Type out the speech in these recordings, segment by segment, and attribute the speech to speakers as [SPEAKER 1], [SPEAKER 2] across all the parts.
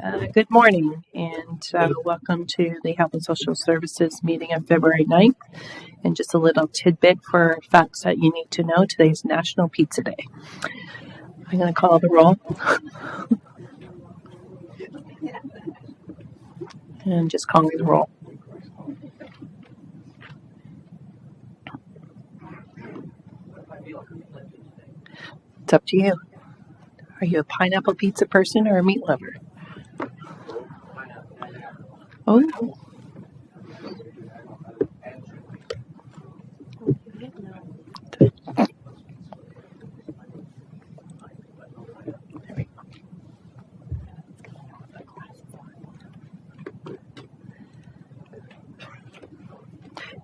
[SPEAKER 1] Good morning and welcome to the Health and Social Services meeting of February 9th. And just a little tidbit for facts that you need to know. Today is National Pizza Day. I'm going to call the roll. And just calling the roll. It's up to you. Are you a pineapple pizza person or a meat lover? Oh. Do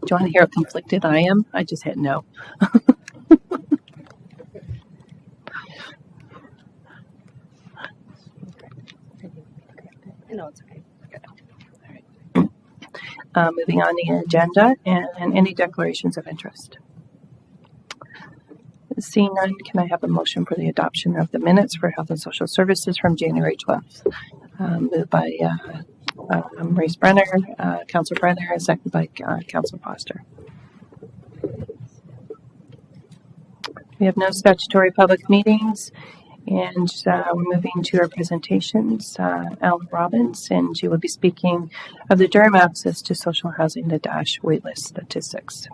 [SPEAKER 1] you want to hear how conflicted I am? I just hit no. No, it's okay. All right. Moving on the agenda and any declarations of interest. Seeing none, can I have a motion for the adoption of the minutes for Health and Social Services from January 12th? Moved by Maurice Brenner, Councillor Brenner, and seconded by Councillor Foster. We have no statutory public meetings, and we're moving to our presentations. Alan Robbins, and she will be speaking of the Durham Access to Social Housing, the DASH waitlist statistics.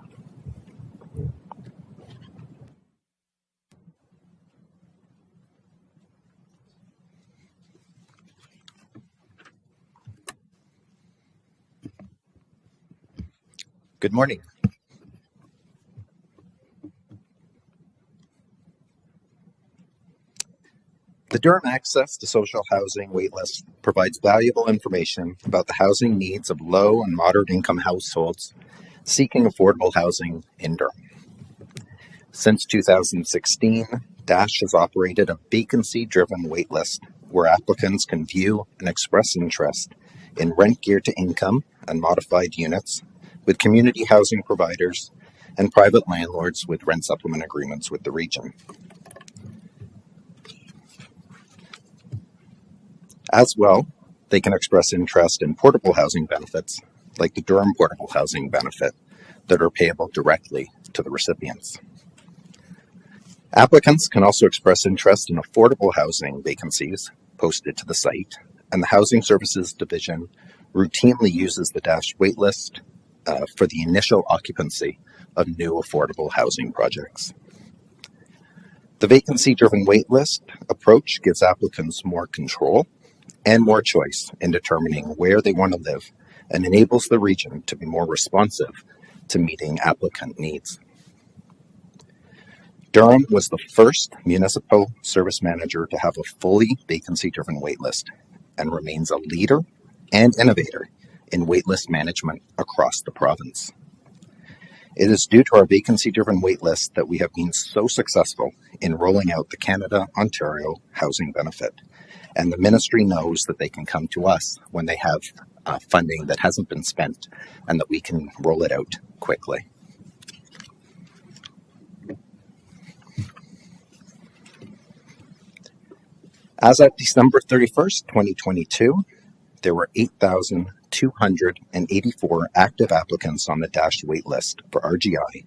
[SPEAKER 2] Good morning. The Durham Access to Social Housing waitlist provides valuable information about the housing needs of low and moderate income households seeking affordable housing in Durham. Since 2016, DASH has operated a vacancy-driven waitlist where applicants can view and express interest in rent geared to income and modified units with community housing providers and private landlords with rent supplement agreements with the region. As well, they can express interest in portable housing benefits, like the Durham Portable Housing Benefit, that are payable directly to the recipients. Applicants can also express interest in affordable housing vacancies posted to the site, and the Housing Services Division routinely uses the DASH waitlist for the initial occupancy of new affordable housing projects. The vacancy-driven waitlist approach gives applicants more control and more choice in determining where they want to live and enables the region to be more responsive to meeting applicant needs. Durham was the first municipal service manager to have a fully vacancy-driven waitlist and remains a leader and innovator in waitlist management across the province. It is due to our vacancy-driven waitlist that we have been so successful in rolling out the Canada-Ontario Housing Benefit, and the ministry knows that they can come to us when they have funding that hasn't been spent and that we can roll it out quickly. As of December 31st, 2022, there were 8,284 active applicants on the DASH waitlist for RGI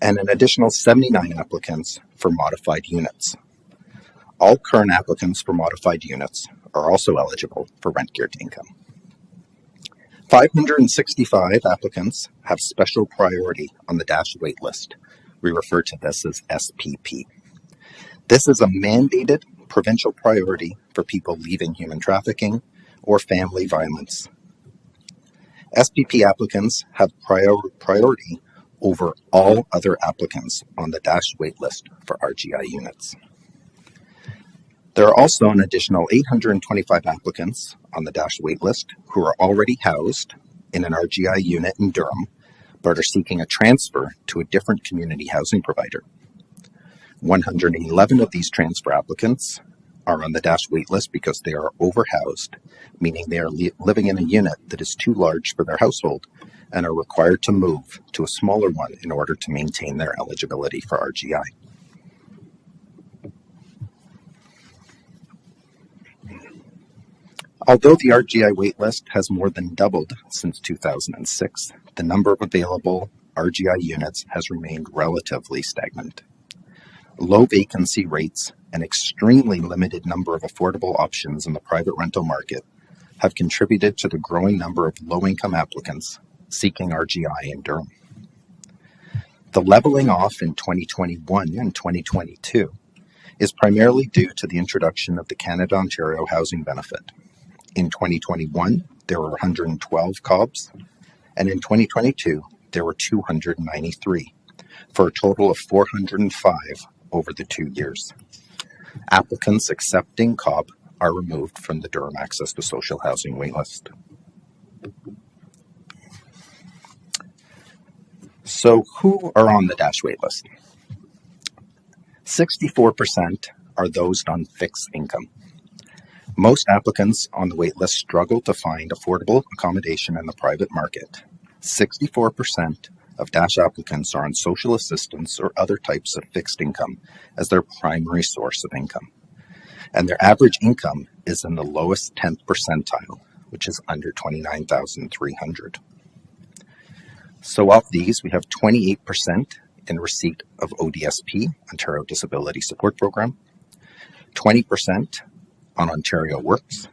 [SPEAKER 2] and an additional 79 applicants for modified units. All current applicants for modified units are also eligible for rent geared to income. 565 applicants have special priority on the DASH waitlist. We refer to this as SPP. This is a mandated provincial priority for people leaving human trafficking or family violence. SPP applicants have priority over all other applicants on the DASH waitlist for RGI units. There are also an additional 825 applicants on the DASH waitlist who are already housed in an RGI unit in Durham, but are seeking a transfer to a different community housing provider. 111 of these transfer applicants are on the DASH waitlist because they are overhoused, meaning they are living in a unit that is too large for their household and are required to move to a smaller one in order to maintain their eligibility for RGI. Although the RGI waitlist has more than doubled since 2006, the number of available RGI units has remained relatively stagnant. Low vacancy rates and extremely limited number of affordable options in the private rental market have contributed to the growing number of low-income applicants seeking RGI in Durham. The leveling off in 2021 and 2022 is primarily due to the introduction of the Canada-Ontario Housing Benefit. In 2021, there were 112 COBs, and in 2022, there were 293, for a total of 405 over the 2 years. Applicants accepting COB are removed from the Durham Access to Social Housing waitlist. So who are on the DASH waitlist? 64% are those on fixed income. Most applicants on the waitlist struggle to find affordable accommodation in the private market. 64% of DASH applicants are on social assistance or other types of fixed income as their primary source of income. And their average income is in the lowest 10th percentile, which is under $29,300. So of these, we have 28% in receipt of ODSP, Ontario Disability Support Program, 20% on Ontario Works,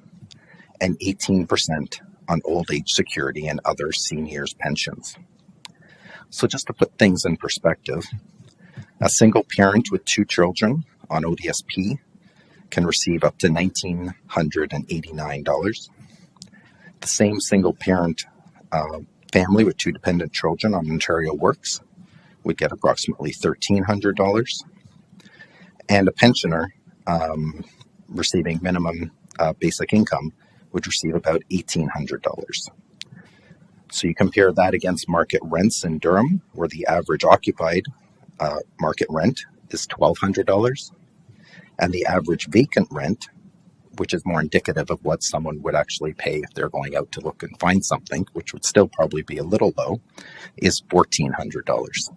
[SPEAKER 2] and 18% on old age security and other seniors' pensions. So just to put things in perspective, a single parent with 2 children on ODSP can receive up to $1,989. The same single parent family with 2 dependent children on Ontario Works would get approximately $1,300, and a pensioner receiving minimum basic income would receive about $1,800. So you compare that against market rents in Durham, where the average occupied market rent is $1,200, and the average vacant rent, which is more indicative of what someone would actually pay if they're going out to look and find something, which would still probably be a little low, is $1,400.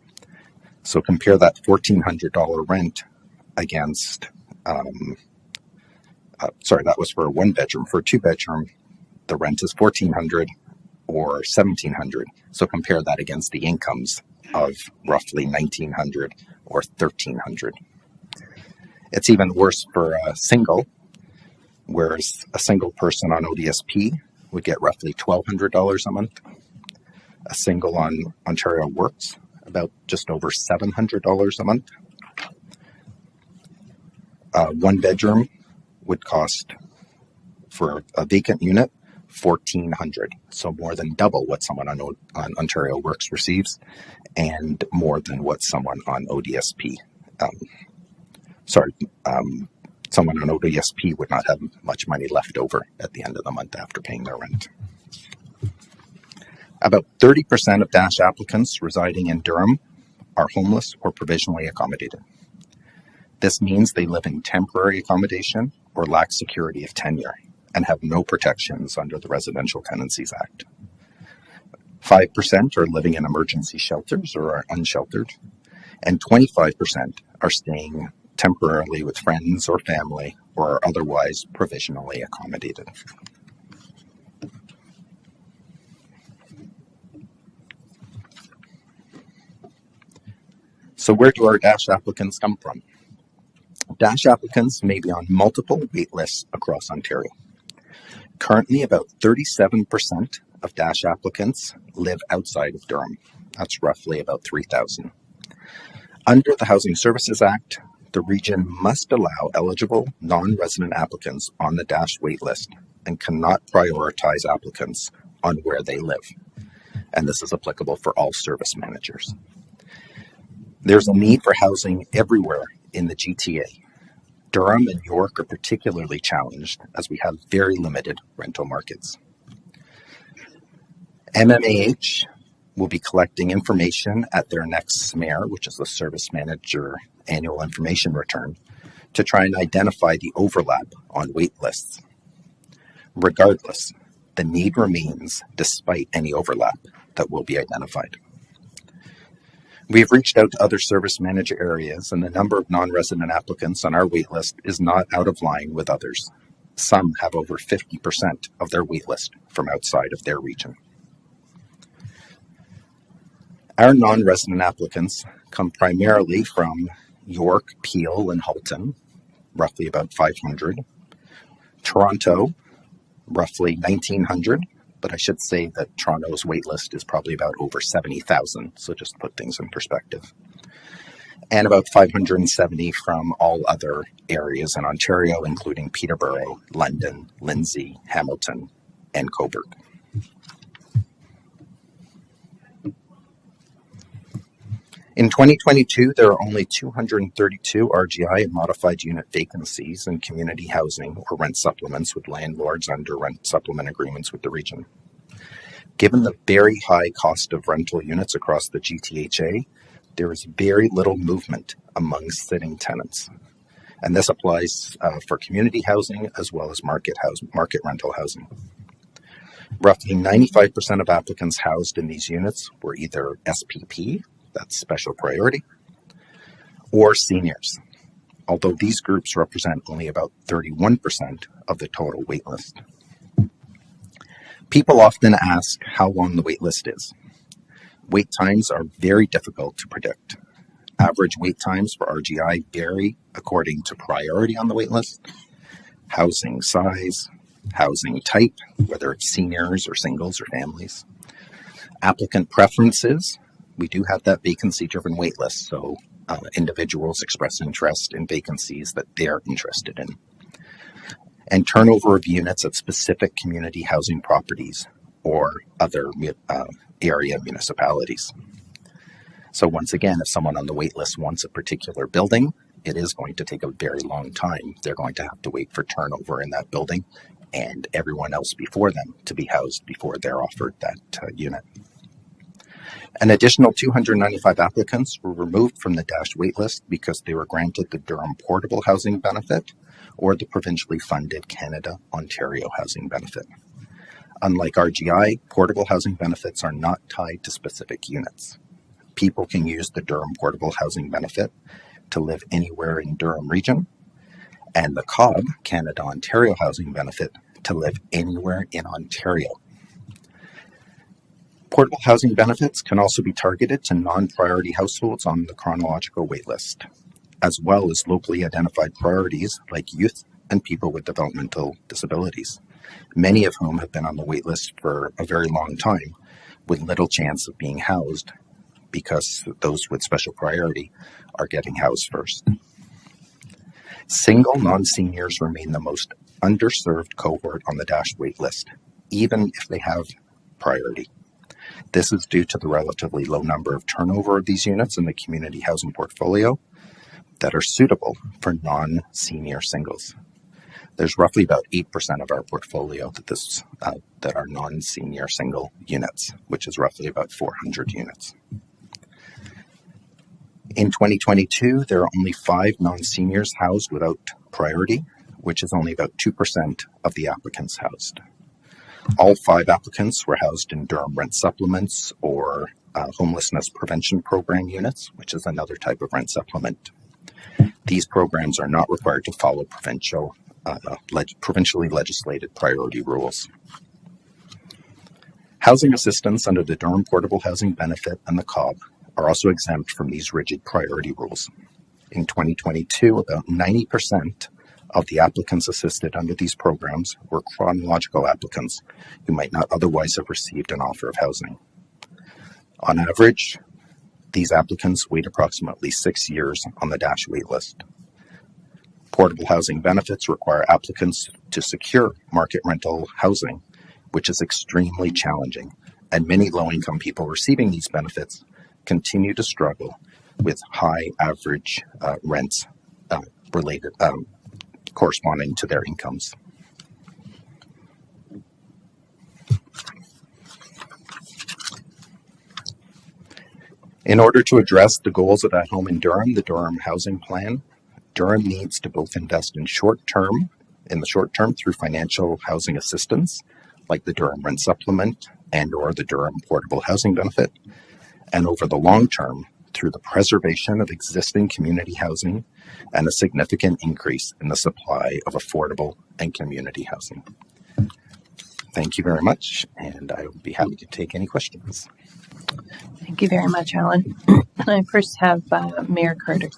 [SPEAKER 2] So compare that $1,400 rent against, that was for a 1-bedroom. For a 2-bedroom, the rent is $1,400 or $1,700. So compare that against the incomes of roughly $1,900 or $1,300. It's even worse for a single, whereas a single person on ODSP would get roughly $1,200 a month. A single on Ontario Works, about just over $700 a month. 1-bedroom would cost, for a vacant unit, $1,400, so more than double what someone on Ontario Works receives, and more than what someone on ODSP. Someone on ODSP would not have much money left over at the end of the month after paying their rent. About 30% of DASH applicants residing in Durham are homeless or provisionally accommodated. This means they live in temporary accommodation or lack security of tenure and have no protections under the Residential Tenancies Act. 5% are living in emergency shelters or are unsheltered, and 25% are staying temporarily with friends or family or are otherwise provisionally accommodated. So where do our DASH applicants come from? DASH applicants may be on multiple wait lists across Ontario. Currently, about 37% of DASH applicants live outside of Durham. That's roughly about 3,000. Under the Housing Services Act, the region must allow eligible non-resident applicants on the DASH waitlist and cannot prioritize applicants on where they live. And this is applicable for all service managers. There's a need for housing everywhere in the GTA. Durham and York are particularly challenged as we have very limited rental markets. MMAH will be collecting information at their next SMARE, which is the Service Manager Annual Information Return, to try and identify the overlap on wait lists. Regardless, the need remains despite any overlap that will be identified. We have reached out to other service manager areas, and the number of non-resident applicants on our waitlist is not out of line with others. Some have over 50% of their waitlist from outside of their region. Our non-resident applicants come primarily from York, Peel, and Halton, roughly about 500. Toronto, roughly 1,900, but I should say that Toronto's waitlist is probably about over 70,000, so just to put things in perspective. And about 570 from all other areas in Ontario, including Peterborough, London, Lindsay, Hamilton, and Cobourg. In 2022, there are only 232 RGI and modified unit vacancies in community housing or rent supplements with landlords under rent supplement agreements with the region. Given the very high cost of rental units across the GTHA, there is very little movement among sitting tenants. And this applies for community housing as well as market rental housing. Roughly 95% of applicants housed in these units were either SPP, that's special priority, or seniors, although these groups represent only about 31% of the total waitlist. People often ask how long the waitlist is. Wait times are very difficult to predict. Average wait times for RGI vary according to priority on the waitlist, housing size, housing type, whether it's seniors or singles or families, applicant preferences. We do have that vacancy-driven waitlist, so individuals express interest in vacancies that they're interested in. And turnover of units at specific community housing properties or other area municipalities. So once again, if someone on the waitlist wants a particular building, it is going to take a very long time. They're going to have to wait for turnover in that building and everyone else before them to be housed before they're offered that unit. An additional 295 applicants were removed from the DASH waitlist because they were granted the Durham Portable Housing Benefit or the provincially funded Canada-Ontario Housing Benefit. Unlike RGI, portable housing benefits are not tied to specific units. People can use the Durham Portable Housing Benefit to live anywhere in Durham region, and the COB, Canada-Ontario Housing Benefit, to live anywhere in Ontario. Portable housing benefits can also be targeted to non-priority households on the chronological waitlist, as well as locally identified priorities like youth and people with developmental disabilities, many of whom have been on the waitlist for a very long time with little chance of being housed because those with special priority are getting housed first. Single non-seniors remain the most underserved cohort on the DASH waitlist, even if they have priority. This is due to the relatively low number of turnover of these units in the community housing portfolio that are suitable for non-senior singles. There's roughly about 8% of our portfolio that are non-senior single units, which is roughly about 400 units. In 2022, there are only 5 non-seniors housed without priority, which is only about 2% of the applicants housed. All 5 applicants were housed in Durham Rent Supplements or Homelessness Prevention Program units, which is another type of rent supplement. These programs are not required to follow provincially legislated priority rules. Housing assistance under the Durham Portable Housing Benefit and the COB are also exempt from these rigid priority rules. In 2022, about 90% of the applicants assisted under these programs were chronological applicants who might not otherwise have received an offer of housing. On average, these applicants wait approximately 6 years on the DASH waitlist. Portable housing benefits require applicants to secure market rental housing, which is extremely challenging, and many low-income people receiving these benefits continue to struggle with high average rents corresponding to their incomes. In order to address the goals of At Home in Durham, the Durham Housing Plan, Durham needs to both invest in the short term through financial housing assistance, like the Durham Rent Supplement and or the Durham Portable Housing Benefit, and over the long term through the preservation of existing community housing and a significant increase in the supply of affordable and community housing. Thank you very much, and I will be happy to take any questions.
[SPEAKER 1] Thank you very much, Alan. I first have Mayor Carter.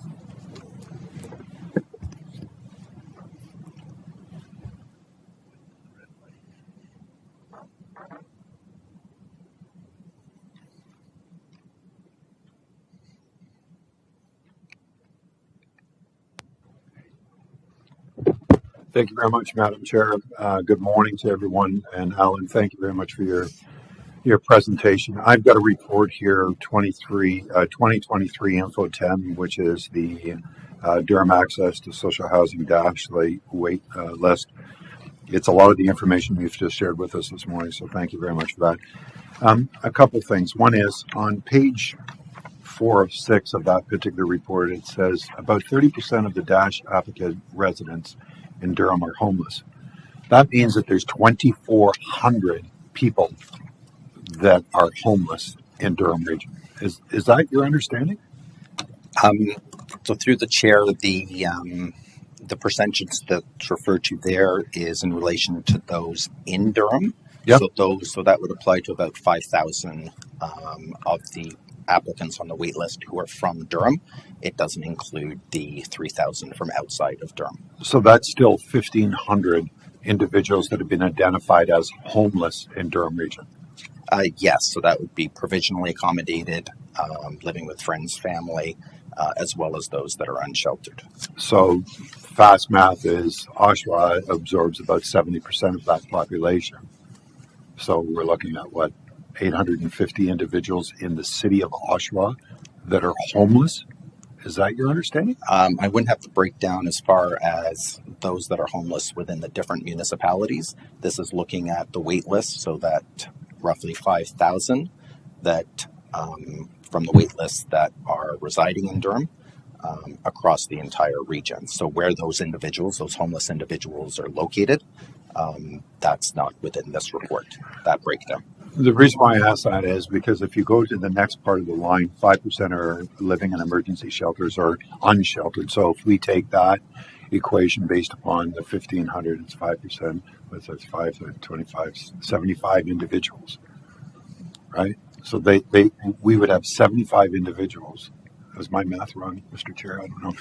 [SPEAKER 3] Thank you very much, Madam Chair. Good morning to everyone. And Alan, thank you very much for your presentation. I've got a report here, 2023 Info 10, which is the Durham Access to Social Housing wait list. It's a lot of the information you've just shared with us this morning, so thank you very much for that. A couple things. One is on page 4 of 6 of that particular report, it says about 30% of the Dash applicant residents in Durham are homeless. That means that there's 2,400 people that are homeless in Durham region. Is that your understanding?
[SPEAKER 2] So through the chair, the percentage that's referred to there is in relation to those in Durham.
[SPEAKER 3] Yep.
[SPEAKER 2] So that would apply to about 5,000 of the applicants on the wait list who are from Durham. It doesn't include the 3,000 from outside of Durham.
[SPEAKER 3] So that's still 1,500 individuals that have been identified as homeless in Durham region.
[SPEAKER 2] Yes, so that would be provisionally accommodated, living with friends, family, as well as those that are unsheltered.
[SPEAKER 3] So fast math is Oshawa absorbs about 70% of that population. So we're looking at 850 individuals in the city of Oshawa that are homeless. Is that your understanding?
[SPEAKER 2] I wouldn't have to break down as far as those that are homeless within the different municipalities. This is looking at the wait list, so that roughly 5,000 that from the wait list that are residing in Durham across the entire region. So where those homeless individuals are located, that's not within this report, that breakdown.
[SPEAKER 3] The reason why I ask that is because if you go to the next part of the line, 5% are living in emergency shelters or unsheltered. So if we take that equation based upon the 1,500, it's 5%, that's 5, 25, 75 individuals, right? So we would have 75 individuals. Was my math wrong, Mr. Chair? I don't know.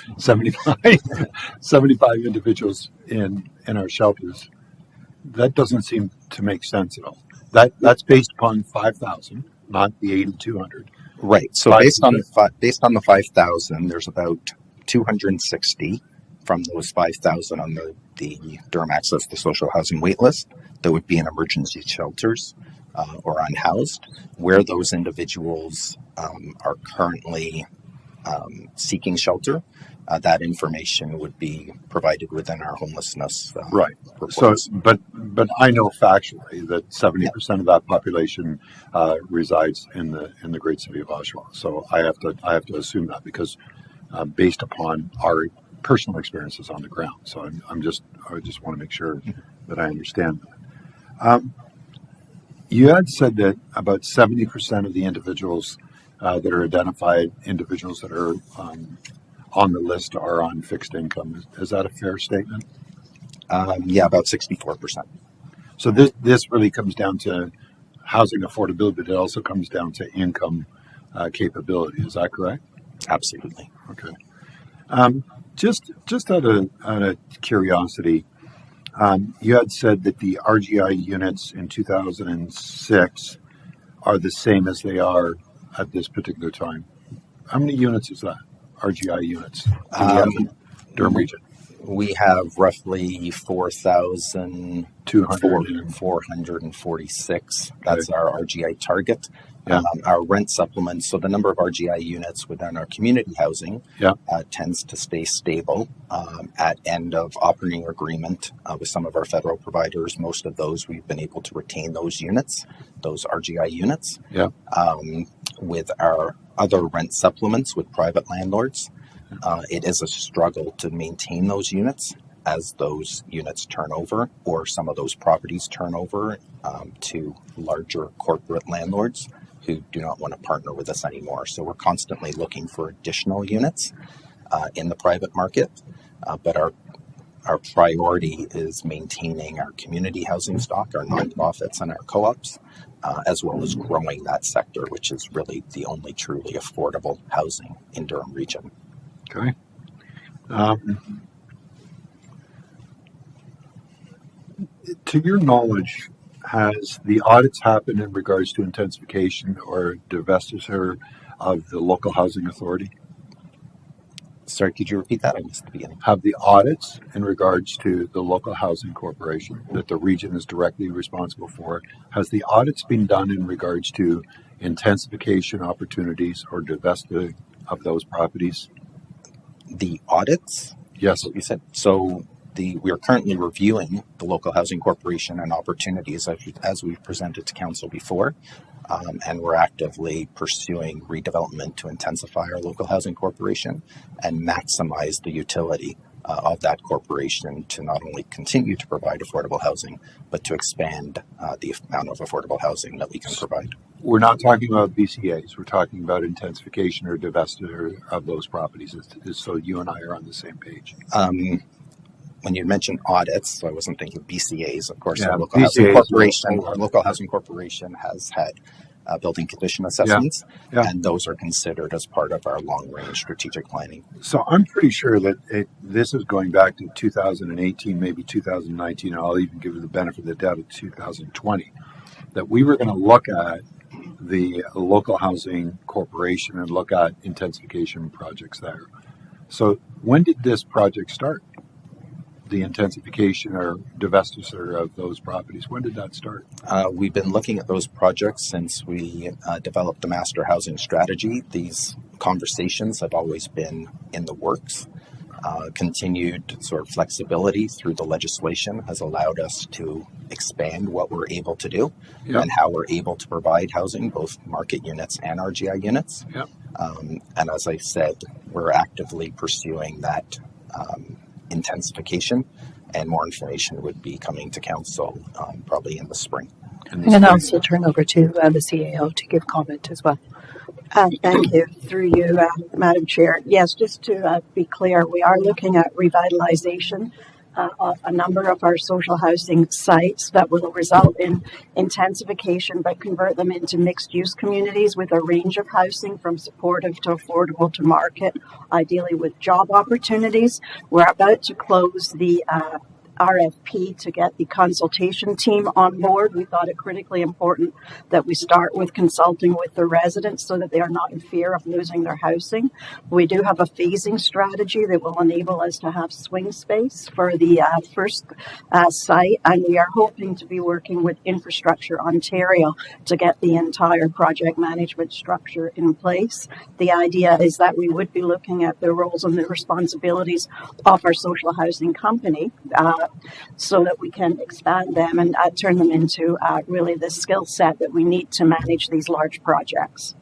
[SPEAKER 3] 75 individuals in our shelters. That doesn't seem to make sense at all. That's based upon 5,000, not the 8,200.
[SPEAKER 2] Right. So based on the 5,000, there's about 260 from those 5,000 on the Durham Access to Social Housing waitlist that would be in emergency shelters or unhoused. Where those individuals are currently seeking shelter, that information would be provided within our homelessness
[SPEAKER 3] right.
[SPEAKER 2] reports.
[SPEAKER 3] So, but I know factually that 70% of that population resides in the great city of Oshawa. So I have to assume that because based upon our personal experiences on the ground. So I just want to make sure that I understand that. You had said that about 70% of the individuals that are identified, individuals that are on the list are on fixed income. Is that a fair statement?
[SPEAKER 2] Yeah, about 64%.
[SPEAKER 3] So this really comes down to housing affordability, but it also comes down to income capability. Is that correct?
[SPEAKER 2] Absolutely.
[SPEAKER 3] Okay. Just out of curiosity, you had said that the RGI units in 2006 are the same as they are at this particular time. How many units is that? RGI units in Durham region?
[SPEAKER 2] We have roughly 4,446. That's our RGI target.
[SPEAKER 3] Yeah.
[SPEAKER 2] Our rent supplements, so the number of RGI units within our community housing tends to stay stable at end of operating agreement with some of our federal providers. Most of those, we've been able to retain those units, those RGI units.
[SPEAKER 3] Yeah.
[SPEAKER 2] With our other rent supplements with private landlords, it is a struggle to maintain those units as those units turn over or some of those properties turn over to larger corporate landlords who do not want to partner with us anymore. So we're constantly looking for additional units in the private market, but our priority is maintaining our community housing stock, our nonprofits, and our co-ops, as well as growing that sector, which is really the only truly affordable housing in Durham Region.
[SPEAKER 3] Okay. To your knowledge, has the audits happened in regards to intensification or divestiture of the local housing authority?
[SPEAKER 2] Sorry, could you repeat that? I missed the beginning.
[SPEAKER 3] Have the audits in regards to the local housing corporation that the region is directly responsible for, has the audits been done in regards to intensification opportunities or divesting of those properties?
[SPEAKER 2] The audits?
[SPEAKER 3] Yes.
[SPEAKER 2] What you said. So we are currently reviewing the local housing corporation and opportunities as we've presented to council before. And we're actively pursuing redevelopment to intensify our local housing corporation and maximize the utility of that corporation to not only continue to provide affordable housing, but to expand the amount of affordable housing that we can provide.
[SPEAKER 3] We're not talking about BCAs. We're talking about intensification or divestiture of those properties. So you and I are on the same page.
[SPEAKER 2] When you mentioned audits, so I wasn't thinking BCAs. Of course,
[SPEAKER 3] Yeah,
[SPEAKER 2] our local housing corporation has had building condition assessments, and those are considered as part of our long-range strategic planning.
[SPEAKER 3] So I'm pretty sure that this is going back to 2018, maybe 2019, and I'll even give you the benefit of the doubt of 2020, that we were going to look at the local housing corporation and look at intensification projects there. So when did this project start? The intensification or divestiture of those properties. When did that start?
[SPEAKER 2] We've been looking at those projects since we developed the master housing strategy. These conversations have always been in the works. Continued sort of flexibility through the legislation has allowed us to expand what we're able to do and how we're able to provide housing, both market units and RGI units. And as I said, we're actively pursuing that intensification, and more information would be coming to council probably in the spring.
[SPEAKER 1] And also turn over to the CAO to give comment as well.
[SPEAKER 4] Thank you. Through you, Madam Chair. Yes, just to be clear, we are looking at revitalization of a number of our social housing sites that will result in intensification, but convert them into mixed-use communities with a range of housing from supportive to affordable to market, ideally with job opportunities. We're about to close the RFP to get the consultation team on board. We thought it critically important that we start with consulting with the residents so that they are not in fear of losing their housing. We do have a phasing strategy that will enable us to have swing space for the first site, and we are hoping to be working with Infrastructure Ontario to get the entire project management structure in place. The idea is that we would be looking at the roles and the responsibilities of our social housing company so that we can expand them and turn them into really the skill set that we need to manage these large projects.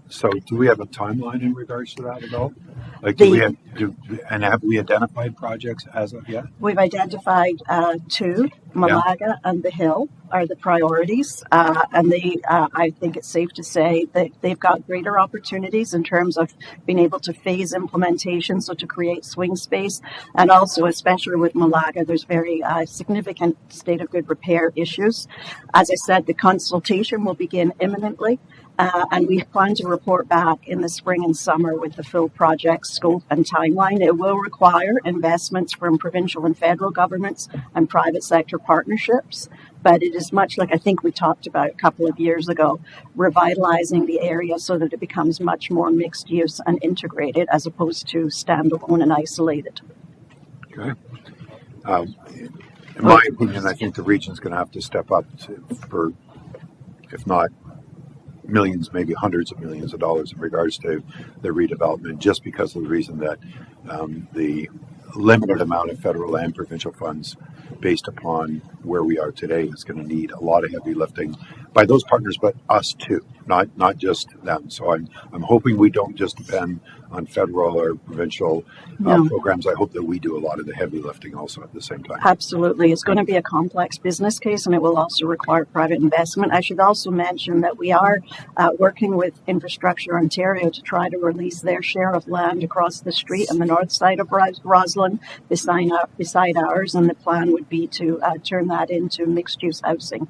[SPEAKER 3] So do we have a timeline in regards to that at all? Like, have we identified projects as of yet?
[SPEAKER 4] We've identified two, Malaga and The Hill are the priorities, and they, I think it's safe to say that they've got greater opportunities in terms of being able to phase implementation, so to create swing space, and also, especially with Malaga, there's very significant state of good repair issues. As I said, the consultation will begin imminently. And we plan to report back in the spring and summer with the full project scope and timeline. It will require investments from provincial and federal governments and private sector partnerships. But it is much like I think we talked about a couple of years ago, revitalizing the area so that it becomes much more mixed use and integrated as opposed to standalone and isolated.
[SPEAKER 3] Okay. In my opinion, I think the region's going to have to step up for, if not millions, maybe hundreds of millions of dollars in regards to the redevelopment, just because of the reason that the limited amount of federal and provincial funds based upon where we are today is going to need a lot of heavy lifting by those partners, but us too, not just them. So I'm hoping we don't just depend on federal or provincial
[SPEAKER 4] No.
[SPEAKER 3] programs. I hope that we do a lot of the heavy lifting also at the same time.
[SPEAKER 4] Absolutely. It's going to be a complex business case and it will also require private investment. I should also mention that we are working with Infrastructure Ontario to try to release their share of land across the street on the north side of Roslyn beside ours. And the plan would be to turn that into mixed use housing.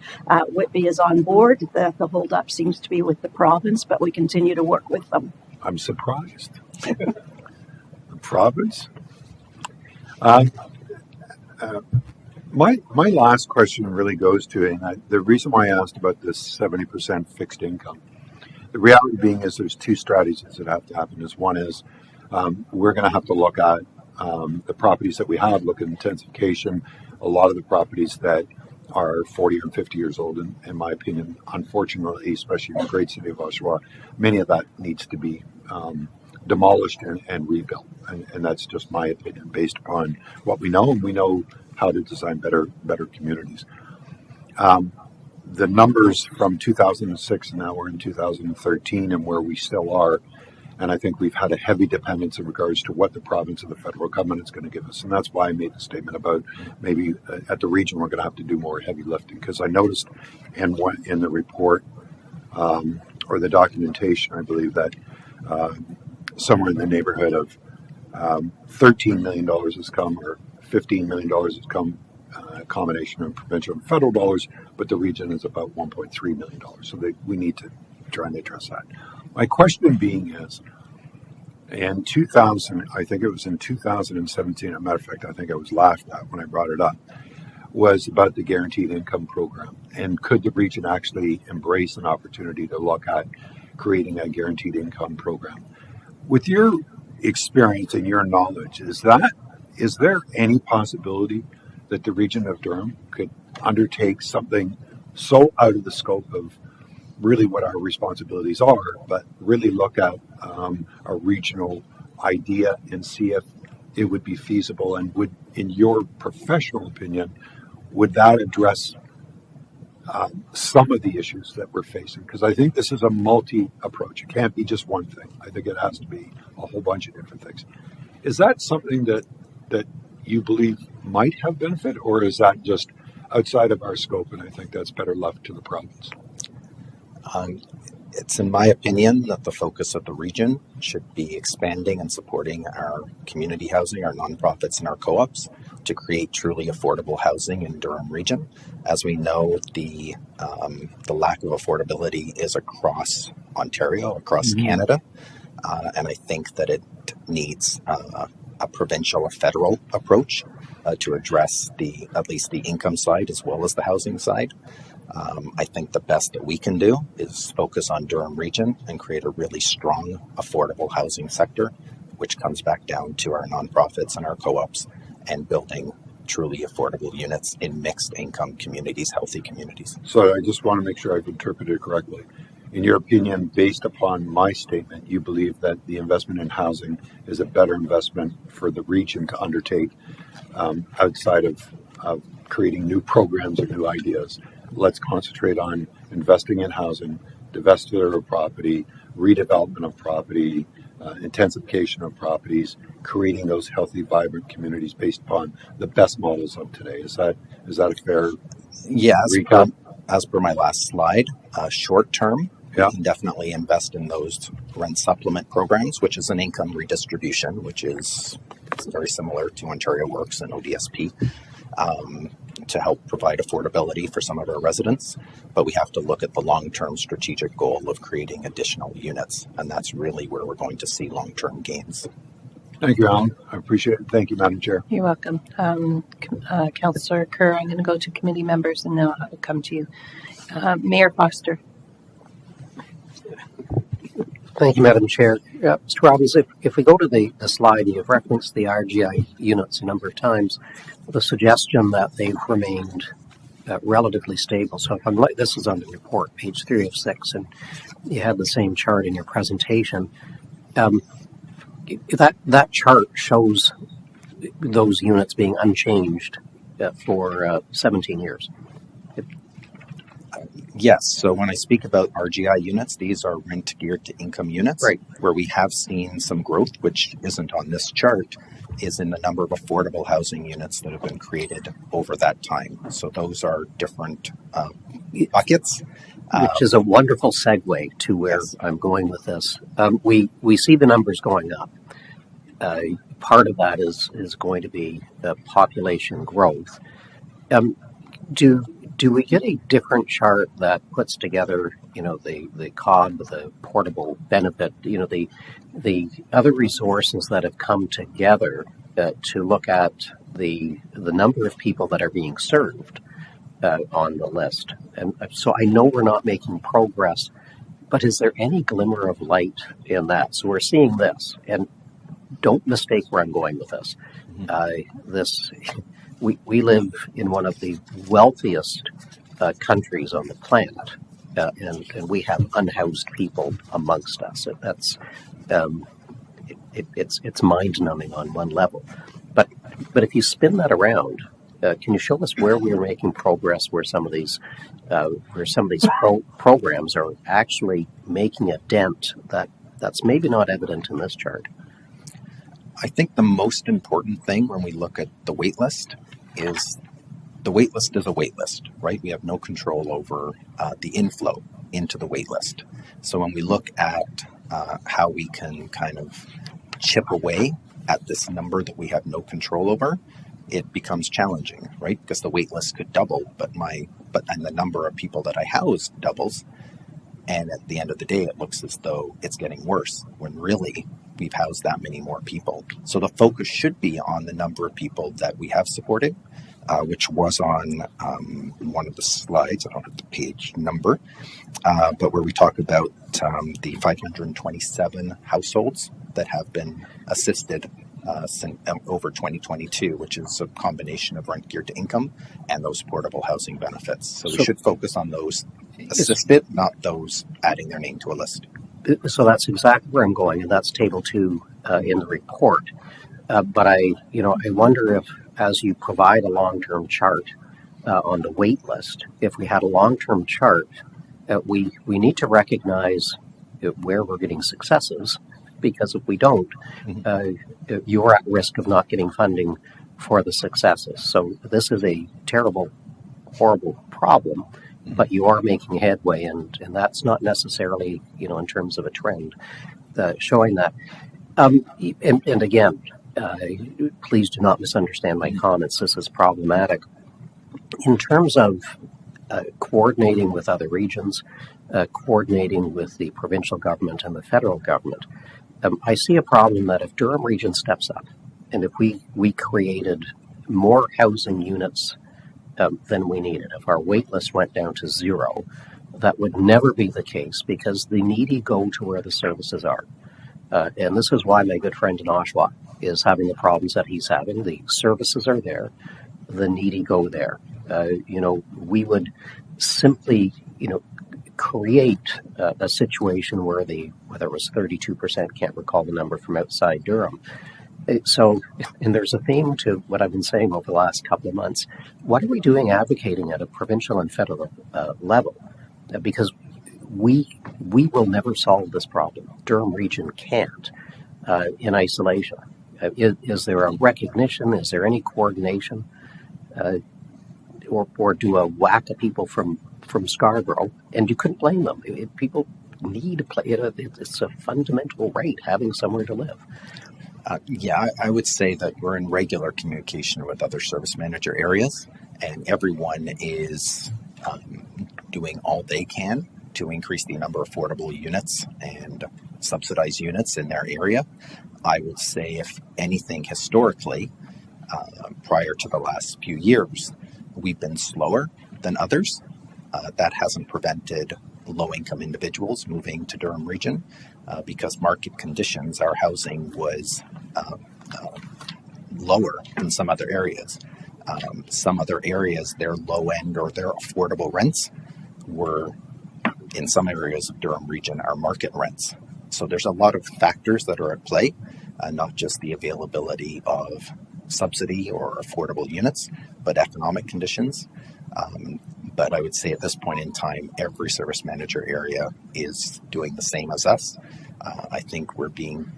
[SPEAKER 4] Whitby is on board. The holdup seems to be with the province, but we continue to work with them.
[SPEAKER 3] I'm surprised. The province. My last question really goes to, and the reason why I asked about this 70% fixed income, the reality being is there's two strategies that have to happen. One is we're going to have to look at the properties that we have, look at intensification. A lot of the properties that are 40 or 50 years old, in my opinion, unfortunately, especially in the great city of Oshawa, many of that needs to be demolished and rebuilt. And that's just my opinion based upon what we know, and we know how to design better communities. The numbers from 2006 and now we're in 2013 and where we still are, and I think we've had a heavy dependence in regards to what the province and the federal government is going to give us. And that's why I made the statement about maybe at the region we're going to have to do more heavy lifting, because I noticed in the report or the documentation, I believe that somewhere in the neighborhood of $13 million has come, or $15 million has come, a combination of provincial and federal dollars, but the region is about $1.3 million. So we need to try and address that. My question being is, in 2000, I think it was in 2017, as a matter of fact, I think I was laughed at when I brought it up, was about the guaranteed income program. And could the region actually embrace an opportunity to look at creating a guaranteed income program? With your experience and your knowledge, is there any possibility that the region of Durham could undertake something so out of the scope of really what our responsibilities are, but really look at a regional idea and see if it would be feasible, and would, in your professional opinion, would that address some of the issues that we're facing? Because I think this is a multi-approach. It can't be just one thing. I think it has to be a whole bunch of different things. Is that something that you believe might have benefit, or is that just outside of our scope, and I think that's better left to the province?
[SPEAKER 2] It's in my opinion that the focus of the region should be expanding and supporting our community housing, our nonprofits, and our co-ops to create truly affordable housing in Durham region. As we know, the lack of affordability is across Ontario, across Canada, and I think that it needs a provincial or federal approach to address at least the income side as well as the housing side. I think the best that we can do is focus on Durham region and create a really strong, affordable housing sector, which comes back down to our nonprofits and our co-ops and building truly affordable units in mixed income communities, healthy communities.
[SPEAKER 3] So I just want to make sure I've interpreted it correctly. In your opinion, based upon my statement, you believe that the investment in housing is a better investment for the region to undertake outside of creating new programs or new ideas. Let's concentrate on investing in housing, divestiture of property, redevelopment of property, intensification of properties, creating those healthy, vibrant communities based upon the best models of today. Is that a fair recap?
[SPEAKER 2] As per my last slide, short term,
[SPEAKER 3] Yeah.
[SPEAKER 2] we can definitely invest in those rent supplement programs, which is an income redistribution, which is very similar to Ontario Works and ODSP, to help provide affordability for some of our residents. But we have to look at the long-term strategic goal of creating additional units, and that's really where we're going to see long-term gains.
[SPEAKER 3] Thank you, Alan. I appreciate it. Thank you, Madam Chair.
[SPEAKER 1] You're welcome. Councillor Kerr, I'm going to go to committee members and then I'll come to you. Mayor Foster.
[SPEAKER 5] Thank you, Madam Chair. Mr. Robbins, if we go to the slide, you've referenced the RGI units a number of times, the suggestion that they've remained relatively stable. So if I'm like, this is on the report, page 3 of 6, and you had the same chart in your presentation. That chart shows those units being unchanged for 17 years.
[SPEAKER 2] Yes. So when I speak about RGI units, these are rent geared to income units.
[SPEAKER 5] Right.
[SPEAKER 2] Where we have seen some growth, which isn't on this chart, is in the number of affordable housing units that have been created over that time. So those are different buckets.
[SPEAKER 5] Which is a wonderful segue to where
[SPEAKER 2] Yes.
[SPEAKER 5] I'm going with this. We see the numbers going up. Part of that is going to be population growth. Do we get a different chart that puts together, the COD with the portable benefit, the other resources that have come together to look at the number of people that are being served on the list? And so I know we're not making progress, but is there any glimmer of light in that? So we're seeing this, and don't mistake where I'm going with this. We live in one of the wealthiest countries on the planet, and we have unhoused people amongst us. It's mind numbing on one level. But if you spin that around, can you show us where we are making progress? Where some of these programs are actually making a dent that's maybe not evident in this chart?
[SPEAKER 2] I think the most important thing when we look at the wait list is the wait list is a wait list, right? We have no control over the inflow into the wait list. So when we look at how we can kind of chip away at this number that we have no control over, it becomes challenging, right? Because the wait list could double, but the number of people that I house doubles. And at the end of the day, it looks as though it's getting worse when really we've housed that many more people. So the focus should be on the number of people that we have supported, which was on one of the slides. I don't have the page number, but where we talk about the 527 households that have been assisted since over 2022, which is a combination of rent geared to income and those portable housing benefits. So we should focus on those assisted, not those adding their name to a list.
[SPEAKER 5] So that's exactly where I'm going, and that's table 2 in the report. But I wonder if, as you provide a long-term chart on the wait list, if we had a long-term chart, we need to recognize where we're getting successes, because if we don't, you're at risk of not getting funding for the successes. So this is a terrible, horrible problem, but you are making headway, and that's not necessarily, in terms of a trend, showing that. And again, please do not misunderstand my comments. This is problematic. In terms of coordinating with other regions, coordinating with the provincial government and the federal government, I see a problem that if Durham Region steps up, and if we created more housing units than we needed, if our wait list went down to 0, that would never be the case, because the needy go to where the services are. And this is why my good friend in Oshawa is having the problems that he's having. The services are there, the needy go there. We would simply, create a situation where whether it was 32%, can't recall the number from outside Durham. So, and there's a theme to what I've been saying over the last couple of months. What are we doing advocating at a provincial and federal level? Because we will never solve this problem. Durham Region can't in isolation. Is there a recognition? Is there any coordination? Or do a whack of people from Scarborough, and you couldn't blame them. People need to play it. It's a fundamental right, having somewhere to live.
[SPEAKER 2] I would say that we're in regular communication with other service manager areas, and everyone is doing all they can to increase the number of affordable units and subsidized units in their area. I would say, if anything, historically, prior to the last few years, we've been slower than others. That hasn't prevented low-income individuals moving to Durham Region because market conditions, our housing was lower than some other areas. Some other areas, their low-end or their affordable rents were, in some areas of Durham Region, our market rents. So there's a lot of factors that are at play, not just the availability of subsidy or affordable units, but economic conditions. But I would say at this point in time, every service manager area is doing the same as us. I think we're being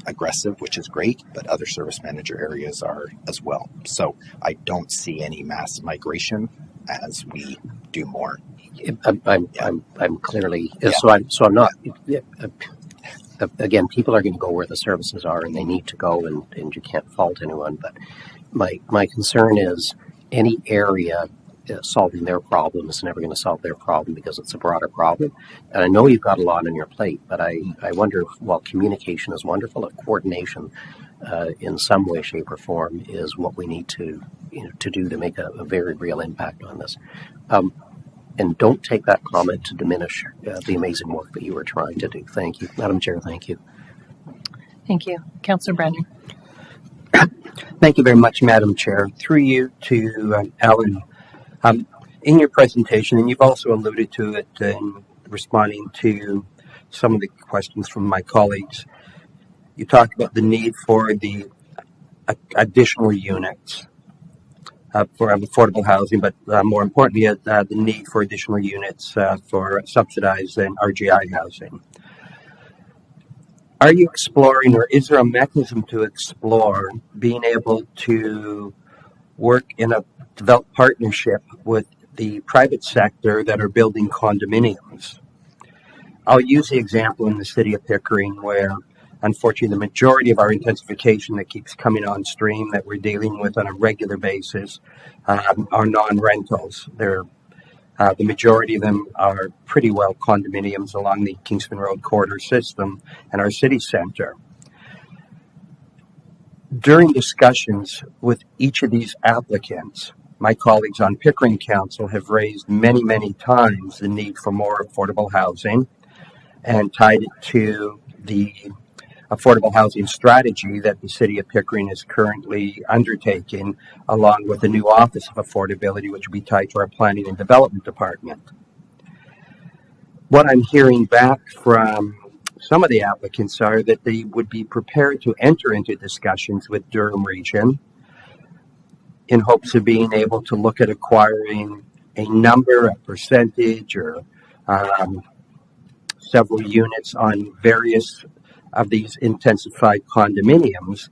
[SPEAKER 2] aggressive, which is great, but other service manager areas are as well. So I don't see any mass migration as we do more.
[SPEAKER 5] I'm clearly
[SPEAKER 2] Yeah.
[SPEAKER 5] so I'm not. Again, people are going to go where the services are, and they need to go, and you can't fault anyone. But my concern is any area solving their problem is never going to solve their problem because it's a broader problem. And I know you've got a lot on your plate, but I wonder if, while communication is wonderful, if coordination in some way, shape, or form is what we need to do to make a very real impact on this. And don't take that comment to diminish the amazing work that you were trying to do. Thank you, Madam Chair. Thank you.
[SPEAKER 1] Thank you. Councillor Brenner.
[SPEAKER 6] Thank you very much, Madam Chair. Through you to Alan. In your presentation, and you've also alluded to it in responding to some of the questions from my colleagues, you talked about the need for the additional units for affordable housing, but more importantly, the need for additional units for subsidized and RGI housing. Are you exploring, or is there a mechanism to explore being able to work in a developed partnership with the private sector that are building condominiums? I'll use the example in the city of Pickering where, unfortunately, the majority of our intensification that keeps coming on stream that we're dealing with on a regular basis are non-rentals. The majority of them are pretty well condominiums along the Kingston Road corridor system and our city center. During discussions with each of these applicants, my colleagues on Pickering Council have raised many, many times the need for more affordable housing and tied it to the affordable housing strategy that the city of Pickering is currently undertaking, along with the new Office of Affordability, which will be tied to our Planning and Development Department. What I'm hearing back from some of the applicants are that they would be prepared to enter into discussions with Durham Region in hopes of being able to look at acquiring a number, a percentage, or several units on various of these intensified condominiums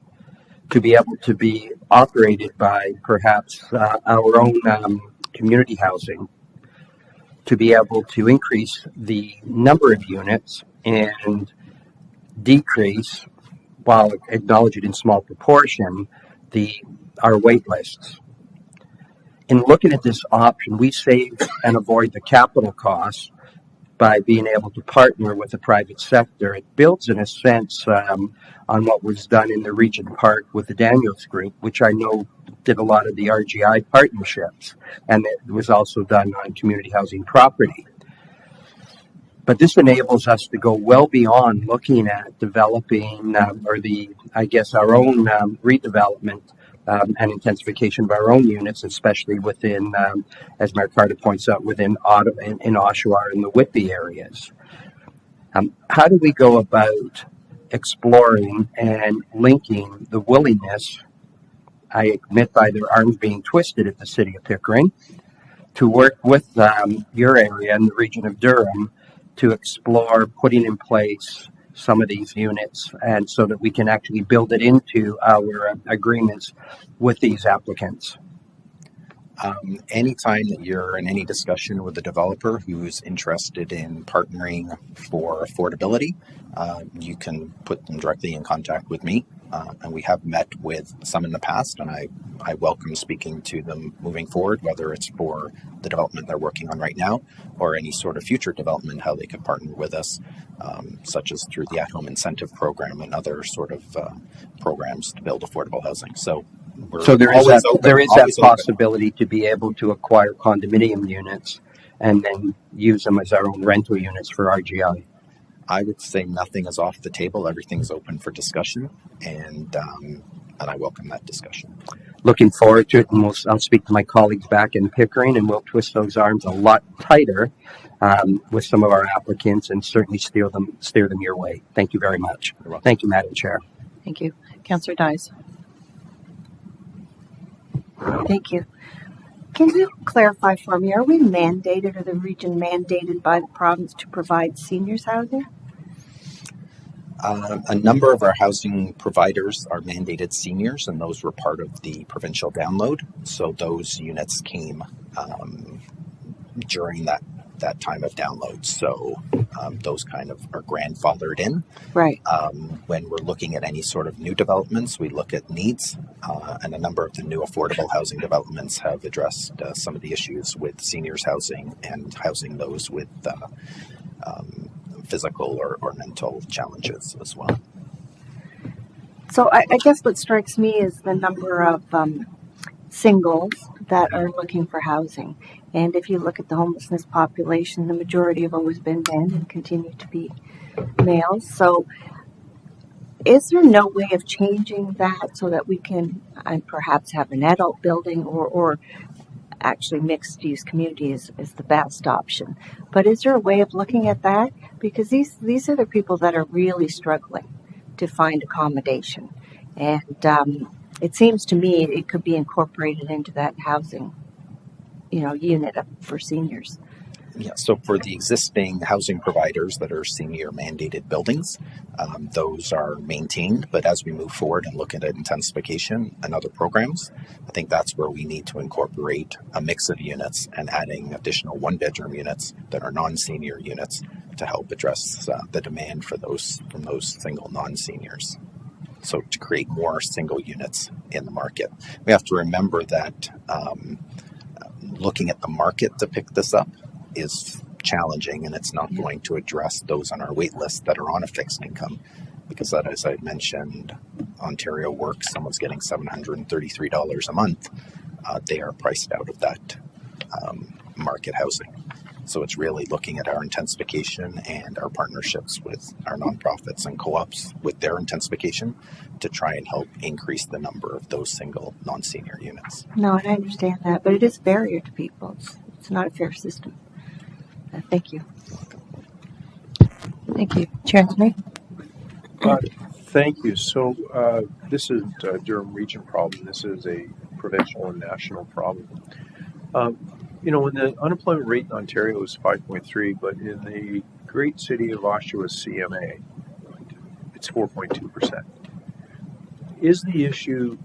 [SPEAKER 6] to be able to be operated by perhaps our own community housing, to be able to increase the number of units and decrease, while acknowledge it in small proportion, our wait lists. In looking at this option, we save and avoid the capital costs by being able to partner with the private sector. It builds, in a sense, on what was done in the Regent Park with the Daniels Group, which I know did a lot of the RGI partnerships, and it was also done on community housing property. But this enables us to go well beyond looking at developing, our own redevelopment and intensification of our own units, especially within, as Mayor Carter points out, within Ottawa, in Oshawa and the Whitby areas. How do we go about exploring and linking the willingness, I admit by their arms being twisted at the city of Pickering, to work with your area and the region of Durham to explore putting in place some of these units, and so that we can actually build it into our agreements with these applicants?
[SPEAKER 2] Anytime that you're in any discussion with a developer who's interested in partnering for affordability, you can put them directly in contact with me. And we have met with some in the past, and I welcome speaking to them moving forward, whether it's for the development they're working on right now or any sort of future development, how they could partner with us, such as through the at-home incentive program and other sort of programs to build affordable housing. So
[SPEAKER 6] there is that possibility to be able to acquire condominium units and then use them as our own rental units for RGI.
[SPEAKER 2] I would say nothing is off the table. Everything's open for discussion, and I welcome that discussion.
[SPEAKER 6] Looking forward to it, and I'll speak to my colleagues back in Pickering, and we'll twist those arms a lot tighter with some of our applicants, and certainly steer them your way. Thank you very much. Thank you, Madam Chair.
[SPEAKER 1] Thank you. Councillor Dyes. Thank you.
[SPEAKER 4] Can you clarify for me, are we mandated or the region mandated by the province to provide seniors housing?
[SPEAKER 2] A number of our housing providers are mandated seniors, and those were part of the provincial download. So those units came during that time of download. So those kind of are grandfathered in.
[SPEAKER 4] Right.
[SPEAKER 2] When we're looking at any sort of new developments, we look at needs, and a number of the new affordable housing developments have addressed some of the issues with seniors housing and housing those with physical or mental challenges as well.
[SPEAKER 4] So I guess what strikes me is the number of singles that are looking for housing. And if you look at the homelessness population, the majority have always been men and continue to be males. So is there no way of changing that so that we can perhaps have an adult building or actually mixed use community is the best option? But is there a way of looking at that? Because these are the people that are really struggling to find accommodation. And it seems to me it could be incorporated into that housing, unit for seniors.
[SPEAKER 2] Yeah, so for the existing housing providers that are senior mandated buildings, those are maintained. But as we move forward and look at intensification and other programs, I think that's where we need to incorporate a mix of units and adding additional one-bedroom units that are non-senior units to help address the demand for those from those single non-seniors. So to create more single units in the market, we have to remember that looking at the market to pick this up is challenging, and it's not going to address those on our wait list that are on a fixed income, because that, as I mentioned, Ontario Works, someone's getting $733 a month. They are priced out of that market housing. So it's really looking at our intensification and our partnerships with our nonprofits and co-ops with their intensification to try and help increase the number of those single non-senior units.
[SPEAKER 4] No, and I understand that, but it is a barrier to people. It's not a fair system. Thank you.
[SPEAKER 1] Thank you. Chair Anthony?
[SPEAKER 7] Thank you. So this isn't a Durham Region problem. This is a provincial and national problem. When the unemployment rate in Ontario is 5.3, but in the great city of Oshawa's CMA, it's 4.2%. Is the issue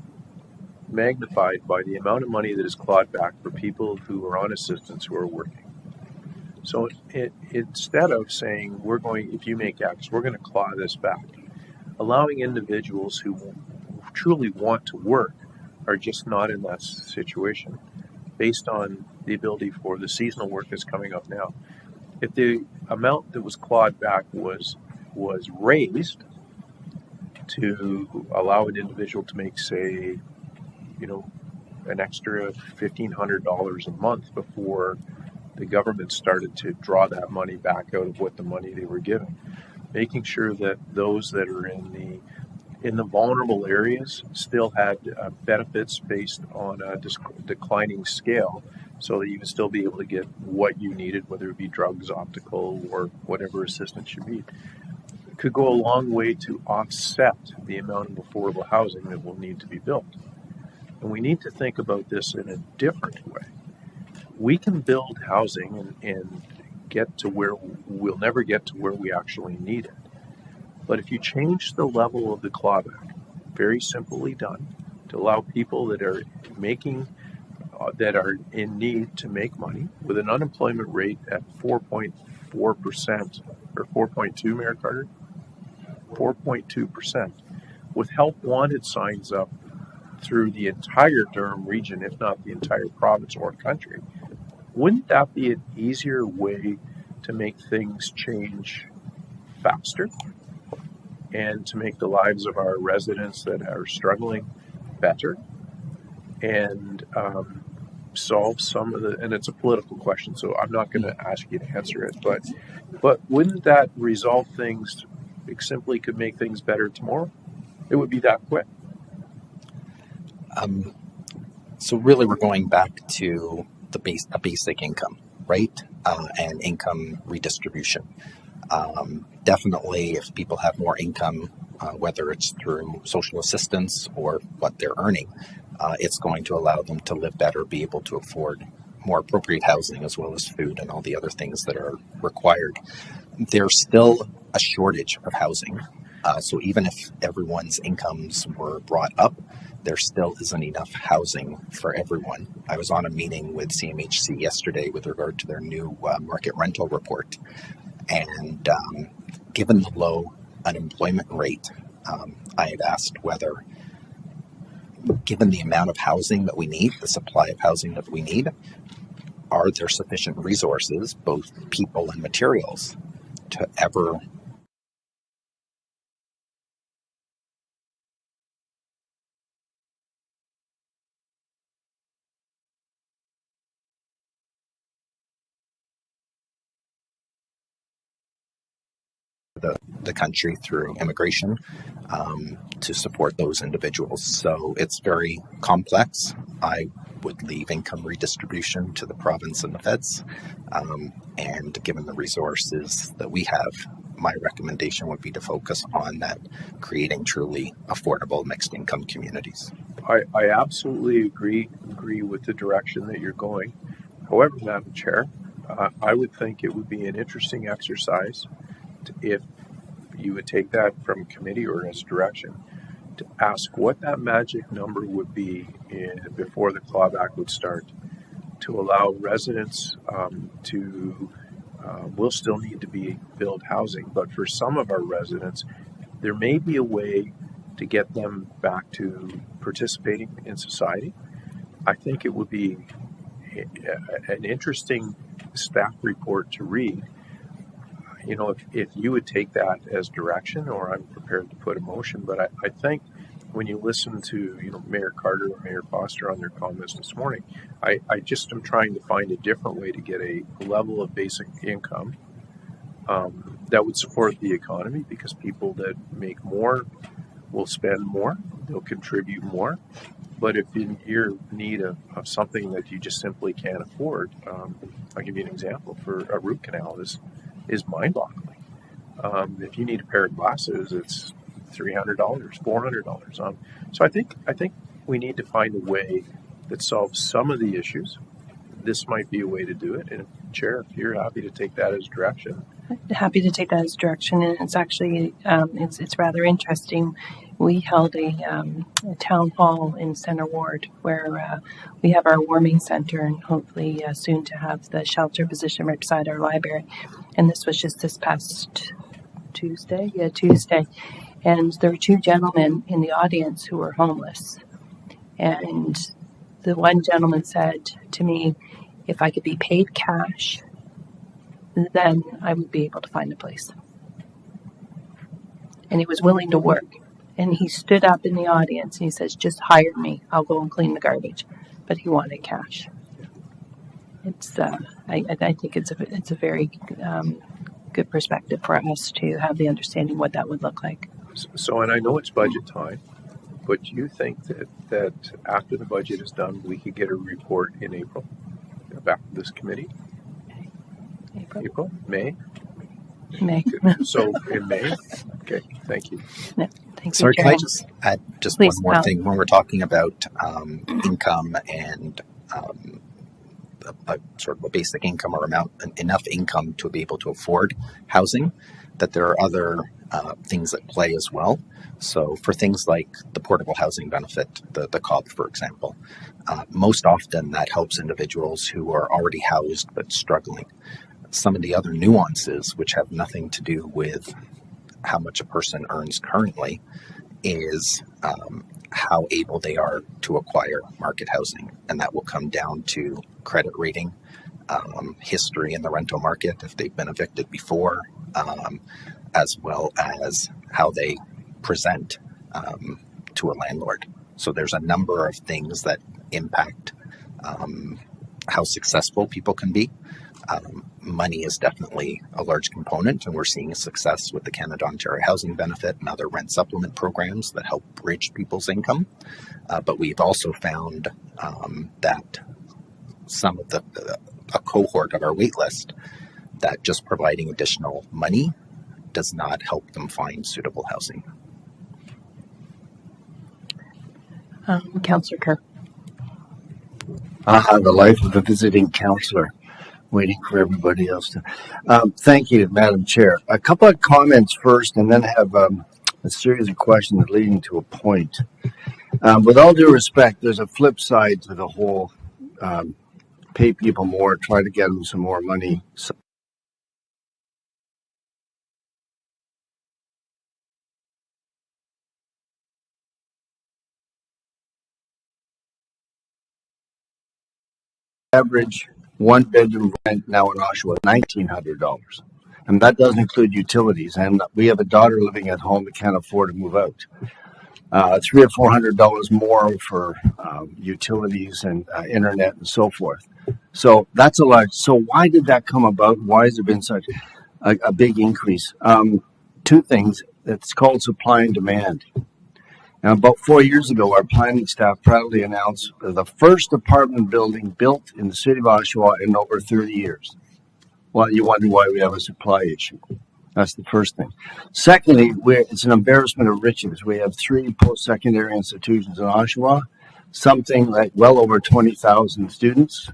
[SPEAKER 7] magnified by the amount of money that is clawed back for people who are on assistance who are working? So instead of saying, if you make X, we're going to claw this back, allowing individuals who truly want to work are just not in that situation based on the ability for the seasonal work that's coming up now. If the amount that was clawed back was raised to allow an individual to make, say, an extra $1,500 a month before the government started to draw that money back out of what the money they were giving, making sure that those that are in the vulnerable areas still had benefits based on a declining scale, so that you can still be able to get what you needed, whether it be drugs, optical, or whatever assistance you need. It could go a long way to offset the amount of affordable housing that will need to be built. And we need to think about this in a different way. We can build housing and get to where we'll never get to where we actually need it. But if you change the level of the clawback, very simply done, to allow people that are that are in need to make money with an unemployment rate at 4.4% or 4.2, Mayor Carter, 4.2%, with help wanted signs up through the entire Durham region, if not the entire province or country, wouldn't that be an easier way to make things change faster and to make the lives of our residents that are struggling better and solve some of the, and it's a political question, so I'm not going to ask you to answer it, but wouldn't that resolve things? It simply could make things better tomorrow. It would be that quick.
[SPEAKER 2] So really we're going back to a basic income, right? And income redistribution. Definitely, if people have more income, whether it's through social assistance or what they're earning, it's going to allow them to live better, be able to afford more appropriate housing as well as food and all the other things that are required. There's still a shortage of housing. So even if everyone's incomes were brought up, there still isn't enough housing for everyone. I was on a meeting with CMHC yesterday with regard to their new market rental report. And given the low unemployment rate, I had asked whether, given the amount of housing that we need, the supply of housing that we need, are there sufficient resources, both people and materials, to ever the country through immigration to support those individuals. So it's very complex. I would leave income redistribution to the province and the feds. And given the resources that we have, my recommendation would be to focus on that, creating truly affordable mixed income communities.
[SPEAKER 7] I absolutely agree with the direction that you're going. However, Madam Chair, I would think it would be an interesting exercise if you would take that from committee or as direction to ask what that magic number would be before the clawback would start, to allow residents will still need to be built housing, but for some of our residents, there may be a way to get them back to participating in society. I think it would be an interesting staff report to read. You know, if you would take that as direction, or I'm prepared to put a motion, but I think when you listen to, Mayor Carter or Mayor Foster on their comments this morning, I just am trying to find a different way to get a level of basic income that would support the economy, because people that make more will spend more, they'll contribute more. But if you're in need of something that you just simply can't afford, I'll give you an example. For a root canal is mind-boggling. If you need a pair of glasses, it's $300, $400. So I think we need to find a way that solves some of the issues. This might be a way to do it. And Chair, if you're happy to take that as direction.
[SPEAKER 1] Happy to take that as direction, and it's actually it's rather interesting. We held a town hall in Center Ward where we have our warming center, and hopefully soon to have the shelter position right beside our library. And this was just this past Tuesday. And there were two gentlemen in the audience who were homeless. And the one gentleman said to me, if I could be paid cash, then I would be able to find a place. And he was willing to work. And he stood up in the audience and he says, just hire me. I'll go and clean the garbage. But he wanted cash. It's I think it's a very good perspective for us to have the understanding what that would look like.
[SPEAKER 7] So, and I know it's budget time, but do you think that after the budget is done, we could get a report in April back to this committee? April? May? So in May? Okay, thank you.
[SPEAKER 1] No, thank
[SPEAKER 2] Sorry,
[SPEAKER 1] you,
[SPEAKER 2] can I
[SPEAKER 1] Chair.
[SPEAKER 2] just add just
[SPEAKER 1] Please,
[SPEAKER 2] one more
[SPEAKER 1] Al.
[SPEAKER 2] thing? When we're talking about income and a sort of a basic income or enough income to be able to afford housing, that there are other things at play as well. So for things like the portable housing benefit, the COB, for example, most often that helps individuals who are already housed but struggling. Some of the other nuances, which have nothing to do with how much a person earns currently, is how able they are to acquire market housing. And that will come down to credit rating, history in the rental market, if they've been evicted before, as well as how they present to a landlord. So there's a number of things that impact how successful people can be. Money is definitely a large component, and we're seeing a success with the Canada Ontario Housing Benefit and other rent supplement programs that help bridge people's income. But we've also found that some of a cohort of our wait list that just providing additional money does not help them find suitable housing.
[SPEAKER 1] Councillor Kerr.
[SPEAKER 8] The life of a visiting counselor, waiting for everybody else to. Thank you, Madam Chair. A couple of comments first, and then have a series of questions leading to a point. With all due respect, there's a flip side to the whole pay people more, try to get them some more money. Average one-bedroom rent now in Oshawa $1,900, and that doesn't include utilities. And we have a daughter living at home that can't afford to move out. $300 or $400 more for utilities and internet and so forth. So that's a lot. So why did that come about? Why has there been such a big increase? Two things. It's called supply and demand. And about 4 years ago, our planning staff proudly announced the first apartment building built in the city of Oshawa in over 30 years. Well, you wonder why we have a supply issue. That's the first thing. Secondly, it's an embarrassment of riches. We have 3 post-secondary institutions in Oshawa, something like well over 20,000 students,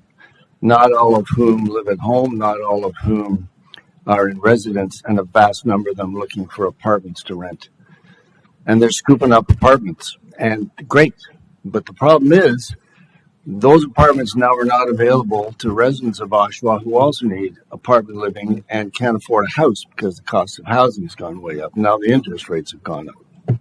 [SPEAKER 8] not all of whom live at home, not all of whom are in residence, and a vast number of them looking for apartments to rent. And they're scooping up apartments, and great. But the problem is, those apartments now are not available to residents of Oshawa who also need apartment living and can't afford a house because the cost of housing has gone way up. Now the interest rates have gone up.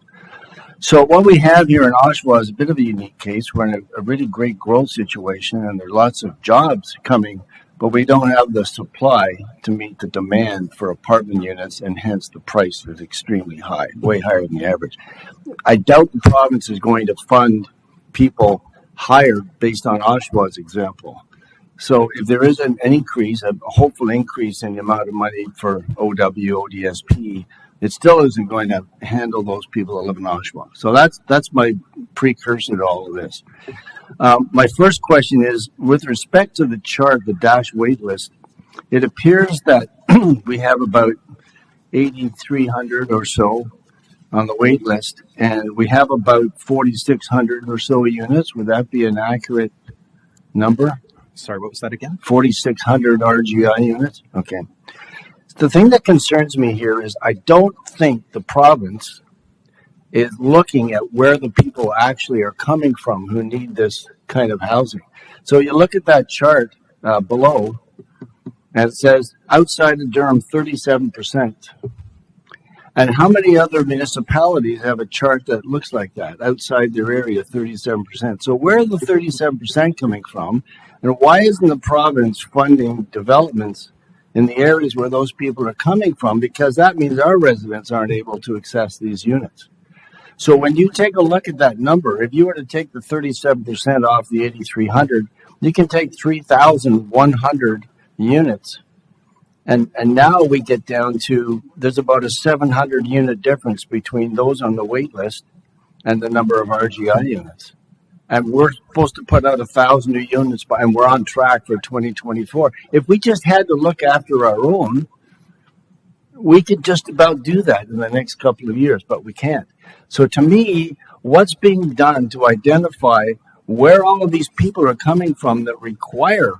[SPEAKER 8] So what we have here in Oshawa is a bit of a unique case. We're in a really great growth situation, and there are lots of jobs coming, but we don't have the supply to meet the demand for apartment units, and hence the price is extremely high, way higher than the average. I doubt the province is going to fund people hired based on Oshawa's example. So if there is an increase, a hopeful increase in the amount of money for OW, ODSP, it still isn't going to handle those people that live in Oshawa. So that's my precursor to all of this. My first question is, with respect to the chart, the dash wait list, it appears that we have about 8,300 or so on the wait list, and we have about 4,600 or so units. Would that be an accurate number?
[SPEAKER 2] Sorry, what was that again?
[SPEAKER 8] 4,600 RGI units? Okay. The thing that concerns me here is I don't think the province is looking at where the people actually are coming from who need this kind of housing. So you look at that chart below, and it says outside of Durham, 37%. And how many other municipalities have a chart that looks like that? Outside their area, 37%. So where are the 37% coming from? And why isn't the province funding developments in the areas where those people are coming from? Because that means our residents aren't able to access these units. So when you take a look at that number, if you were to take the 37% off the 8,300, you can take 3,100 units. And now we get down to, there's about a 700 unit difference between those on the wait list and the number of RGI units. And we're supposed to put out 1,000 new units and we're on track for 2024. If we just had to look after our own, we could just about do that in the next couple of years, but we can't. So to me, what's being done to identify where all of these people are coming from that require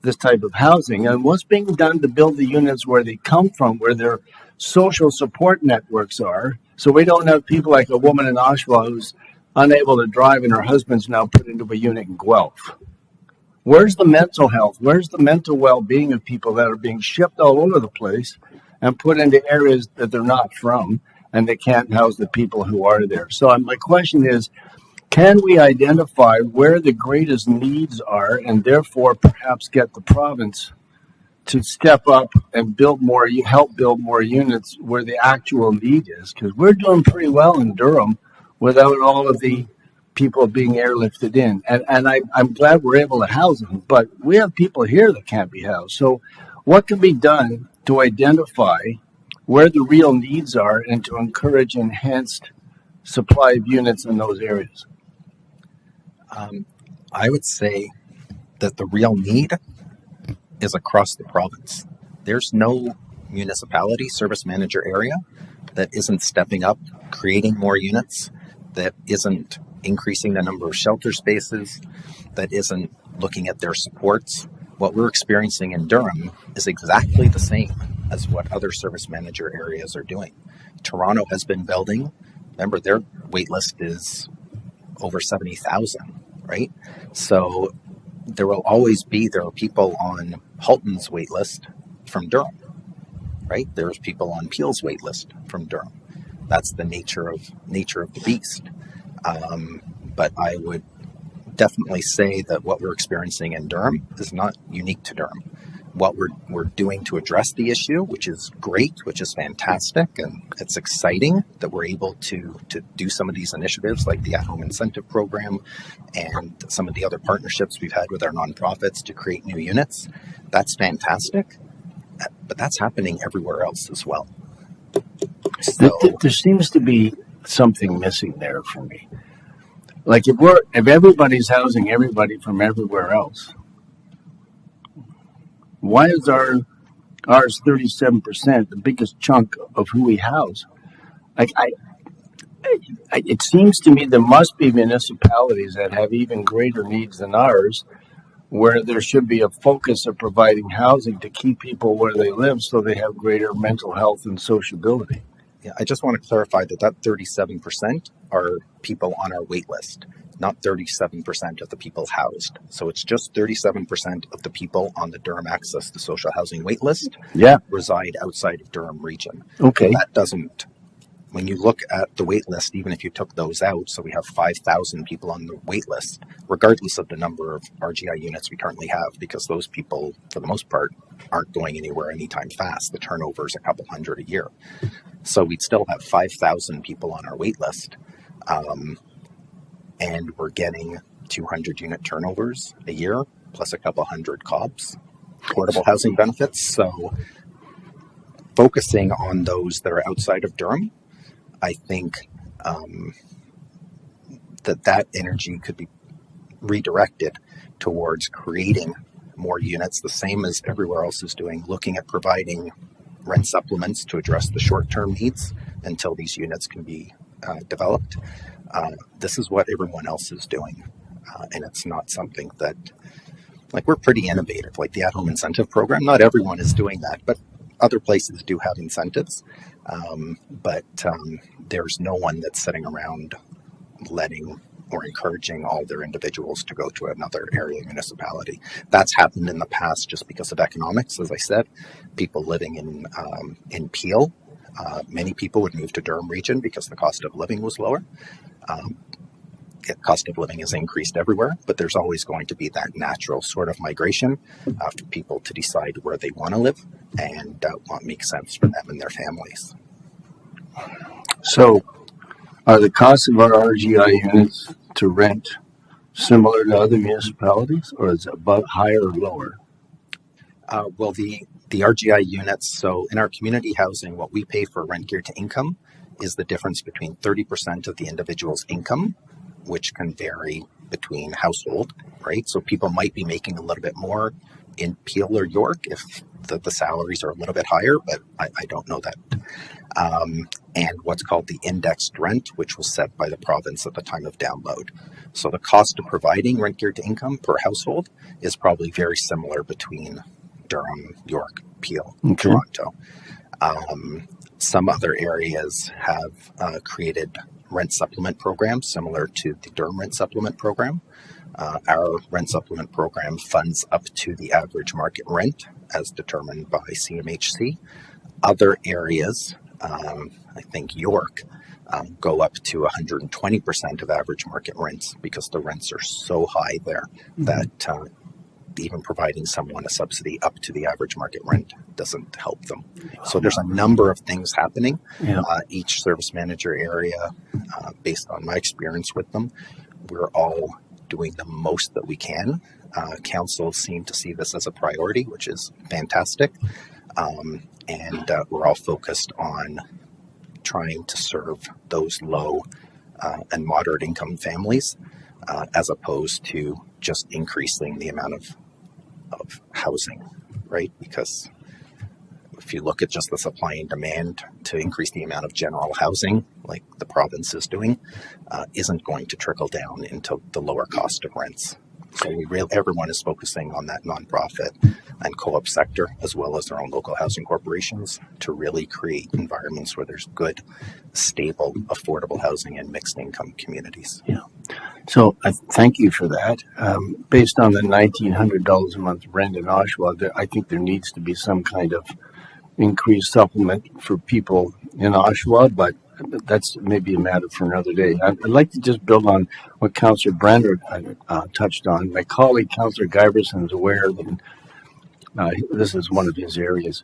[SPEAKER 8] this type of housing, and what's being done to build the units where they come from, where their social support networks are, so we don't have people like a woman in Oshawa who's unable to drive and her husband's now put into a unit in Guelph. Where's the mental health? Where's the mental well-being of people that are being shipped all over the place and put into areas that they're not from, and they can't house the people who are there? So my question is, can we identify where the greatest needs are and therefore perhaps get the province to step up and build more, help build more units where the actual need is? Because we're doing pretty well in Durham without all of the people being airlifted in. And I'm glad we're able to house them, but we have people here that can't be housed. So what can be done to identify where the real needs are and to encourage enhanced supply of units in those areas?
[SPEAKER 2] I would say that the real need is across the province. There's no municipality service manager area that isn't stepping up, creating more units, that isn't increasing the number of shelter spaces, that isn't looking at their supports. What we're experiencing in Durham is exactly the same as what other service manager areas are doing. Toronto has been building. Remember, their wait list is over 70,000, right? So there are people on Halton's wait list from Durham, right? There's people on Peel's wait list from Durham. That's the nature of the beast. But I would definitely say that what we're experiencing in Durham is not unique to Durham. What we're doing to address the issue, which is great, which is fantastic, and it's exciting that we're able to do some of these initiatives like the at-home incentive program and some of the other partnerships we've had with our nonprofits to create new units. That's fantastic, but that's happening everywhere else as well. So,
[SPEAKER 8] There seems to be something missing there for me. Like if everybody's housing everybody from everywhere else, why is ours 37%, the biggest chunk of who we house? It seems to me there must be municipalities that have even greater needs than ours, where there should be a focus of providing housing to keep people where they live so they have greater mental health and sociability.
[SPEAKER 2] yeah, I just want to clarify that 37% are people on our wait list, not 37% of the people housed. So it's just 37% of the people on the Durham Access to Social Housing wait list
[SPEAKER 8] Yeah.
[SPEAKER 2] reside outside of Durham region.
[SPEAKER 8] Okay.
[SPEAKER 2] That doesn't, when you look at the wait list, even if you took those out, so we have 5,000 people on the wait list, regardless of the number of RGI units we currently have, because those people, for the most part, aren't going anywhere anytime fast. The turnover is a couple hundred a year. So we'd still have 5,000 people on our wait list. And we're getting 200 unit turnovers a year, plus a couple hundred COBs, portable housing benefits. So focusing on those that are outside of Durham, I think that energy could be redirected towards creating more units, the same as everywhere else is doing, looking at providing rent supplements to address the short-term needs until these units can be developed. This is what everyone else is doing, and it's not something that, like, we're pretty innovative, like the at-home incentive program. Not everyone is doing that, but other places do have incentives. But there's no one that's sitting around letting or encouraging all their individuals to go to another area municipality. That's happened in the past just because of economics. As I said, people living in Peel, many people would move to Durham region because the cost of living was lower. Cost of living has increased everywhere, but there's always going to be that natural sort of migration for people to decide where they want to live and what makes sense for them and their families.
[SPEAKER 8] So, are the costs of our RGI units to rent similar to other municipalities, or is it above, higher, or lower?
[SPEAKER 2] Well, the RGI units, so in our community housing, what we pay for rent geared to income is the difference between 30% of the individual's income, which can vary between household, right? So people might be making a little bit more in Peel or York if the salaries are a little bit higher, but I don't know that. And what's called the indexed rent, which was set by the province at the time of download. So the cost of providing rent geared to income per household is probably very similar between Durham, York, Peel, Toronto. Some other areas have created rent supplement programs similar to the Durham rent supplement program. Our rent supplement program funds up to the average market rent as determined by CMHC. Other areas, I think York, go up to 120% of average market rents because the rents are so high there that even providing someone a subsidy up to the average market rent doesn't help them. So there's a number of things happening. Each service manager area, based on my experience with them, we're all doing the most that we can. Councils seem to see this as a priority, which is fantastic. And we're all focused on trying to serve those low and moderate income families as opposed to just increasing the amount of housing, right? Because If you look at just the supply and demand to increase the amount of general housing, like the province is doing, isn't going to trickle down into the lower cost of rents. So everyone is focusing on that nonprofit and co-op sector, as well as their own local housing corporations, to really create environments where there's good, stable, affordable housing in mixed income communities.
[SPEAKER 8] Yeah. So thank you for that. Based on the $1,900 a month rent in Oshawa, I think there needs to be some kind of increased supplement for people in Oshawa, but that's maybe a matter for another day. I'd like to just build on what Councillor Brander touched on. My colleague, Councillor Giberson, is aware that this is one of his areas.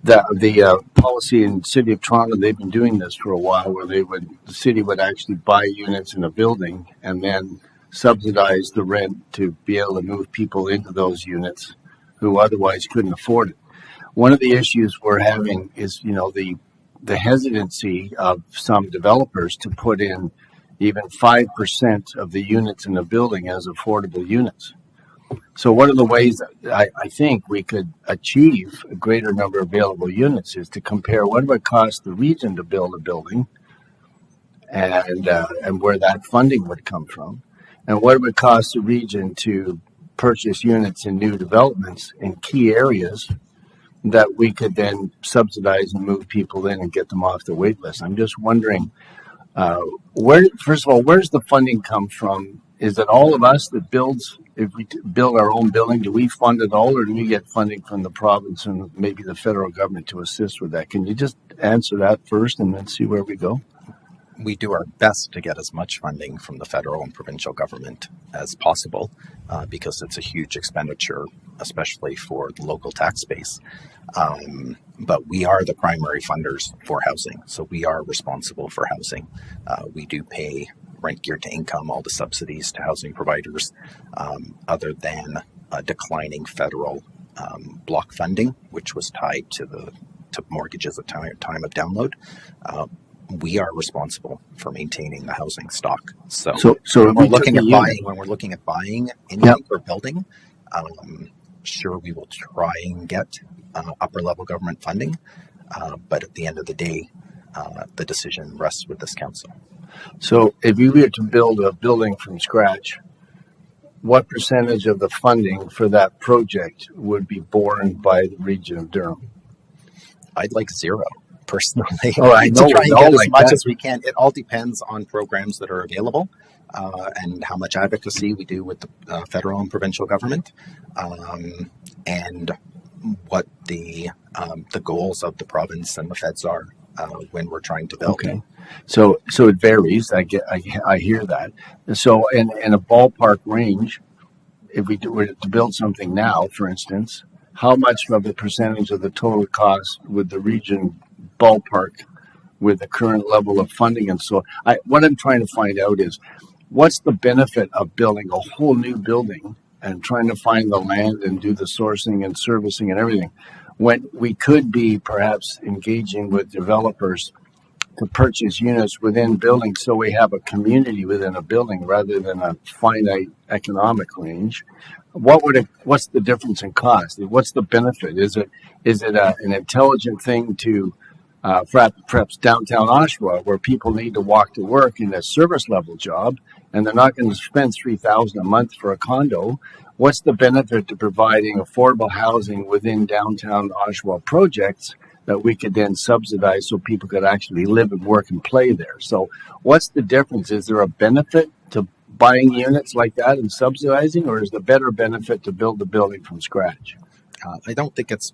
[SPEAKER 8] The policy in the City of Toronto, they've been doing this for a while, where the city would actually buy units in a building and then subsidize the rent to be able to move people into those units who otherwise couldn't afford it. One of the issues we're having is, the hesitancy of some developers to put in even 5% of the units in the building as affordable units. So one of the ways that I think we could achieve a greater number of available units is to compare what it would cost the region to build a building and where that funding would come from, and what it would cost the region to purchase units in new developments in key areas that we could then subsidize and move people in and get them off the wait list. I'm just wondering, first of all, where's the funding come from? Is it all of us that builds? If we build our own building, do we fund it all, or do we get funding from the province and maybe the federal government to assist with that? Can you just answer that first and then see where we go?
[SPEAKER 2] We do our best to get as much funding from the federal and provincial government as possible, because it's a huge expenditure, especially for the local tax base. But we are the primary funders for housing, so we are responsible for housing. We do pay rent geared to income, all the subsidies to housing providers, other than declining federal block funding, which was tied to mortgages at time of download. We are responsible for maintaining the housing stock. So when we're looking at buying anything or building, sure, we will try and get upper level government funding, but at the end of the day, the decision rests with this council.
[SPEAKER 8] So if you were to build a building from scratch, what percentage of the funding for that project would be borne by the region of Durham?
[SPEAKER 2] I'd like zero, personally.
[SPEAKER 8] Oh, I know.
[SPEAKER 2] To try and get as much as we can. It all depends on programs that are available, and how much advocacy we do with the federal and provincial government, and what the goals of the province and the feds are when we're trying to build.
[SPEAKER 8] Okay. So it varies. I hear that. So in a ballpark range, if we were to build something now, for instance, how much of a percentage of the total cost would the region ballpark with the current level of funding? And so what I'm trying to find out is, what's the benefit of building a whole new building and trying to find the land and do the sourcing and servicing and everything, when we could be perhaps engaging with developers to purchase units within buildings, so we have a community within a building rather than a finite economic range? What's the difference in cost? What's the benefit? Is it an intelligent thing to perhaps downtown Oshawa, where people need to walk to work in a service level job, and they're not going to spend $3,000 a month for a condo? What's the benefit to providing affordable housing within downtown Oshawa projects that we could then subsidize so people could actually live and work and play there? So what's the difference? Is there a benefit to buying units like that and subsidizing, or is the better benefit to build the building from scratch?
[SPEAKER 2] I don't think it's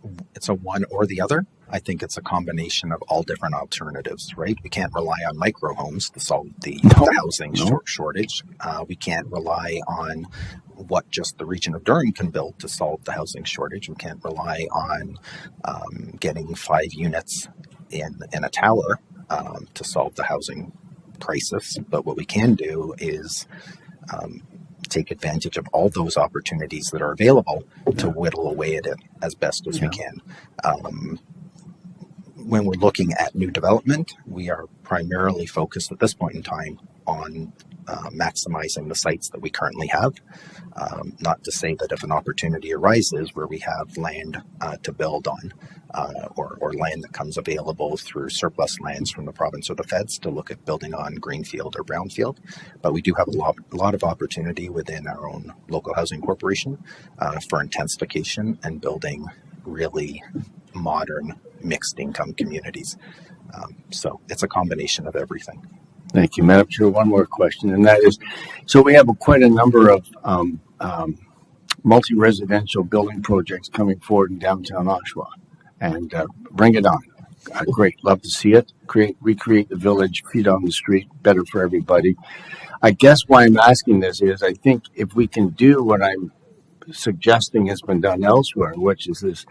[SPEAKER 2] a one or the other. I think it's a combination of all different alternatives, right? We can't rely on micro homes to solve the housing shortage. We can't rely on what just the region of Durham can build to solve the housing shortage. We can't rely on getting 5 units in a tower to solve the housing crisis. But what we can do is take advantage of all those opportunities that are available to whittle away at it as best as we can. When we're looking at new development, we are primarily focused at this point in time on maximizing the sites that we currently have. Not to say that if an opportunity arises where we have land to build on, or land that comes available through surplus lands from the province or the feds, to look at building on greenfield or brownfield, but we do have a lot of opportunity within our own local housing corporation for intensification and building really modern mixed income communities. So it's a combination of everything.
[SPEAKER 8] Thank you, Madam Chair. One more question, and that is, so we have quite a number of multi-residential building projects coming forward in downtown Oshawa, and bring it on. Great, love to see it. Recreate the village, feet on the street, better for everybody. I guess why I'm asking this is I think if we can do what I'm suggesting has been done elsewhere, which is this,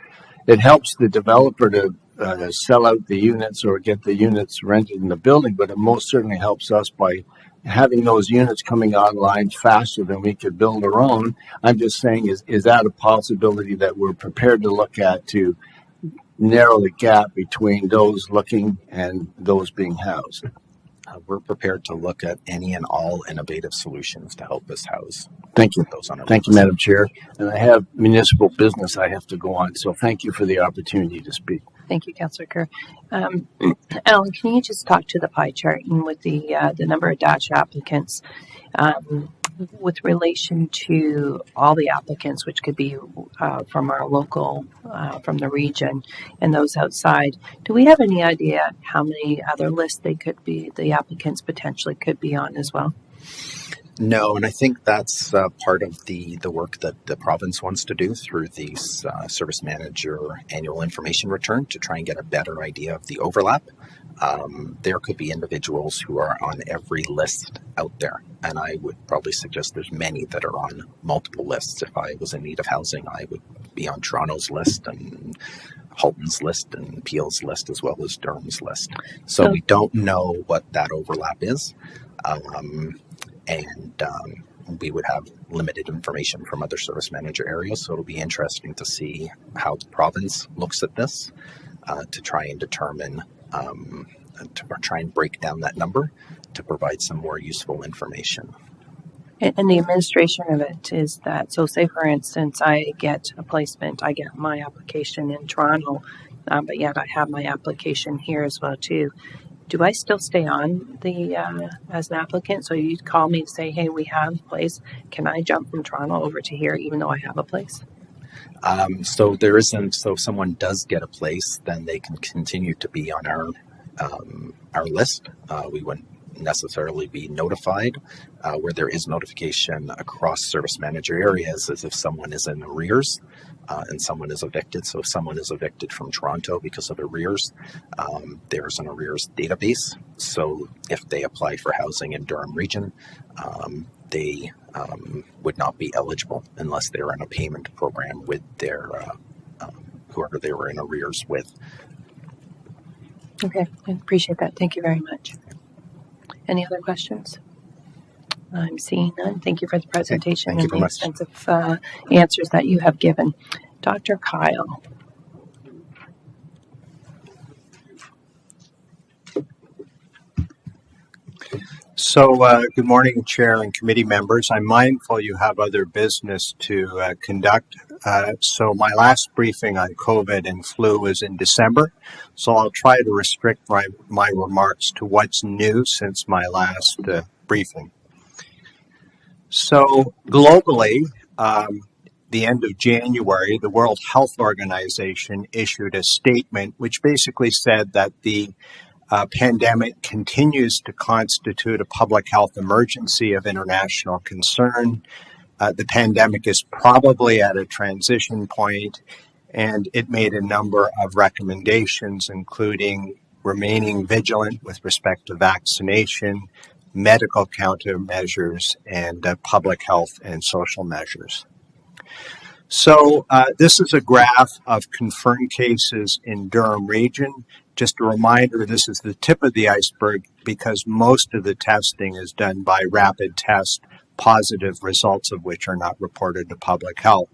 [SPEAKER 8] it helps the developer to sell out the units or get the units rented in the building, but it most certainly helps us by having those units coming online faster than we could build our own. I'm just saying, is that a possibility that we're prepared to look at to narrow the gap between those looking and those being housed?
[SPEAKER 2] We're prepared to look at any and all innovative solutions to help us house.
[SPEAKER 8] Thank you.
[SPEAKER 2] Those on our
[SPEAKER 8] Thank you,
[SPEAKER 2] list.
[SPEAKER 8] Madam Chair. And I have municipal business I have to go on, so thank you for the opportunity to speak.
[SPEAKER 1] Thank you, Councillor Kerr. Alan, can you just talk to the pie chart and with the number of Dash applicants with relation to all the applicants, which could be from our local, from the region, and those outside? Do we have any idea how many other lists they could be, the applicants potentially could be on as well?
[SPEAKER 2] No, and I think that's part of the work that the province wants to do through the service manager annual information return to try and get a better idea of the overlap. There could be individuals who are on every list out there, and I would probably suggest there's many that are on multiple lists. If I was in need of housing, I would be on Toronto's list and Halton's list and Peel's list as well as Durham's list. So we don't know what that overlap is. And we would have limited information from other service manager areas. So it'll be interesting to see how the province looks at this to try and determine, to try and break down that number to provide some more useful information.
[SPEAKER 1] And the administration of it is that, so say for instance, I get a placement, I get my application in Toronto, but yet I have my application here as well too. Do I still stay on the as an applicant? So you'd call me to say, hey, we have a place. Can I jump from Toronto over to here even though I have a place?
[SPEAKER 2] So there isn't. So if someone does get a place, then they can continue to be on our list. We wouldn't necessarily be notified. Where there is notification across service manager areas is if someone is in arrears and someone is evicted. So if someone is evicted from Toronto because of arrears, there's an arrears database. So if they apply for housing in Durham Region, they would not be eligible unless they're in a payment program with their whoever they were in arrears with.
[SPEAKER 1] Okay, I appreciate that. Thank you very much. Any other questions? I'm seeing none. Thank you for the presentation
[SPEAKER 2] Thank you
[SPEAKER 1] and
[SPEAKER 2] very
[SPEAKER 1] the
[SPEAKER 2] much.
[SPEAKER 1] extensive answers that you have given. Dr. Kyle.
[SPEAKER 9] So, good morning, Chair and committee members. I'm mindful you have other business to conduct. So my last briefing on COVID and flu was in December. So I'll try to restrict my remarks to what's new since my last briefing. So globally, the end of January, the World Health Organization issued a statement which basically said that the pandemic continues to constitute a public health emergency of international concern. The pandemic is probably at a transition point, and it made a number of recommendations, including remaining vigilant with respect to vaccination, medical countermeasures, and public health and social measures. So this is a graph of confirmed cases in Durham Region. Just a reminder, this is the tip of the iceberg because most of the testing is done by rapid test, positive results of which are not reported to public health.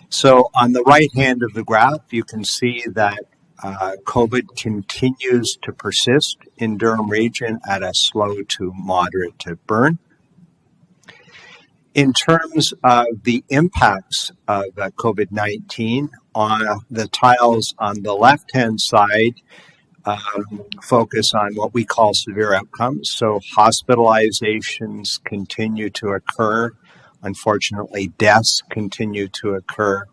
[SPEAKER 9] So on the right hand of the graph, you can see that COVID continues to persist in Durham Region at a slow to moderate to burn In terms of the impacts of COVID-19 on the tiles on the left-hand side, focus on what we call severe outcomes. So hospitalizations continue to occur. Unfortunately, deaths continue to occur.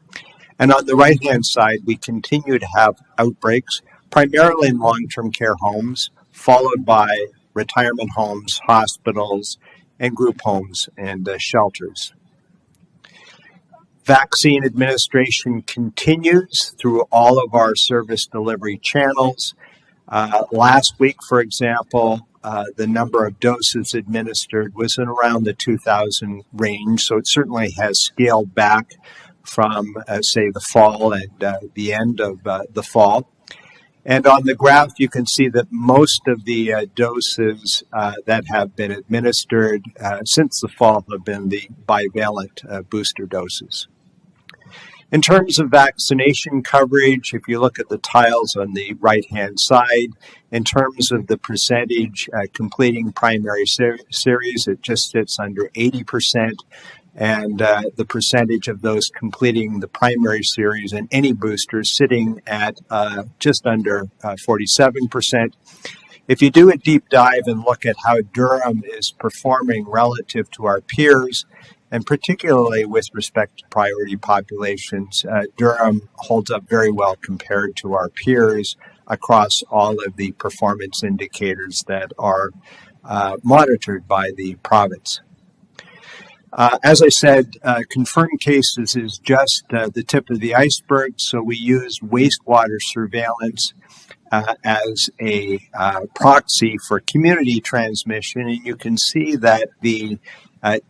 [SPEAKER 9] And on the right-hand side, we continue to have outbreaks, primarily in long-term care homes, followed by retirement homes, hospitals, and group homes and shelters. Vaccine administration continues through all of our service delivery channels. Last week, for example, the number of doses administered was in around the 2,000 range, so it certainly has scaled back from, say, the fall and the end of the fall. And on the graph, you can see that most of the doses that have been administered since the fall have been the bivalent booster doses. In terms of vaccination coverage, if you look at the tiles on the right-hand side, in terms of the percentage completing primary series, it just sits under 80%. And the percentage of those completing the primary series and any boosters sitting at just under 47%. If you do a deep dive and look at how Durham is performing relative to our peers, and particularly with respect to priority populations, Durham holds up very well compared to our peers across all of the performance indicators that are monitored by the province. As I said, confirmed cases is just the tip of the iceberg, so we use wastewater surveillance as a proxy for community transmission, and you can see that the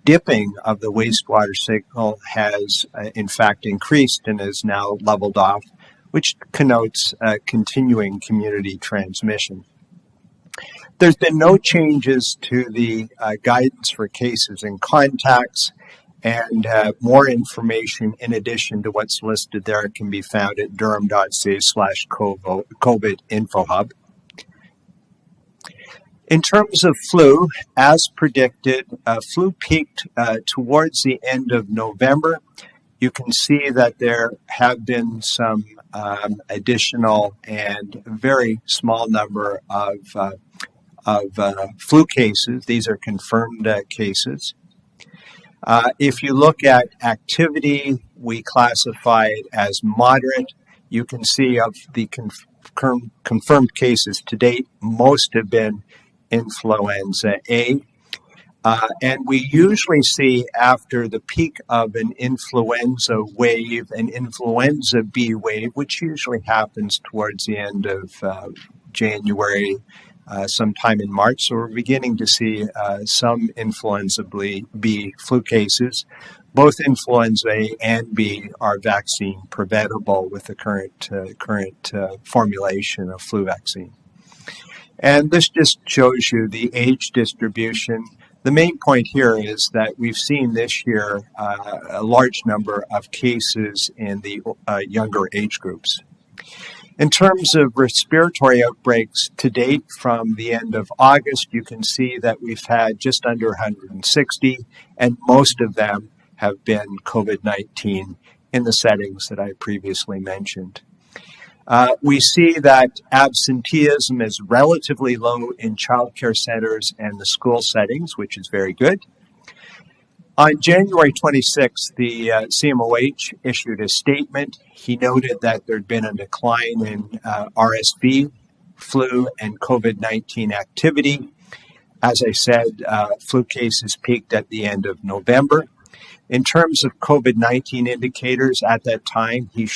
[SPEAKER 9] dipping of the wastewater signal has in fact increased and is now leveled off, which connotes continuing community transmission. There's been no changes to the guidance for cases and contacts, and more information in addition to what's listed there can be found at durham.ca/COVID info hub. In terms of flu, as predicted, flu peaked towards the end of November. You can see that there have been some additional and very small number of flu cases. These are confirmed cases. If you look at activity, we classify it as moderate. You can see of the confirmed cases to date, most have been influenza A. And we usually see after the peak of an influenza wave, an influenza B wave, which usually happens towards the end of January, sometime in March. So we're beginning to see some influenza B flu cases. Both influenza A and B are vaccine preventable with the current formulation of flu vaccine. And this just shows you the age distribution. The main point here is that we've seen this year a large number of cases in the younger age groups. In terms of respiratory outbreaks to date from the end of August, you can see that we've had just under 160, and most of them have been COVID-19 in the settings that I previously mentioned. We see that absenteeism is relatively low in childcare centers and the school settings, which is very good. On January 26th, the CMOH issued a statement. He noted that there had been a decline in RSV, flu, and COVID-19 activity. As I said, flu cases peaked at the end of November. In terms of COVID-19 indicators, at that time, he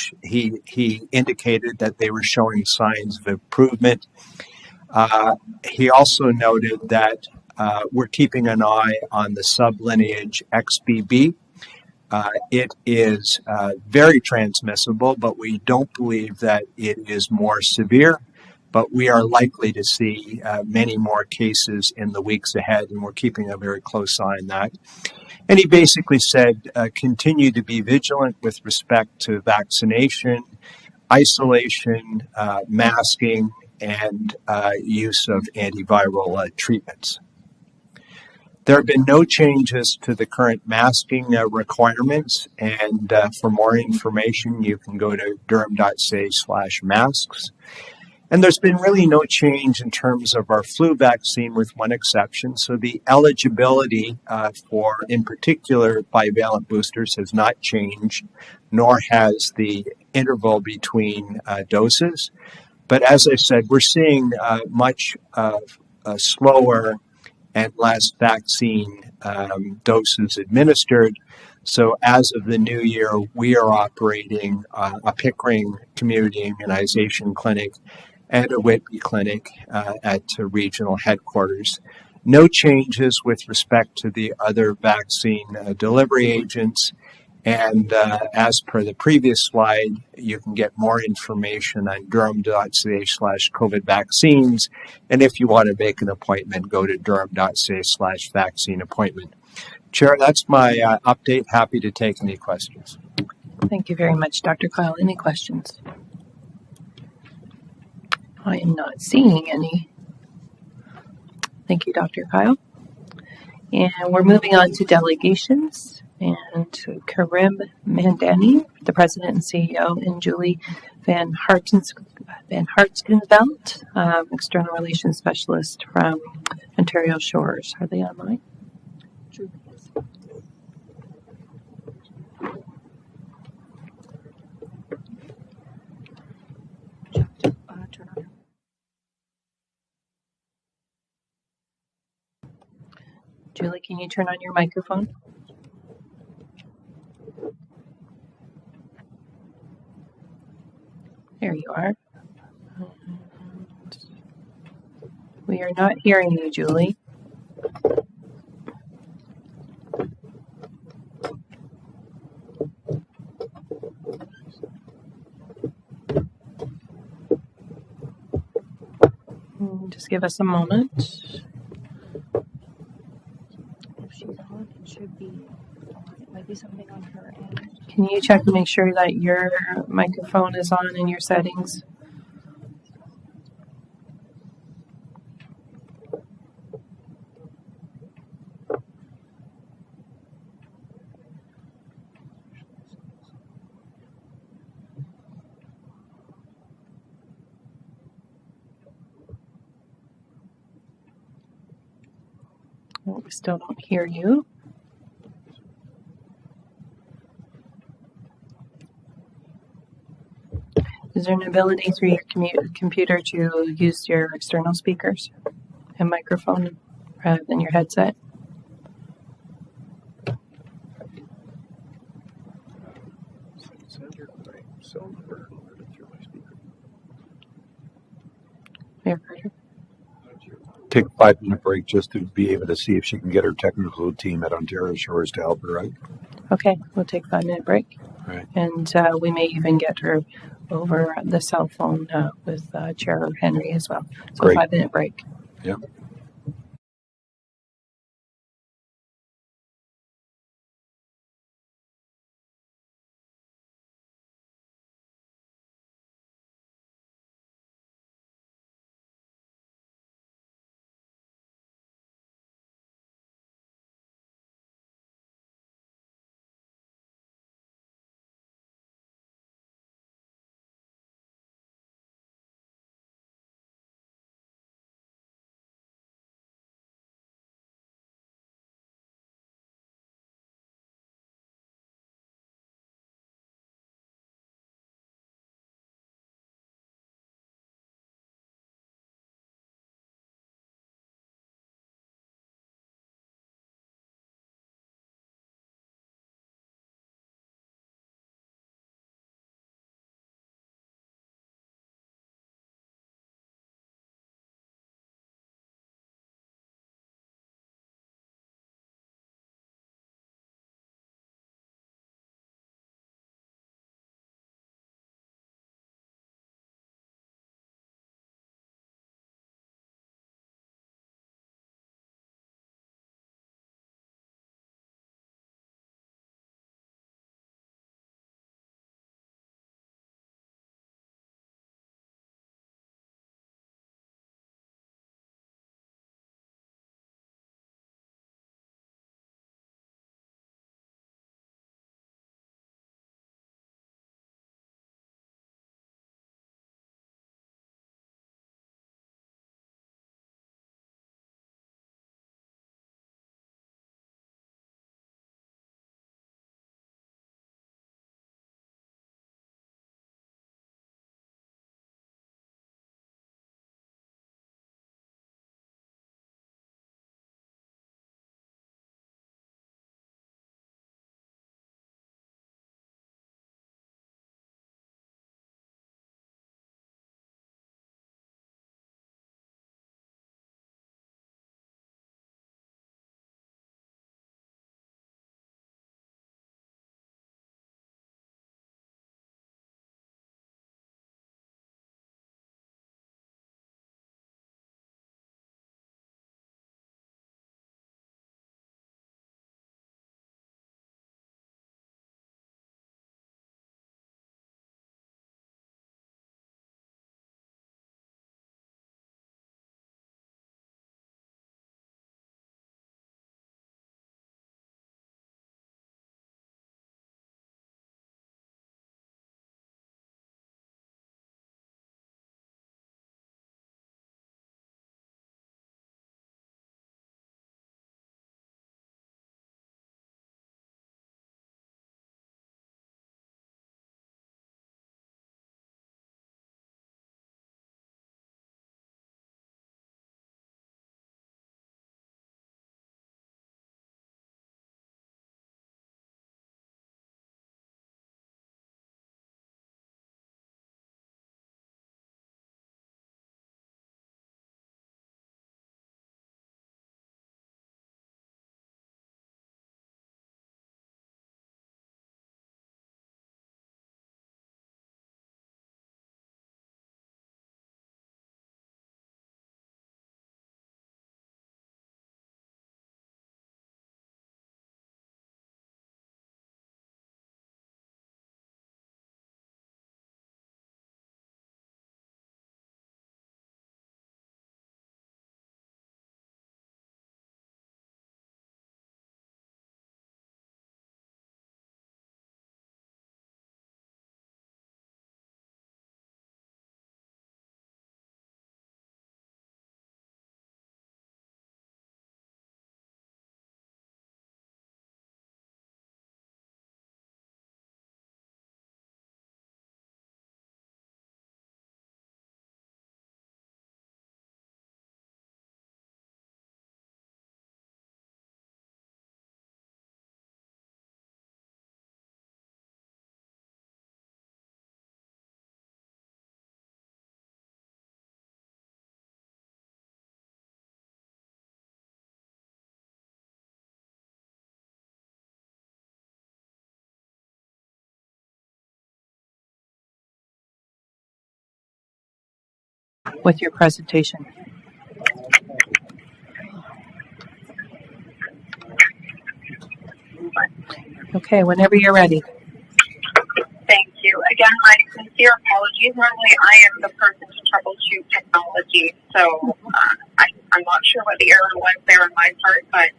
[SPEAKER 9] indicated that they were showing signs of improvement. He also noted that we're keeping an eye on the sublineage XBB. It is very transmissible, but we don't believe that it is more severe. But we are likely to see many more cases in the weeks ahead, and we're keeping a very close eye on that. And he basically said, continue to be vigilant with respect to vaccination, isolation, masking, and use of antiviral treatments. There have been no changes to the current masking requirements, and for more information, you can go to durham.ca/masks. And there's been really no change in terms of our flu vaccine, with one exception. So the eligibility for, in particular, bivalent boosters has not changed, nor has the interval between doses. But as I said, we're seeing much slower and less vaccine doses administered. So as of the new year, we are operating a Pickering community immunization clinic and a Whitby clinic at regional headquarters. No changes with respect to the other vaccine delivery agents. And as per the previous slide, you can get more information on durham.ca/COVID vaccines. And if you want to make an appointment, go to durham.ca/vaccine appointment. Chair, that's my update. Happy to take any questions.
[SPEAKER 1] Thank you very much, Dr. Kyle. Any questions? I am not seeing any. Thank you, Dr. Kyle. And we're moving on to delegations. And Karim Mandani, the President and CEO, and Julie Van Hartgenveld, External Relations Specialist from Ontario Shores. Are they online? Julie, can you turn on your microphone? There you are. We are not hearing you, Julie. Just give us a moment.
[SPEAKER 10] If she's on, it should be on. It might be something on her end.
[SPEAKER 1] Can you check to make sure that your microphone is on in your settings? Oh, we still don't hear you. Is there an ability through your computer to use your external speakers and microphone rather than your headset? Mayor Carter?
[SPEAKER 3] Take a 5-minute break just to be able to see if she can get her technical team at Ontario Shores to help her out.
[SPEAKER 1] Okay, we'll take a 5-minute break.
[SPEAKER 3] All right.
[SPEAKER 1] And we may even get her over the cell phone with Chair Henry as well. So
[SPEAKER 3] Great.
[SPEAKER 1] 5-minute break.
[SPEAKER 3] Yep.
[SPEAKER 1] with your presentation. Okay, whenever you're ready.
[SPEAKER 11] Thank you. Again, my sincere apologies. Normally, I am the person to troubleshoot technology, so I'm not sure what the error was there on my part, but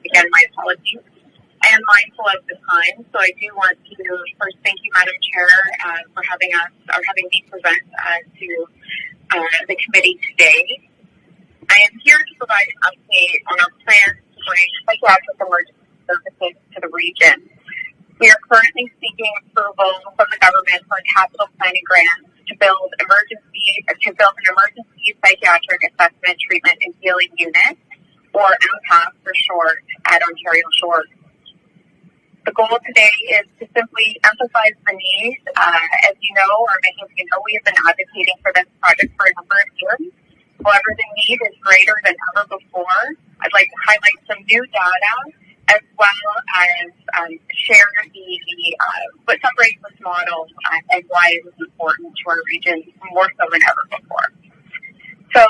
[SPEAKER 11] again, my apologies. I am mindful of the time, so I do want to first thank you, Madam Chair, for having me present to the committee today. I am here to provide an update on our plans to bring psychiatric emergency services to the region. We are currently seeking approval from the government for a capital planning grant to build an emergency psychiatric assessment, treatment, and healing unit, or MPAS for short, at Ontario Shores. The goal today is to simply emphasize the need. As you know, or many of you know, we have been advocating for this project for a number of years. However, the need is greater than ever before. I'd like to highlight some new data as well as share what separates this model and why it is important to our region more so than ever before. So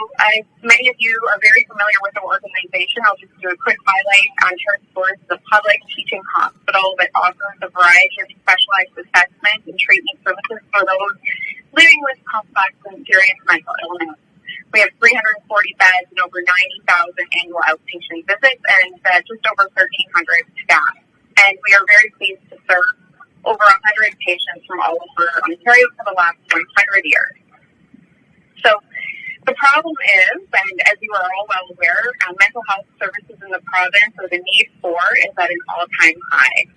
[SPEAKER 11] many of you are very familiar with the organization. I'll just do a quick highlight. Ontario Shores is a public teaching hospital that offers a variety of specialized assessment and treatment services for those living with complex and serious mental illness. We have 340 beds and over 90,000 annual outpatient visits and just over 1,300 staff. And we are very pleased to serve over 100 patients from all over Ontario for the last 100 years. So the problem is, and as you are all well aware, mental health services in the province, or the need for, is at an all-time high.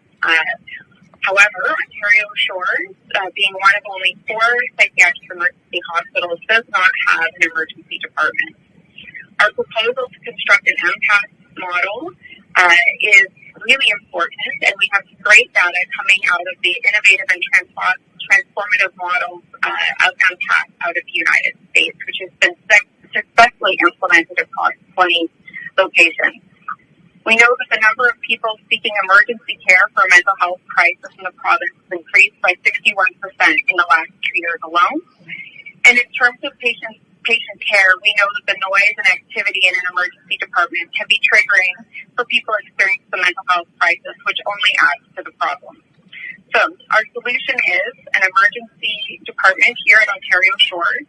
[SPEAKER 11] However, Ontario Shores, being one of only 4 psychiatric emergency hospitals, does not have an emergency department. Our proposal to construct an MPAS model is really important, and we have great data coming out of the innovative and transformative models of MPAS out of the United States, which has been successfully implemented across 20 locations. We know that the number of people seeking emergency care for a mental health crisis in the province has increased by 61% in the last 2 years alone. And in terms of patient care, we know that the noise and activity in an emergency department can be triggering for people experiencing the mental health crisis, which only adds to the problem. So our solution is an emergency department here at Ontario Shores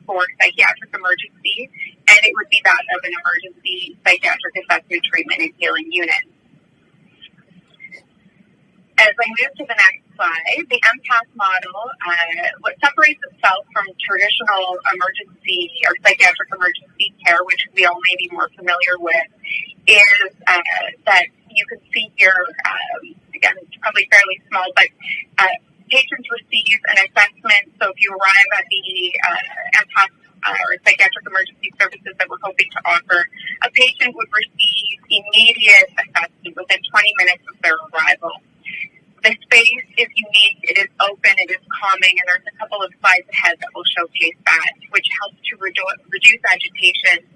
[SPEAKER 11] for psychiatric emergency, and it would be that of an emergency psychiatric assessment, treatment, and healing unit. As I move to the next slide, the MPAS model, what separates itself from traditional emergency or psychiatric emergency care, which we all may be more familiar with, is that you can see here, again, it's probably fairly small, but patients receive an assessment. So if you arrive at the MPAS or psychiatric emergency services that we're hoping to offer, a patient would receive immediate assessment within 20 minutes of their arrival. The space is unique, it is open, it is calming, and there's a couple of slides ahead that will showcase that, which helps to reduce agitation.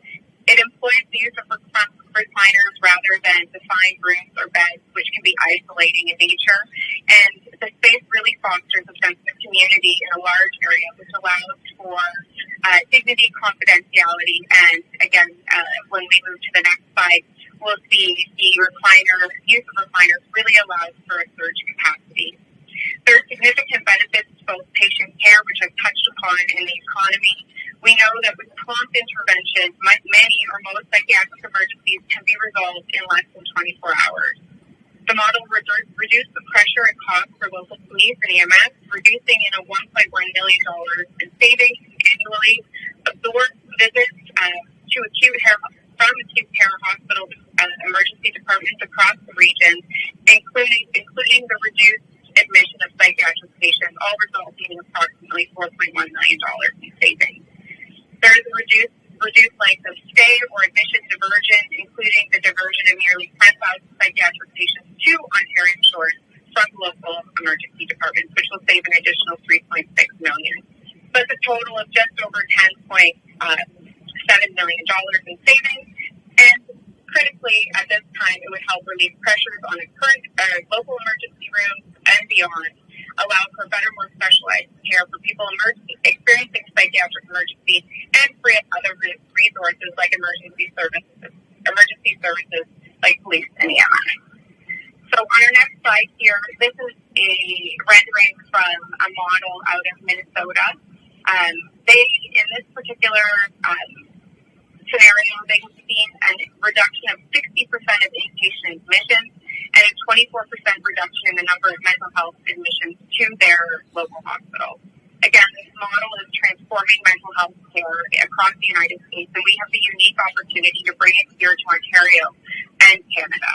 [SPEAKER 11] It employs the use of recliners rather than defined rooms or beds, which can be isolating in nature. And the space really fosters a sense of community in a large area, which allows for dignity, confidentiality, and again, when we move to the next slide, we'll see the use of recliners really allows for a surge capacity. There are significant benefits to both patient care, which I've touched upon, in the economy. We know that with prompt intervention, many or most psychiatric emergencies can be resolved in less than 24 hours. The model reduced the pressure and cost for local police and EMS, reducing in a $1.1 million in savings annually, absorbed visits from acute care hospital emergency departments across the region, including the reduced admission of psychiatric patients, all resulting in approximately $4.1 million in savings. There is a reduced length of stay or admission diversion, including the diversion of nearly 10,000 psychiatric patients to Ontario Shores from local emergency departments, which will save an additional $3.6 million. But the total of just over $10.7 million in savings, and critically, at this time, it would help relieve pressures on the current local emergency rooms and beyond, allow for better, more specialized care for people experiencing psychiatric emergency, and free up other resources like emergency services like police and EMS. So on our next slide here, this is a rendering from a model out of Minnesota. In this particular scenario, they have seen a reduction of 60% of inpatient admissions and a 24% reduction in the number of mental health admissions to their local hospital. Again, this model is transforming mental health care across the United States, and we have the unique opportunity to bring it here to Ontario and Canada.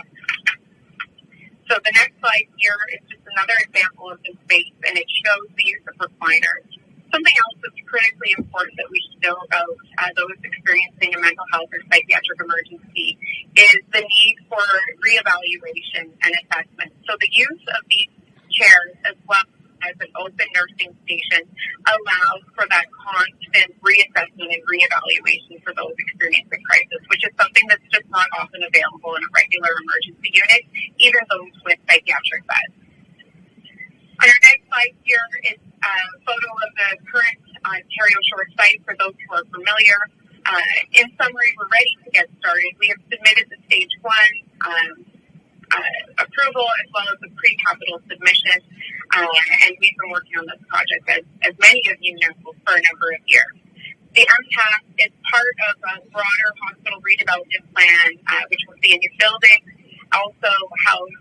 [SPEAKER 11] So the next slide here is just another example of this space, and it shows the use of recliners. Something else that's critically important that we should know about those experiencing a mental health or psychiatric emergency is the need for reevaluation and assessment. So the use of these chairs as well as an open nursing station allows for that constant reassessment and reevaluation for those experiencing crisis, which is something that's just not often available in a regular emergency unit, even those with psychiatric beds. On our next slide here is a photo of the current Ontario Shore site for those who are familiar. In summary, we're ready to get started. We have submitted the stage 1 approval as well as the pre-capital submission, and we've been working on this project, as many of you know, for a number of years. The MPAC is part of a broader hospital redevelopment plan, which will be a new building, also house,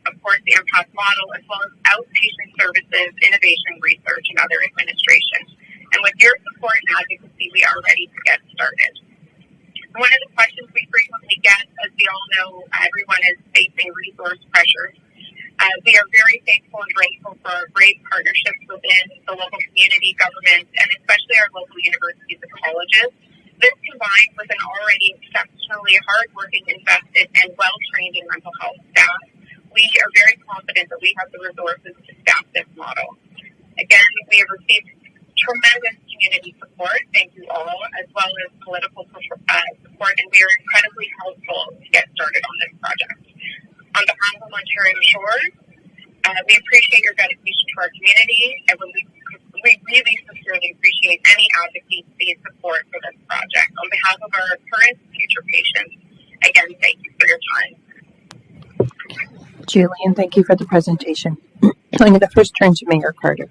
[SPEAKER 11] of course, the MPAC model, as well as outpatient services, innovation, research, and other administration. And with your support and advocacy, we are ready to get started. One of the questions we frequently get, as we all know, everyone is facing resource pressures. We are very thankful and grateful for our great partnerships within the local community, government, and especially our local universities and colleges. This combined with an already exceptionally hardworking, invested, and well-trained in mental health staff, we are very confident that we have the resources to staff this model. Again, we have received tremendous community support, thank you all, as well as political support, and we are incredibly helpful to get started on this project. On behalf of Ontario Shores, we appreciate your dedication to our community, and we really sincerely appreciate any advocacy and support for this project. On behalf of our current and future patients, again, thank you for your time.
[SPEAKER 1] Julian, thank you for the presentation. I'm going to first turn to Mayor Carter.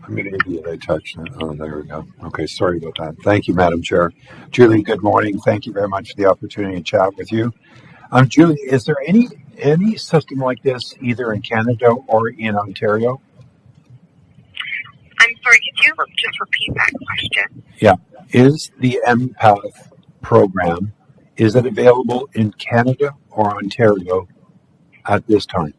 [SPEAKER 3] I'm an idiot. I touched it. Oh, there we go. Okay, sorry about that. Thank you, Madam Chair. Julie, good morning. Thank you very much for the opportunity to chat with you. Julie, is there any system like this either in Canada or in Ontario?
[SPEAKER 11] I'm sorry, could you just repeat that question?
[SPEAKER 3] Yeah. Is the MPATH program, is it available in Canada or Ontario at this time?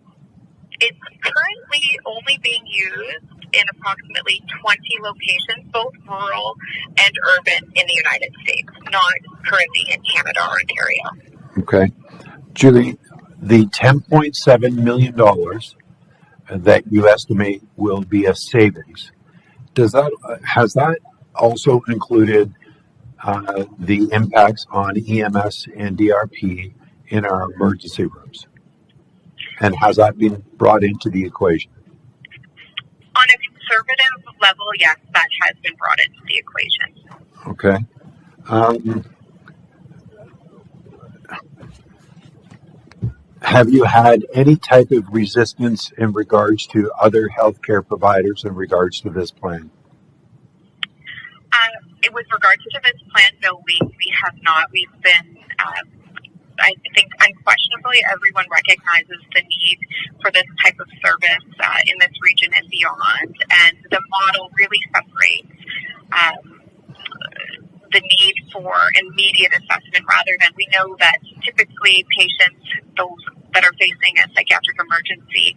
[SPEAKER 11] It's currently only being used in approximately 20 locations, both rural and urban in the United States, not currently in Canada or Ontario.
[SPEAKER 3] Okay. Julie, the $10.7 million that you estimate will be a savings, has that also included the impacts on EMS and DRP in our emergency rooms? And has that been brought into the equation?
[SPEAKER 11] On a conservative level, yes, that has been brought into the equation.
[SPEAKER 3] Okay. Have you had any type of resistance in regards to other healthcare providers in regards to this plan?
[SPEAKER 11] With regards to this plan, no, we have not. We've been, I think unquestionably, everyone recognizes the need for this type of service in this region and beyond. And the model really separates the need for immediate assessment rather than, we know that typically patients, those that are facing a psychiatric emergency,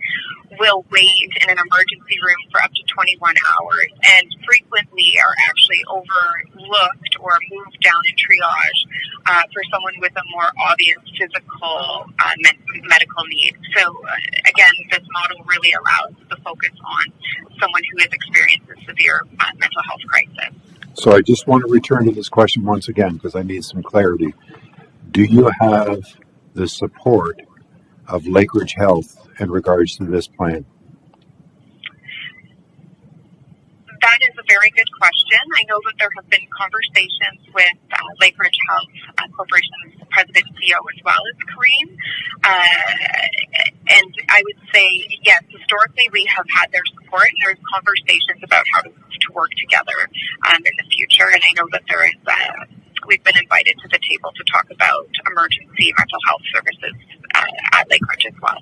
[SPEAKER 11] will wait in an emergency room for up to 21 hours and frequently are actually overlooked or moved down in triage for someone with a more obvious physical medical need. So again, this model really allows the focus on someone who has experienced a severe mental health crisis.
[SPEAKER 3] So I just want to return to this question once again because I need some clarity. Do you have the support of Lakeridge Health in regards to this plan?
[SPEAKER 11] very good question. I know that there have been conversations with Lakeridge Health Corporation's president and CEO as well as Kareem. And I would say, yes, historically we have had their support, and there's conversations about how to work together in the future. And I know that there is, we've been invited to the table to talk about emergency mental health services at Lakeridge as well.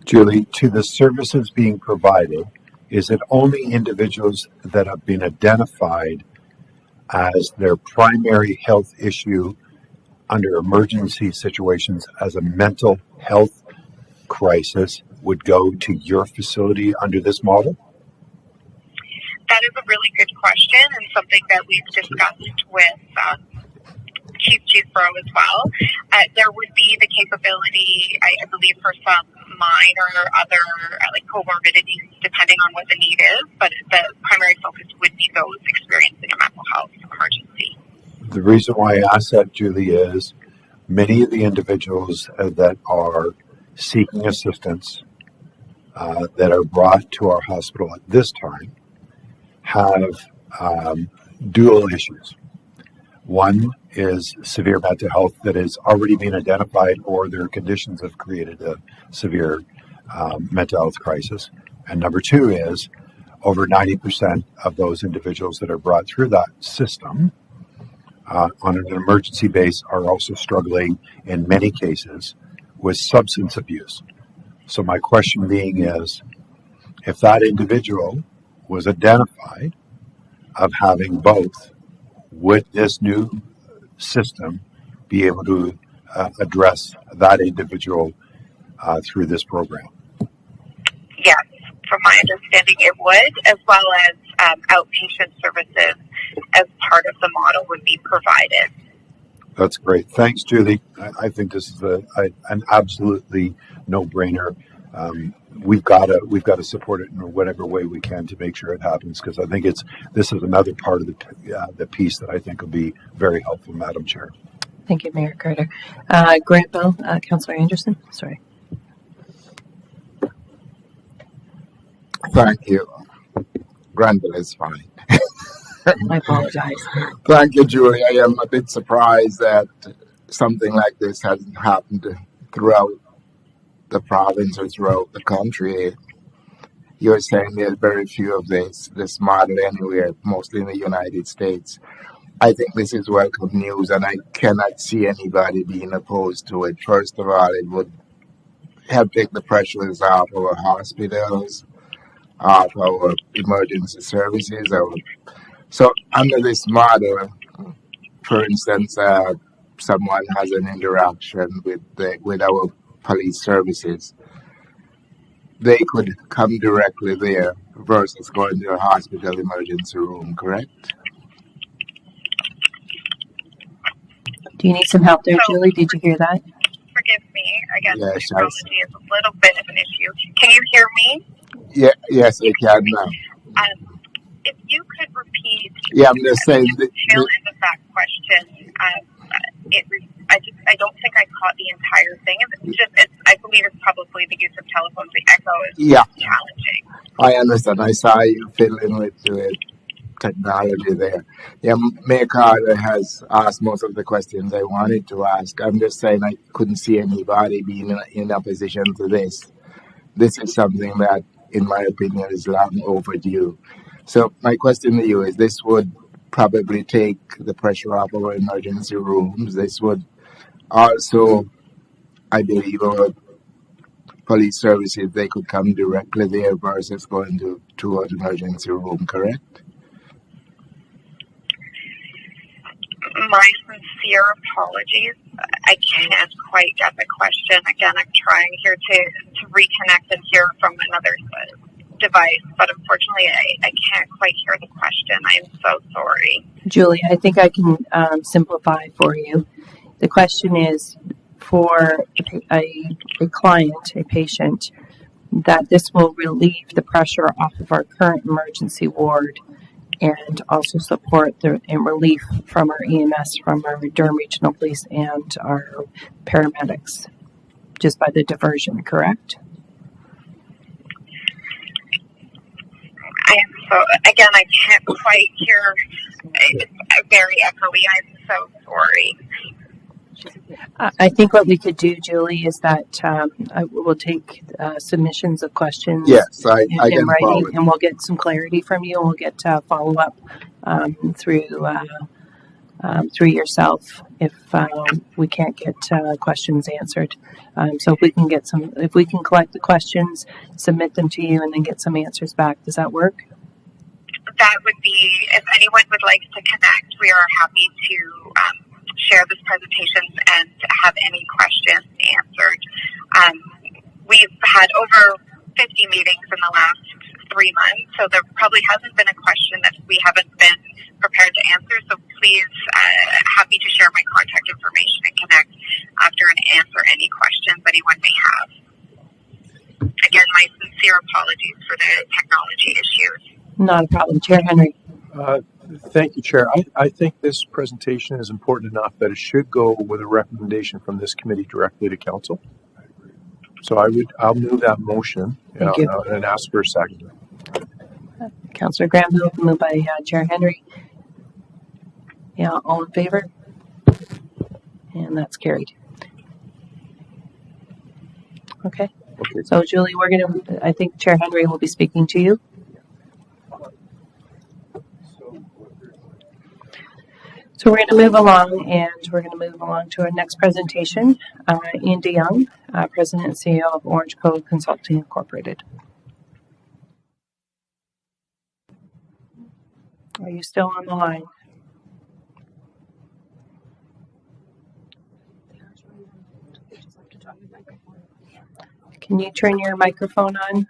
[SPEAKER 3] Julie, to the services being provided, is it only individuals that have been identified as their primary health issue under emergency situations as a mental health crisis would go to your facility under this model?
[SPEAKER 11] That is a really good question, and something that we've discussed with Chief Cheeseborough as well. There would be the capability, I believe, for some minor other like comorbidities, depending on what the need is, but the primary focus would be those experiencing a mental health emergency.
[SPEAKER 3] The reason why I ask that, Julie, is many of the individuals that are seeking assistance that are brought to our hospital at this time have dual issues. One is severe mental health that is already being identified, or their conditions have created a severe mental health crisis. And number two is over 90% of those individuals that are brought through that system on an emergency base are also struggling in many cases with substance abuse. So my question being is, if that individual was identified of having both, would this new system be able to address that individual through this program?
[SPEAKER 11] Yes, from my understanding it would, as well as outpatient services as part of the model would be provided.
[SPEAKER 3] That's great. Thanks, Julie. I think this is an absolutely no-brainer. We've got to support it in whatever way we can to make sure it happens, because I think this is another part of the piece that I think will be very helpful, Madam Chair.
[SPEAKER 1] Thank you, Mayor Carter. Granville, Councillor Anderson, sorry.
[SPEAKER 12] Thank you. Granville is fine.
[SPEAKER 1] I apologize.
[SPEAKER 12] Thank you, Julie. I am a bit surprised that something like this hasn't happened throughout the province or throughout the country. You're saying there's very few of this model anywhere, mostly in the United States. I think this is welcome news, and I cannot see anybody being opposed to it. First of all, it would help take the pressures off our hospitals, off our emergency services. So under this model, for instance, someone has an interaction with our police services, they could come directly there versus going to a hospital emergency room, correct?
[SPEAKER 1] Do you need some help there, Julie? Did you hear that?
[SPEAKER 11] Forgive me, again,
[SPEAKER 12] Yes,
[SPEAKER 11] technology is a little bit of an issue. Can you hear me?
[SPEAKER 12] Yes, I can now.
[SPEAKER 11] If you could repeat
[SPEAKER 12] I'm just saying
[SPEAKER 11] the tail end of that question, I don't think I caught the entire thing. I believe it's probably the use of telephones. The echo is challenging.
[SPEAKER 12] I understand. I saw you fiddling with the technology there. Mayor Carter has asked most of the questions I wanted to ask. I'm just saying I couldn't see anybody being in opposition to this. This is something that, in my opinion, is long overdue. So my question to you is, this would probably take the pressure off our emergency rooms. This would also, I believe, our police services, they could come directly there versus going to an emergency room, correct?
[SPEAKER 11] My sincere apologies. I can't quite get the question. Again, I'm trying here to reconnect and hear from another device, but unfortunately I can't quite hear the question. I am so sorry.
[SPEAKER 1] Julie, I think I can simplify for you. The question is for a client, a patient, that this will relieve the pressure off of our current emergency ward and also support and relief from our EMS, from our Durham Regional Police and our paramedics, just by the diversion, correct?
[SPEAKER 11] I am so, again, I can't quite hear. It's very echoey. I'm so sorry.
[SPEAKER 1] I think what we could do, Julie, is that we'll take submissions of questions
[SPEAKER 12] Yes, I
[SPEAKER 1] in
[SPEAKER 12] can
[SPEAKER 1] writing,
[SPEAKER 12] forward.
[SPEAKER 1] and we'll get some clarity from you, and we'll get follow up through yourself if we can't get questions answered. So if we can collect the questions, submit them to you, and then get some answers back. Does that work?
[SPEAKER 11] That would be, if anyone would like to connect, we are happy to share this presentation and have any questions answered. We've had over 50 meetings in the last 3 months, so there probably hasn't been a question that we haven't been prepared to answer. So please, happy to share my contact information and connect after and answer any questions anyone may have. Again, my sincere apologies for the technology issues.
[SPEAKER 1] Not a problem. Chair Henry.
[SPEAKER 7] Thank you, Chair. I think this presentation is important enough that it should go with a recommendation from this committee directly to council. So I'll move that motion and ask for a second.
[SPEAKER 1] Councillor Granville, moved by Chair Henry. Yeah, all in favor? And that's carried. Okay. So Julie, I think Chair Henry will be speaking to you. So we're going to move along, to our next presentation. Ian DeYoung, President and CEO of Orange Code Consulting Incorporated. Are you still on the line? Can you turn your microphone on?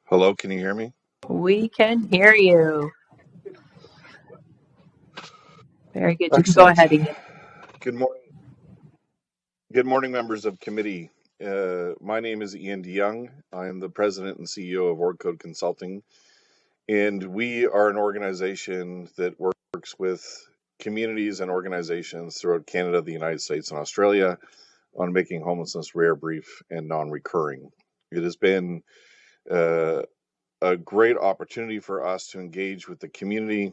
[SPEAKER 13] Hello, can you hear me?
[SPEAKER 1] We can hear you. Very good. You can go
[SPEAKER 13] Excellent.
[SPEAKER 1] ahead, Ian.
[SPEAKER 13] Good morning. Good morning, members of committee. My name is Ian DeYoung. I am the president and CEO of Orange Code Consulting, and we are an organization that works with communities and organizations throughout Canada, the United States, and Australia on making homelessness rare, brief, and non-recurring. It has been a great opportunity for us to engage with the community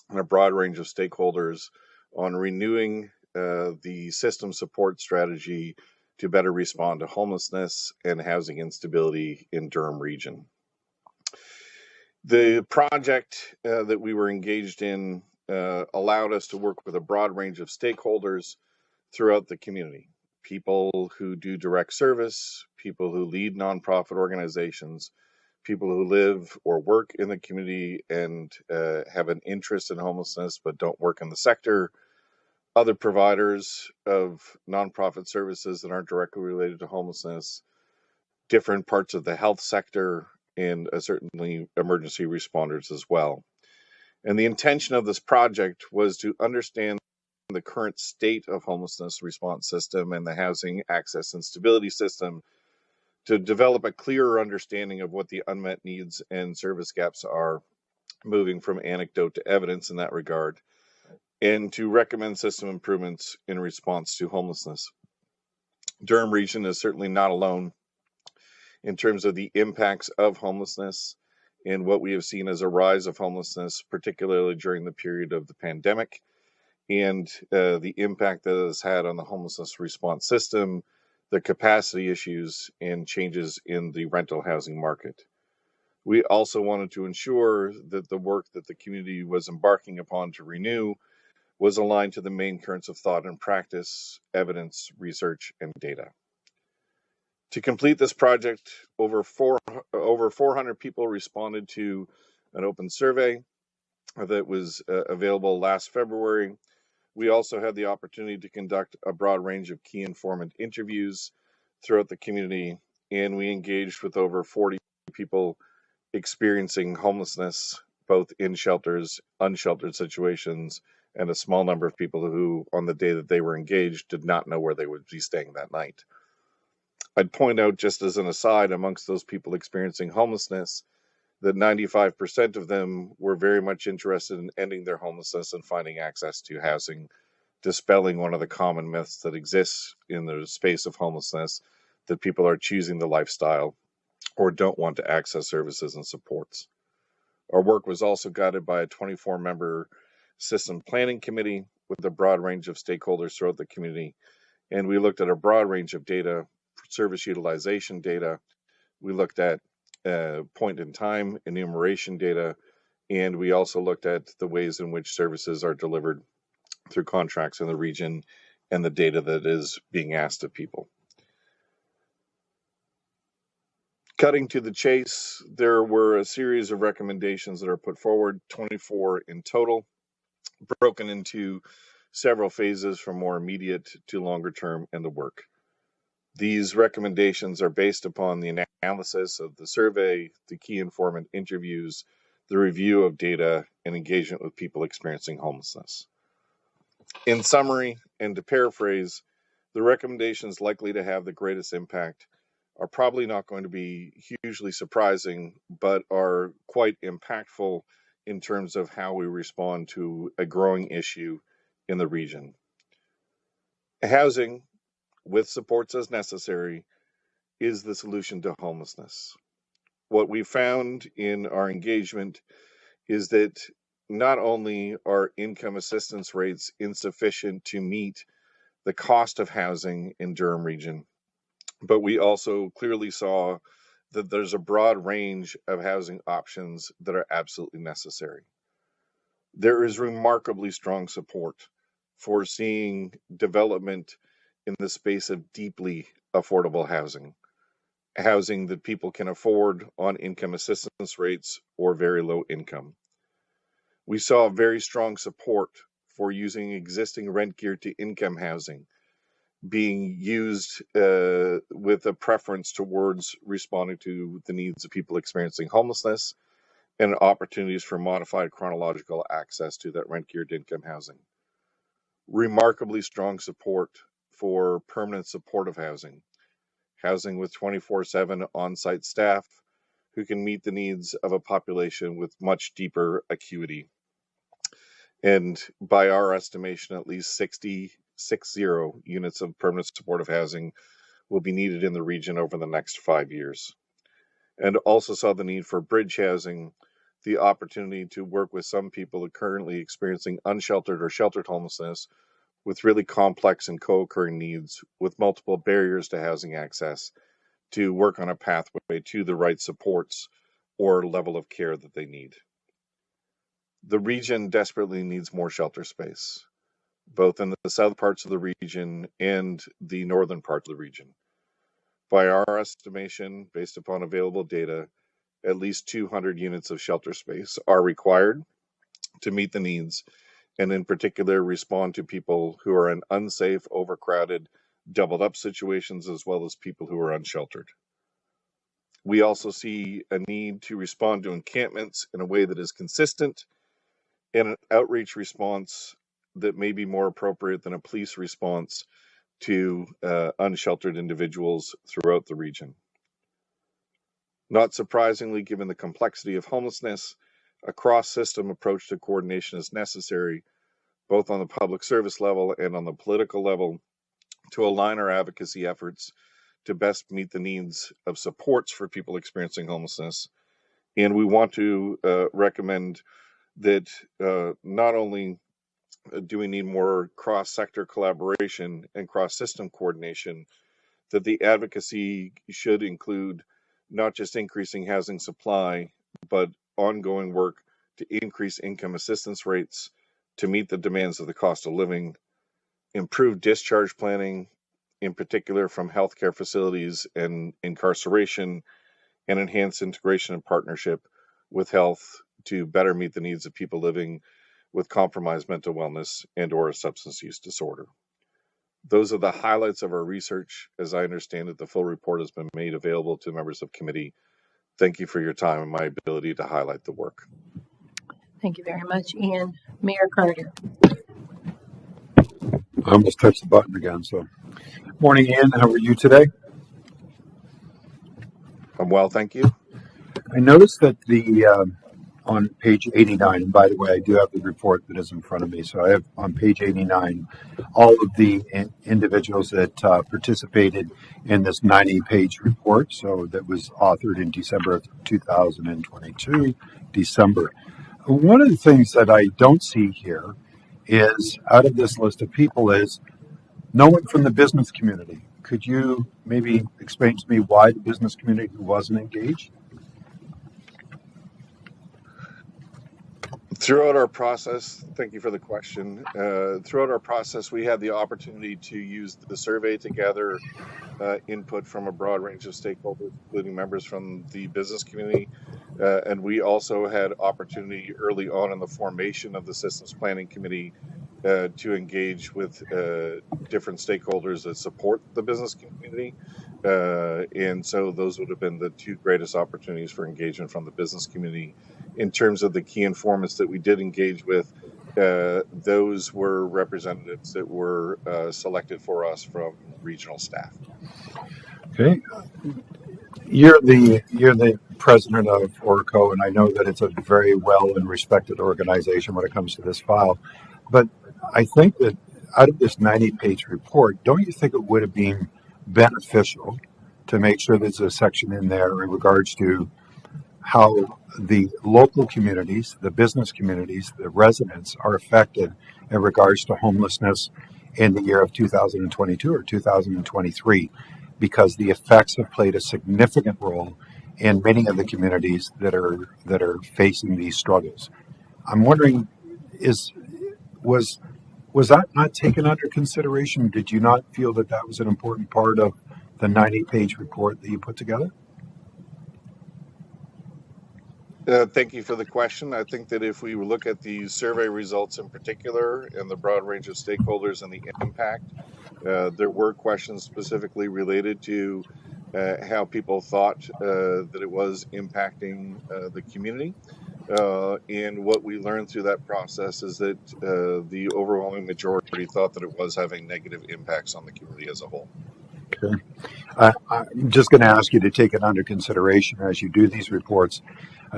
[SPEAKER 13] and a broad range of stakeholders on renewing the system support strategy to better respond to homelessness and housing instability in Durham Region. The project that we were engaged in allowed us to work with a broad range of stakeholders throughout the community. People who do direct service, people who lead nonprofit organizations, people who live or work in the community and have an interest in homelessness but don't work in the sector, other providers of nonprofit services that aren't directly related to homelessness, different parts of the health sector, and certainly emergency responders as well. And the intention of this project was to understand the current state of homelessness response system and the housing access and stability system, to develop a clearer understanding of what the unmet needs and service gaps are, moving from anecdote to evidence in that regard, and to recommend system improvements in response to homelessness. Durham Region is certainly not alone in terms of the impacts of homelessness and what we have seen as a rise of homelessness, particularly during the period of the pandemic, and the impact that it has had on the homelessness response system, the capacity issues, and changes in the rental housing market. We also wanted to ensure that the work that the community was embarking upon to renew was aligned to the main currents of thought and practice, evidence, research, and data. To complete this project, over 400 people responded to an open survey that was available last February. We also had the opportunity to conduct a broad range of key informant interviews throughout the community, and we engaged with over 40 people experiencing homelessness, both in shelters, unsheltered situations, and a small number of people who, on the day that they were engaged, did not know where they would be staying that night. I'd point out, just as an aside, amongst those people experiencing homelessness, that 95% of them were very much interested in ending their homelessness and finding access to housing, dispelling one of the common myths that exists in the space of homelessness, that people are choosing the lifestyle or don't want to access services and supports. Our work was also guided by a 24-member system planning committee with a broad range of stakeholders throughout the community. And we looked at a broad range of data, service utilization data. We looked at point in time enumeration data, and we also looked at the ways in which services are delivered through contracts in the region and the data that is being asked of people. Cutting to the chase, there were a series of recommendations that are put forward, 24 in total, broken into several phases from more immediate to longer term in the work. These recommendations are based upon the analysis of the survey, the key informant interviews, the review of data, and engagement with people experiencing homelessness. In summary, and to paraphrase, the recommendations likely to have the greatest impact are probably not going to be hugely surprising, but are quite impactful in terms of how we respond to a growing issue in the region. Housing, with supports as necessary, is the solution to homelessness. What we found in our engagement is that not only are income assistance rates insufficient to meet the cost of housing in Durham Region, but we also clearly saw that there's a broad range of housing options that are absolutely necessary. There is remarkably strong support for seeing development in the space of deeply affordable housing, housing that people can afford on income assistance rates or very low income. We saw very strong support for using existing rent geared to income housing being used with a preference towards responding to the needs of people experiencing homelessness and opportunities for modified chronological access to that rent geared income housing. Remarkably strong support for permanent supportive housing, housing with 24/7 on-site staff who can meet the needs of a population with much deeper acuity. And by our estimation, at least 60 units of permanent supportive housing will be needed in the region over the next 5 years. And also saw the need for bridge housing, the opportunity to work with some people who are currently experiencing unsheltered or sheltered homelessness with really complex and co-occurring needs with multiple barriers to housing access to work on a pathway to the right supports or level of care that they need. The region desperately needs more shelter space, both in the south parts of the region and the northern parts of the region. By our estimation, based upon available data, at least 200 units of shelter space are required to meet the needs, and in particular respond to people who are in unsafe, overcrowded, doubled up situations, as well as people who are unsheltered. We also see a need to respond to encampments in a way that is consistent and an outreach response that may be more appropriate than a police response to unsheltered individuals throughout the region. Not surprisingly, given the complexity of homelessness, a cross-system approach to coordination is necessary, both on the public service level and on the political level, to align our advocacy efforts to best meet the needs of supports for people experiencing homelessness. And we want to recommend that not only do we need more cross-sector collaboration and cross-system coordination, that the advocacy should include not just increasing housing supply, but ongoing work to increase income assistance rates to meet the demands of the cost of living, improve discharge planning, in particular from healthcare facilities and incarceration, and enhance integration and partnership with health to better meet the needs of people living with compromised mental wellness and or a substance use disorder. Those are the highlights of our research. As I understand it, the full report has been made available to members of committee. Thank you for your time and my ability to highlight the work.
[SPEAKER 1] Thank you very much, Ian. Mayor Carter.
[SPEAKER 3] I almost touched the button again. So, morning, Ian. How are you today?
[SPEAKER 13] I'm well, thank you.
[SPEAKER 3] I noticed that the on page 89, and by the way, I do have the report that is in front of me. So I have on page 89 all of the individuals that participated in this 90-page report. So that was authored in December of 2022, December. One of the things that I don't see here is out of this list of people is no one from the business community. Could you maybe explain to me why the business community wasn't engaged?
[SPEAKER 13] Throughout our process, thank you for the question. Throughout our process, we had the opportunity to use the survey to gather input from a broad range of stakeholders, including members from the business community. And we also had opportunity early on in the formation of the Systems Planning Committee to engage with different stakeholders that support the business community. And so those would have been the two greatest opportunities for engagement from the business community. In terms of the key informants that we did engage with, those were representatives that were selected for us from regional staff.
[SPEAKER 3] Okay. You're the president of Orco, and I know that it's a very well and respected organization when it comes to this file. But I think that out of this 90-page report, don't you think it would have been beneficial to make sure there's a section in there in regards to how the local communities, the business communities, the residents are affected in regards to homelessness in the year of 2022 or 2023, because the effects have played a significant role in many of the communities that are facing these struggles. I'm wondering, was that not taken under consideration? Did you not feel that that was an important part of the 90-page report that you put together?
[SPEAKER 13] Thank you for the question. I think that if we look at the survey results in particular and the broad range of stakeholders and the impact, there were questions specifically related to how people thought that it was impacting the community. And what we learned through that process is that the overwhelming majority thought that it was having negative impacts on the community as a whole.
[SPEAKER 3] Okay. I'm just going to ask you to take it under consideration as you do these reports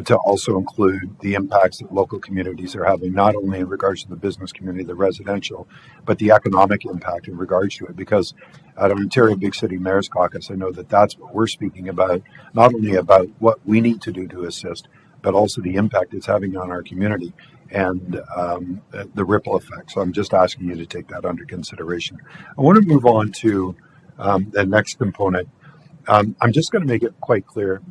[SPEAKER 3] to also include the impacts that local communities are having, not only in regards to the business community, the residential, but the economic impact in regards to it. Because at Ontario Big City Mayor's Caucus, I know that that's what we're speaking about, not only about what we need to do to assist, but also the impact it's having on our community and the ripple effect. So I'm just asking you to take that under consideration. I want to move on to the next component. I'm just going to make it quite clear,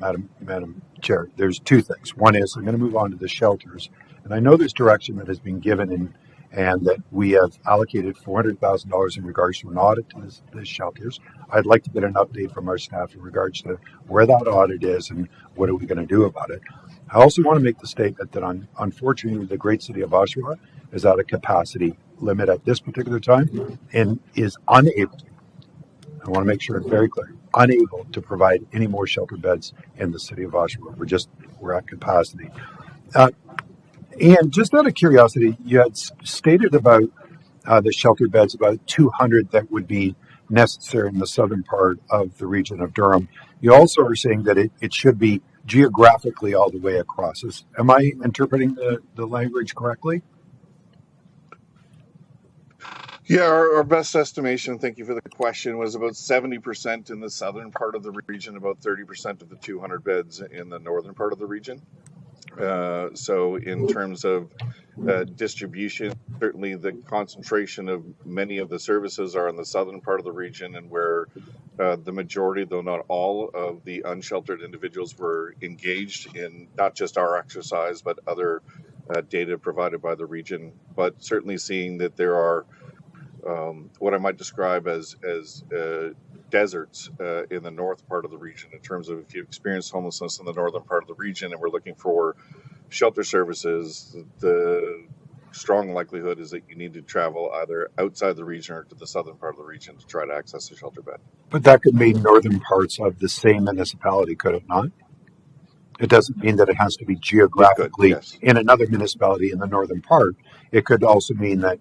[SPEAKER 3] Madam Chair. There's two things. One is I'm going to move on to the shelters, and I know there's direction that has been given and that we have allocated $400,000 in regards to an audit to the shelters. I'd like to get an update from our staff in regards to where that audit is and what are we going to do about it. I also want to make the statement that unfortunately the great city of Oshawa is at a capacity limit at this particular time and is unable, I want to make sure it's very clear, unable to provide any more shelter beds in the city of Oshawa. We're at capacity. And just out of curiosity, you had stated about the shelter beds, about 200 that would be necessary in the southern part of the region of Durham. You also are saying that it should be geographically all the way across. Am I interpreting the language correctly?
[SPEAKER 13] Yeah, our best estimation, thank you for the question, was about 70% in the southern part of the region, about 30% of the 200 beds in the northern part of the region. So in terms of distribution, certainly the concentration of many of the services are in the southern part of the region, and where the majority, though not all, of the unsheltered individuals were engaged in not just our exercise, but other data provided by the region. But certainly seeing that there are what I might describe as deserts in the north part of the region, in terms of if you experience homelessness in the northern part of the region and we're looking for shelter services, the strong likelihood is that you need to travel either outside the region or to the southern part of the region to try to access a shelter bed.
[SPEAKER 3] But that could mean northern parts of the same municipality, could it not? It doesn't mean that it has to be geographically in another municipality in the northern part. It could also mean that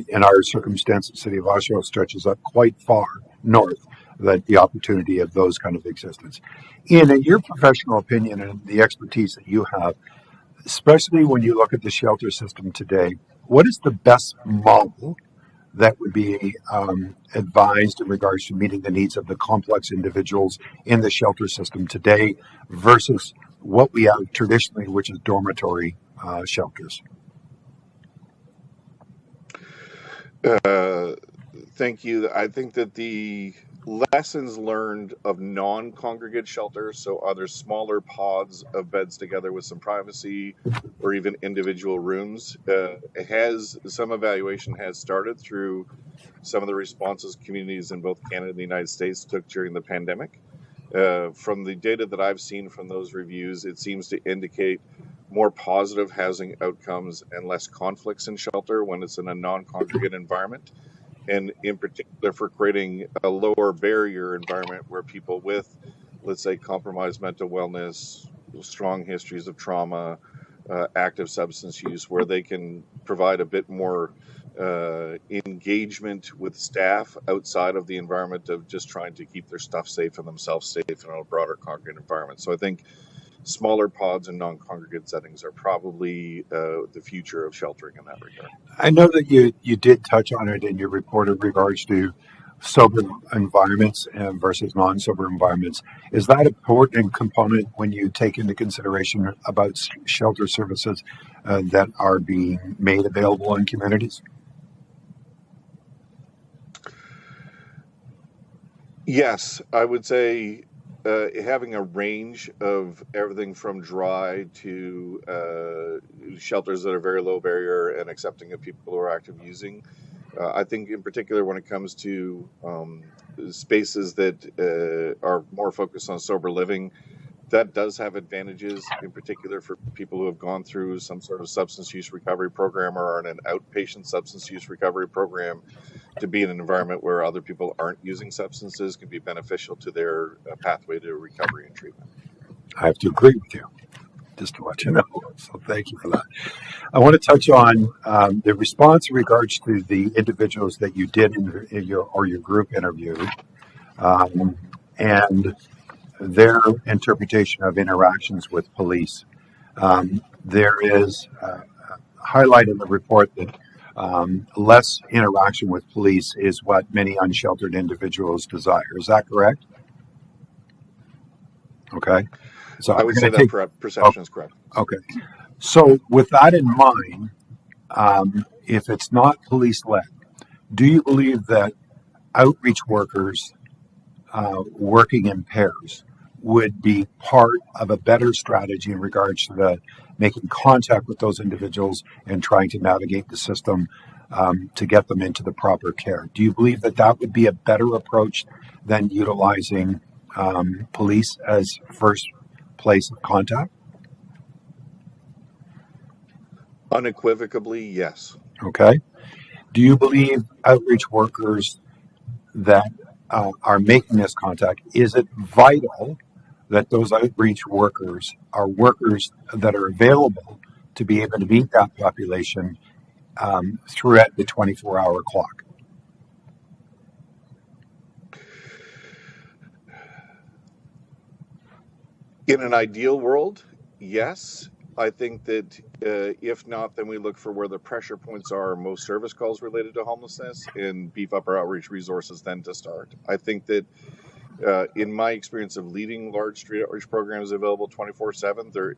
[SPEAKER 3] in our circumstance, the city of Oshawa stretches up quite far north, that the opportunity of those kind of existence. Ian, in your professional opinion and the expertise that you have, especially when you look at the shelter system today, what is the best model that would be advised in regards to meeting the needs of the complex individuals in the shelter system today versus what we have traditionally, which is dormitory shelters?
[SPEAKER 13] Thank you. I think that the lessons learned of non-congregate shelters, so other smaller pods of beds together with some privacy or even individual rooms, some evaluation has started through some of the responses communities in both Canada and the United States took during the pandemic. From the data that I've seen from those reviews, it seems to indicate more positive housing outcomes and less conflicts in shelter when it's in a non-congregate environment. And in particular, for creating a lower barrier environment where people with, let's say, compromised mental wellness, strong histories of trauma, active substance use, where they can provide a bit more engagement with staff outside of the environment of just trying to keep their stuff safe and themselves safe in a broader congregate environment. So I think smaller pods and non-congregate settings are probably the future of sheltering in that regard.
[SPEAKER 3] I know that you did touch on it in your report in regards to sober environments versus non-sober environments. Is that an important component when you take into consideration about shelter services that are being made available in communities?
[SPEAKER 13] Yes, I would say having a range of everything from dry to shelters that are very low barrier and accepting of people who are active using. I think in particular when it comes to spaces that are more focused on sober living, that does have advantages, in particular for people who have gone through some sort of substance use recovery program or are in an outpatient substance use recovery program. To be in an environment where other people aren't using substances can be beneficial to their pathway to recovery and treatment.
[SPEAKER 3] I have to agree with you, just to let you know. So thank you for that. I want to touch on the response in regards to the individuals that you did in your group interview and their interpretation of interactions with police. There is highlight in the report that less interaction with police is what many unsheltered individuals desire. Is that correct? Okay. So
[SPEAKER 13] I would say that perception is correct.
[SPEAKER 3] Okay. So with that in mind, if it's not police-led, do you believe that outreach workers working in pairs would be part of a better strategy in regards to making contact with those individuals and trying to navigate the system to get them into the proper care? Do you believe that that would be a better approach than utilizing police as first place of contact?
[SPEAKER 13] Unequivocally, yes.
[SPEAKER 3] Okay. Do you believe outreach workers that are making this contact, is it vital that those outreach workers are workers that are available to be able to meet that population throughout the 24-hour clock?
[SPEAKER 13] In an ideal world, yes. I think that if not, then we look for where the pressure points are, most service calls related to homelessness, and beef up our outreach resources then to start. I think that in my experience of leading large street outreach programs available 24/7,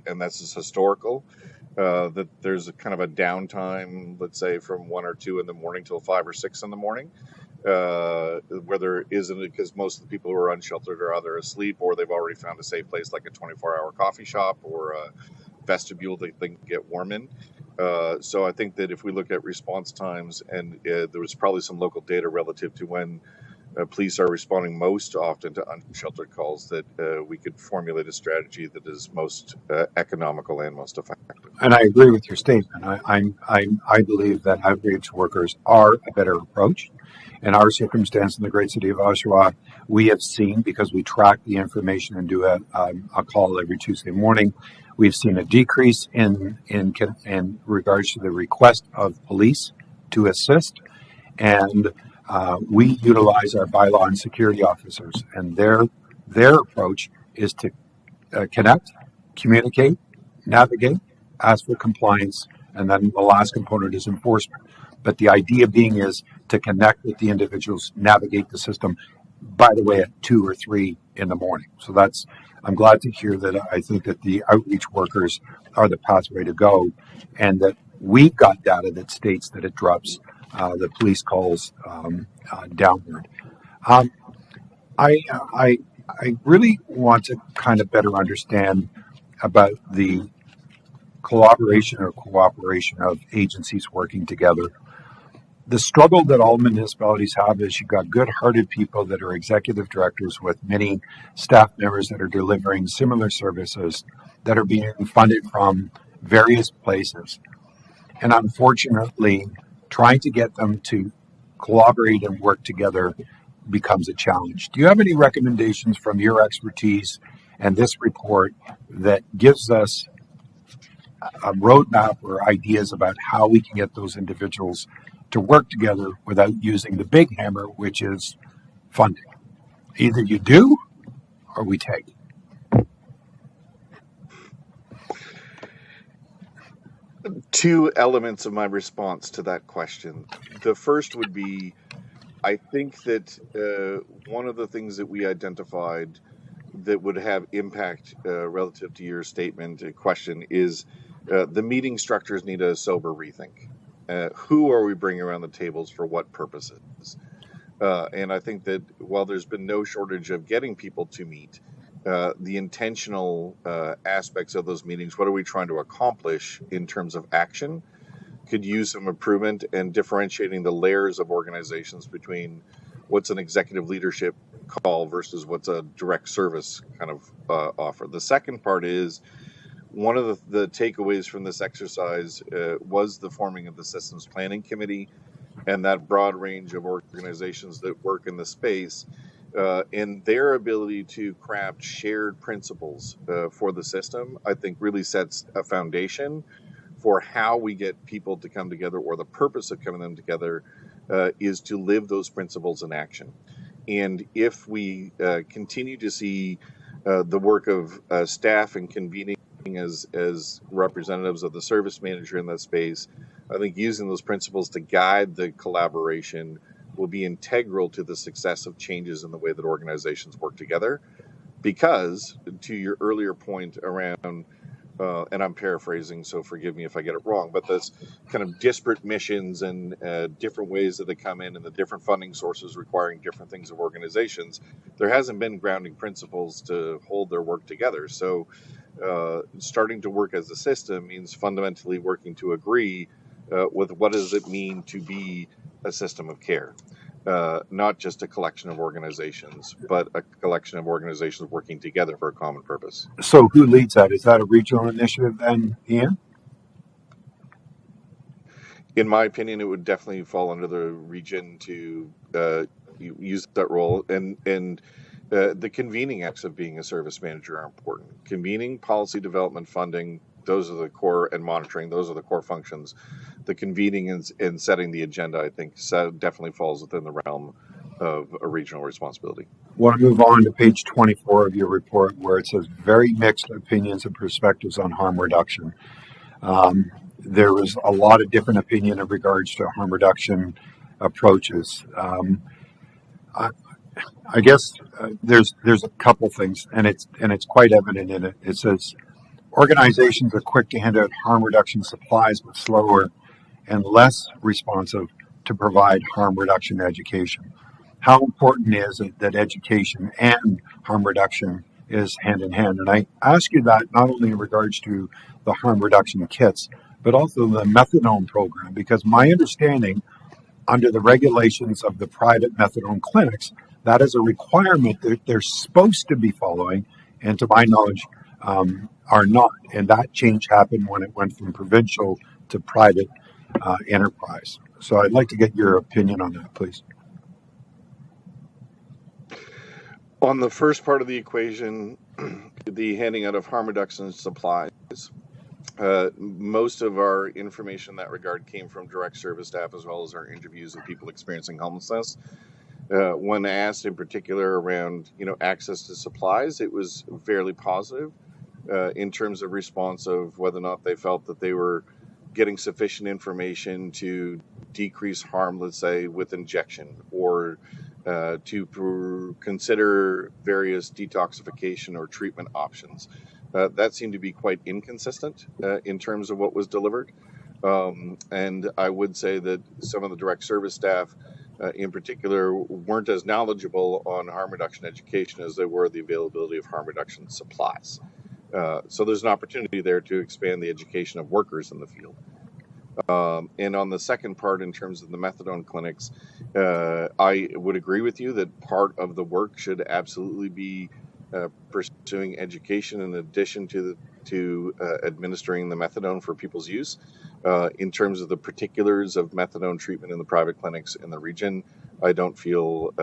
[SPEAKER 13] and that's just historical, that there's a kind of a downtime, let's say from 1 or 2 in the morning till 5 or 6 in the morning, where there isn't, because most of the people who are unsheltered are either asleep or they've already found a safe place like a 24-hour coffee shop or a vestibule they can get warm in. So I think that if we look at response times, and there was probably some local data relative to when police are responding most often to unsheltered calls, that we could formulate a strategy that is most economical and most effective.
[SPEAKER 3] And I agree with your statement. I believe that outreach workers are a better approach. In our circumstance in the great city of Oshawa, we have seen, because we track the information and do a call every Tuesday morning, we've seen a decrease in regards to the request of police to assist. And we utilize our bylaw and security officers, and their approach is to connect, communicate, navigate, ask for compliance, and then the last component is enforcement. But the idea being is to connect with the individuals, navigate the system, by the way, at 2 or 3 in the morning. So I'm glad to hear that. I think that the outreach workers are the pathway to go, and that we've got data that states that it drops the police calls downward. I really want to kind of better understand about the collaboration or cooperation of agencies working together. The struggle that all municipalities have is you've got good-hearted people that are executive directors with many staff members that are delivering similar services that are being funded from various places. And unfortunately, trying to get them to collaborate and work together becomes a challenge. Do you have any recommendations from your expertise and this report that gives us a roadmap or ideas about how we can get those individuals to work together without using the big hammer, which is funding? Either you do or we take.
[SPEAKER 13] Two elements of my response to that question. The first would be, I think that one of the things that we identified that would have impact relative to your statement question is the meeting structures need a sober rethink. Who are we bringing around the tables for what purposes? And I think that while there's been no shortage of getting people to meet, the intentional aspects of those meetings, what are we trying to accomplish in terms of action, could use some improvement, and differentiating the layers of organizations between what's an executive leadership call versus what's a direct service kind of offer. The second part is, one of the takeaways from this exercise was the forming of the Systems Planning Committee and that broad range of organizations that work in the space, and their ability to craft shared principles for the system, I think really sets a foundation for how we get people to come together, or the purpose of coming them together is to live those principles in action. And if we continue to see the work of staff and convening as representatives of the service manager in that space, I think using those principles to guide the collaboration will be integral to the success of changes in the way that organizations work together. Because, to your earlier point around, and I'm paraphrasing, so forgive me if I get it wrong, but this kind of disparate missions and different ways that they come in and the different funding sources requiring different things of organizations, there hasn't been grounding principles to hold their work together. So starting to work as a system means fundamentally working to agree with what does it mean to be a system of care. Not just a collection of organizations, but a collection of organizations working together for a common purpose.
[SPEAKER 3] So who leads that? Is that a regional initiative then, Ian?
[SPEAKER 13] In my opinion, it would definitely fall under the region to use that role. And the convening acts of being a service manager are important. Convening, policy development, funding, those are the core, and monitoring, those are the core functions. The convening and setting the agenda, I think, definitely falls within the realm of a regional responsibility.
[SPEAKER 3] I want to move on to page 24 of your report, where it says very mixed opinions and perspectives on harm reduction. There was a lot of different opinion in regards to harm reduction approaches. I guess there's a couple things, and it's quite evident in it. It says organizations are quick to hand out harm reduction supplies, but slower and less responsive to provide harm reduction education. How important is it that education and harm reduction is hand in hand? And I ask you that not only in regards to the harm reduction kits, but also the methadone program, because my understanding under the regulations of the private methadone clinics, that is a requirement that they're supposed to be following, and to my knowledge, are not. And that change happened when it went from provincial to private enterprise. So I'd like to get your opinion on that, please.
[SPEAKER 13] On the first part of the equation, the handing out of harm reduction supplies, most of our information in that regard came from direct service staff, as well as our interviews of people experiencing homelessness. When asked in particular around, access to supplies, it was fairly positive. in terms of response of whether or not they felt that they were getting sufficient information to decrease harm, let's say, with injection, or to consider various detoxification or treatment options. That seemed to be quite inconsistent in terms of what was delivered. And I would say that some of the direct service staff in particular weren't as knowledgeable on harm reduction education as they were the availability of harm reduction supplies. So there's an opportunity there to expand the education of workers in the field. And on the second part, in terms of the methadone clinics, I would agree with you that part of the work should absolutely be pursuing education in addition to administering the methadone for people's use. In terms of the particulars of methadone treatment in the private clinics in the region, I don't feel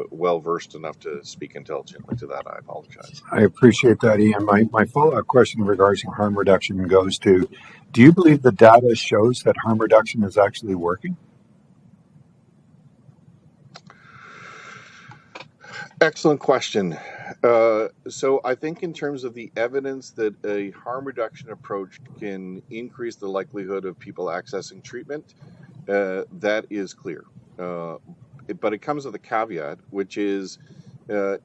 [SPEAKER 13] well versed enough to speak intelligently to that. I apologize.
[SPEAKER 3] I appreciate that, Ian. My follow-up question regarding harm reduction goes to, do you believe the data shows that harm reduction is actually working?
[SPEAKER 13] Excellent question. So I think in terms of the evidence that a harm reduction approach can increase the likelihood of people accessing treatment, that is clear. But it comes with a caveat, which is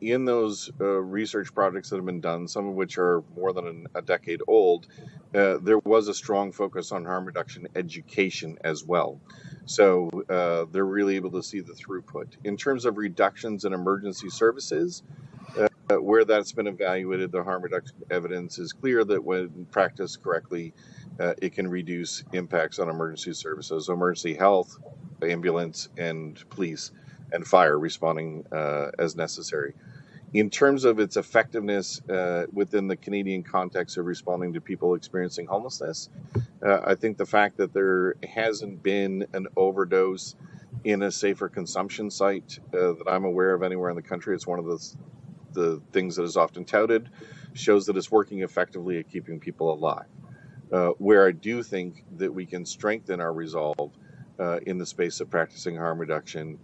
[SPEAKER 13] in those research projects that have been done, some of which are more than a decade old, there was a strong focus on harm reduction education as well. So they're really able to see the throughput. In terms of reductions in emergency services, where that's been evaluated, the harm reduction evidence is clear that when practiced correctly, it can reduce impacts on emergency services, emergency health, ambulance, and police and fire responding as necessary. In terms of its effectiveness within the Canadian context of responding to people experiencing homelessness, I think the fact that there hasn't been an overdose in a safer consumption site that I'm aware of anywhere in the country, it's one of the things that is often touted, shows that it's working effectively at keeping people alive. Where I do think that we can strengthen our resolve in the space of practicing harm reduction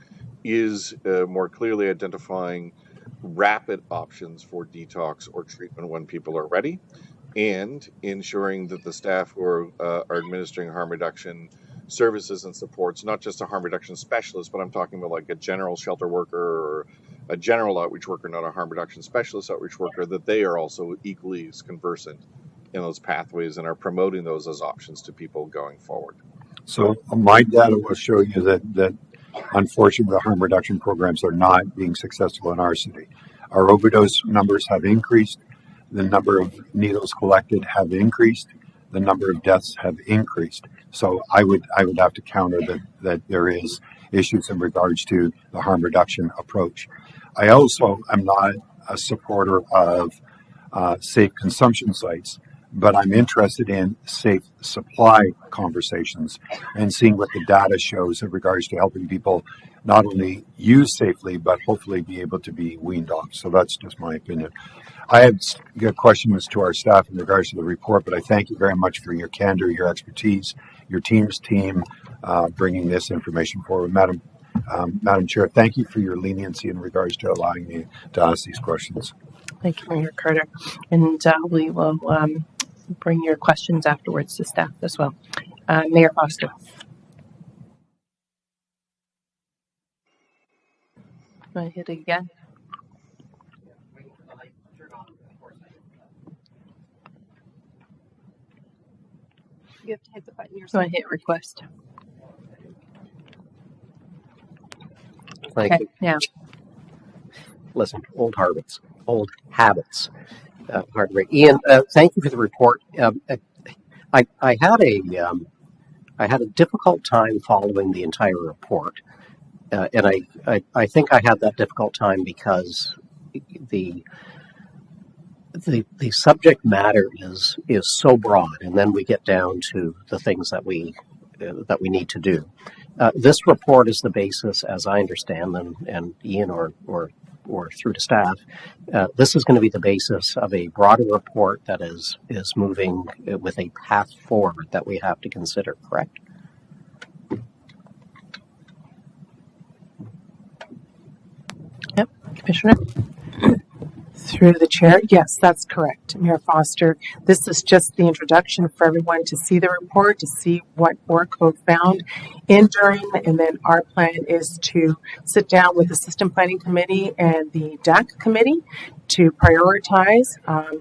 [SPEAKER 13] is more clearly identifying rapid options for detox or treatment when people are ready, and ensuring that the staff who are administering harm reduction services and supports, not just a harm reduction specialist, but I'm talking about like a general shelter worker or a general outreach worker, not a harm reduction specialist outreach worker, that they are also equally as conversant in those pathways and are promoting those as options to people going forward.
[SPEAKER 3] So my data will show you that unfortunately the harm reduction programs are not being successful in our city. Our overdose numbers have increased. The number of needles collected have increased. The number of deaths have increased. So I would have to counter that there is issues in regards to the harm reduction approach. I also am not a supporter of safe consumption sites, but I'm interested in safe supply conversations and seeing what the data shows in regards to helping people not only use safely, but hopefully be able to be weaned off. So that's just my opinion. I have questions to our staff in regards to the report, but I thank you very much for your candor, your expertise, your team's team bringing this information forward. Madam Chair, thank you for your leniency in regards to allowing me to ask these questions.
[SPEAKER 1] Thank you, Mayor Carter. And we will bring your questions afterwards to staff as well. Mayor Foster. Want to hit it again?
[SPEAKER 10] You have to hit the button
[SPEAKER 1] So
[SPEAKER 10] yourself.
[SPEAKER 1] I hit request.
[SPEAKER 5] Thank you.
[SPEAKER 1] Yeah.
[SPEAKER 5] Listen, old habits, hard to break. Ian, thank you for the report. I had a difficult time following the entire report, and I think I had that difficult time because the subject matter is so broad, and then we get down to the things that we need to do. This report is the basis, as I understand, and Ian or through to staff, this is going to be the basis of a broader report that is moving with a path forward that we have to consider, correct?
[SPEAKER 1] Yep, Commissioner.
[SPEAKER 14] Through the chair, yes, that's correct, Mayor Foster. This is just the introduction for everyone to see the report, to see what ORCO found in Durham, and then our plan is to sit down with the System Planning Committee and the DAC Committee to prioritize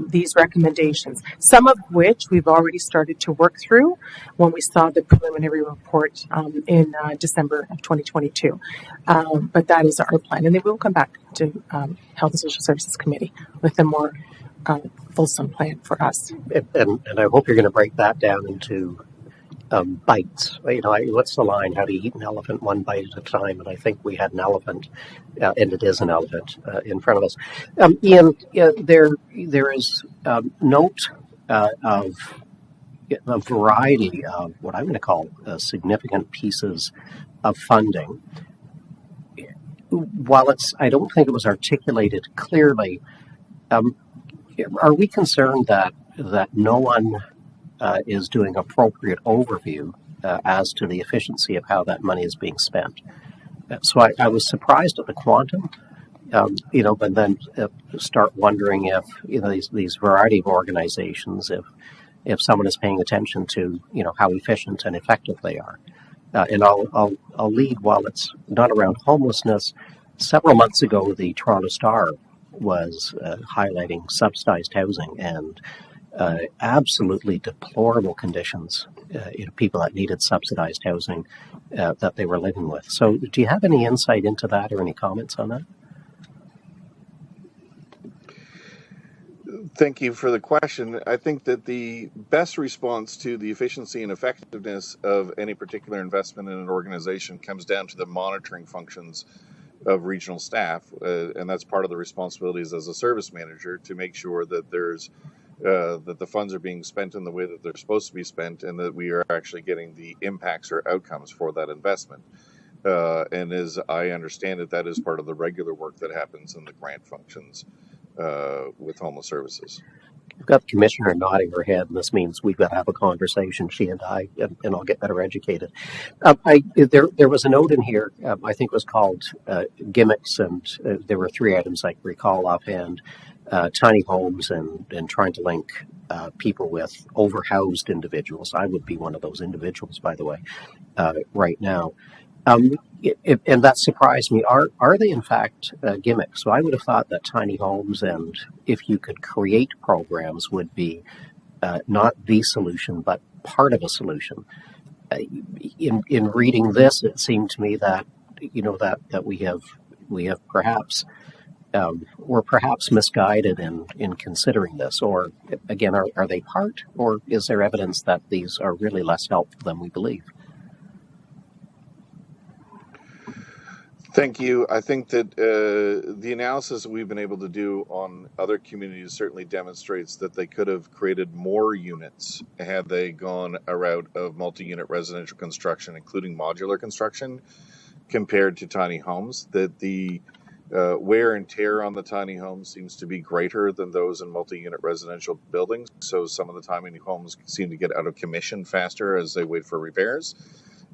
[SPEAKER 14] these recommendations, some of which we've already started to work through when we saw the preliminary report in December of 2022. But that is our plan, and then we'll come back to Health and Social Services Committee with a more fulsome plan for us.
[SPEAKER 5] And I hope you're going to break that down into bites. You know, what's the line? How do you eat an elephant one bite at a time? And I think we had an elephant, and it is an elephant in front of us. Ian, there is note of a variety of what I'm going to call significant pieces of funding. While I don't think it was articulated clearly, are we concerned that no one is doing appropriate overview as to the efficiency of how that money is being spent? So I was surprised at the quantum, but then start wondering if these variety of organizations, if someone is paying attention to how efficient and effective they are. And I'll lead while it's not around homelessness. Several months ago, the Toronto Star was highlighting subsidized housing and absolutely deplorable conditions, people that needed subsidized housing that they were living with. So do you have any insight into that or any comments on that?
[SPEAKER 13] Thank you for the question. I think that the best response to the efficiency and effectiveness of any particular investment in an organization comes down to the monitoring functions of regional staff, and that's part of the responsibilities as a service manager to make sure that that the funds are being spent in the way that they're supposed to be spent, and that we are actually getting the impacts or outcomes for that investment. And as I understand it, that is part of the regular work that happens in the grant functions with homeless services.
[SPEAKER 5] We've got the commissioner nodding her head, and this means we've got to have a conversation, she and I, and I'll get better educated. There was a note in here, I think it was called gimmicks, and there were 3 items I can recall offhand: tiny homes and trying to link people with overhoused individuals. I would be one of those individuals, by the way, right now. And that surprised me. Are they in fact gimmicks? So I would have thought that tiny homes, and if you could create programs, would be not the solution, but part of a solution. In reading this, it seemed to me that that we have perhaps we're perhaps misguided in considering this. Or again, are they part, or is there evidence that these are really less helpful than we believe?
[SPEAKER 13] Thank you. I think that the analysis that we've been able to do on other communities certainly demonstrates that they could have created more units had they gone a route of multi-unit residential construction, including modular construction, compared to tiny homes. That the wear and tear on the tiny homes seems to be greater than those in multi-unit residential buildings. So some of the tiny homes seem to get out of commission faster as they wait for repairs.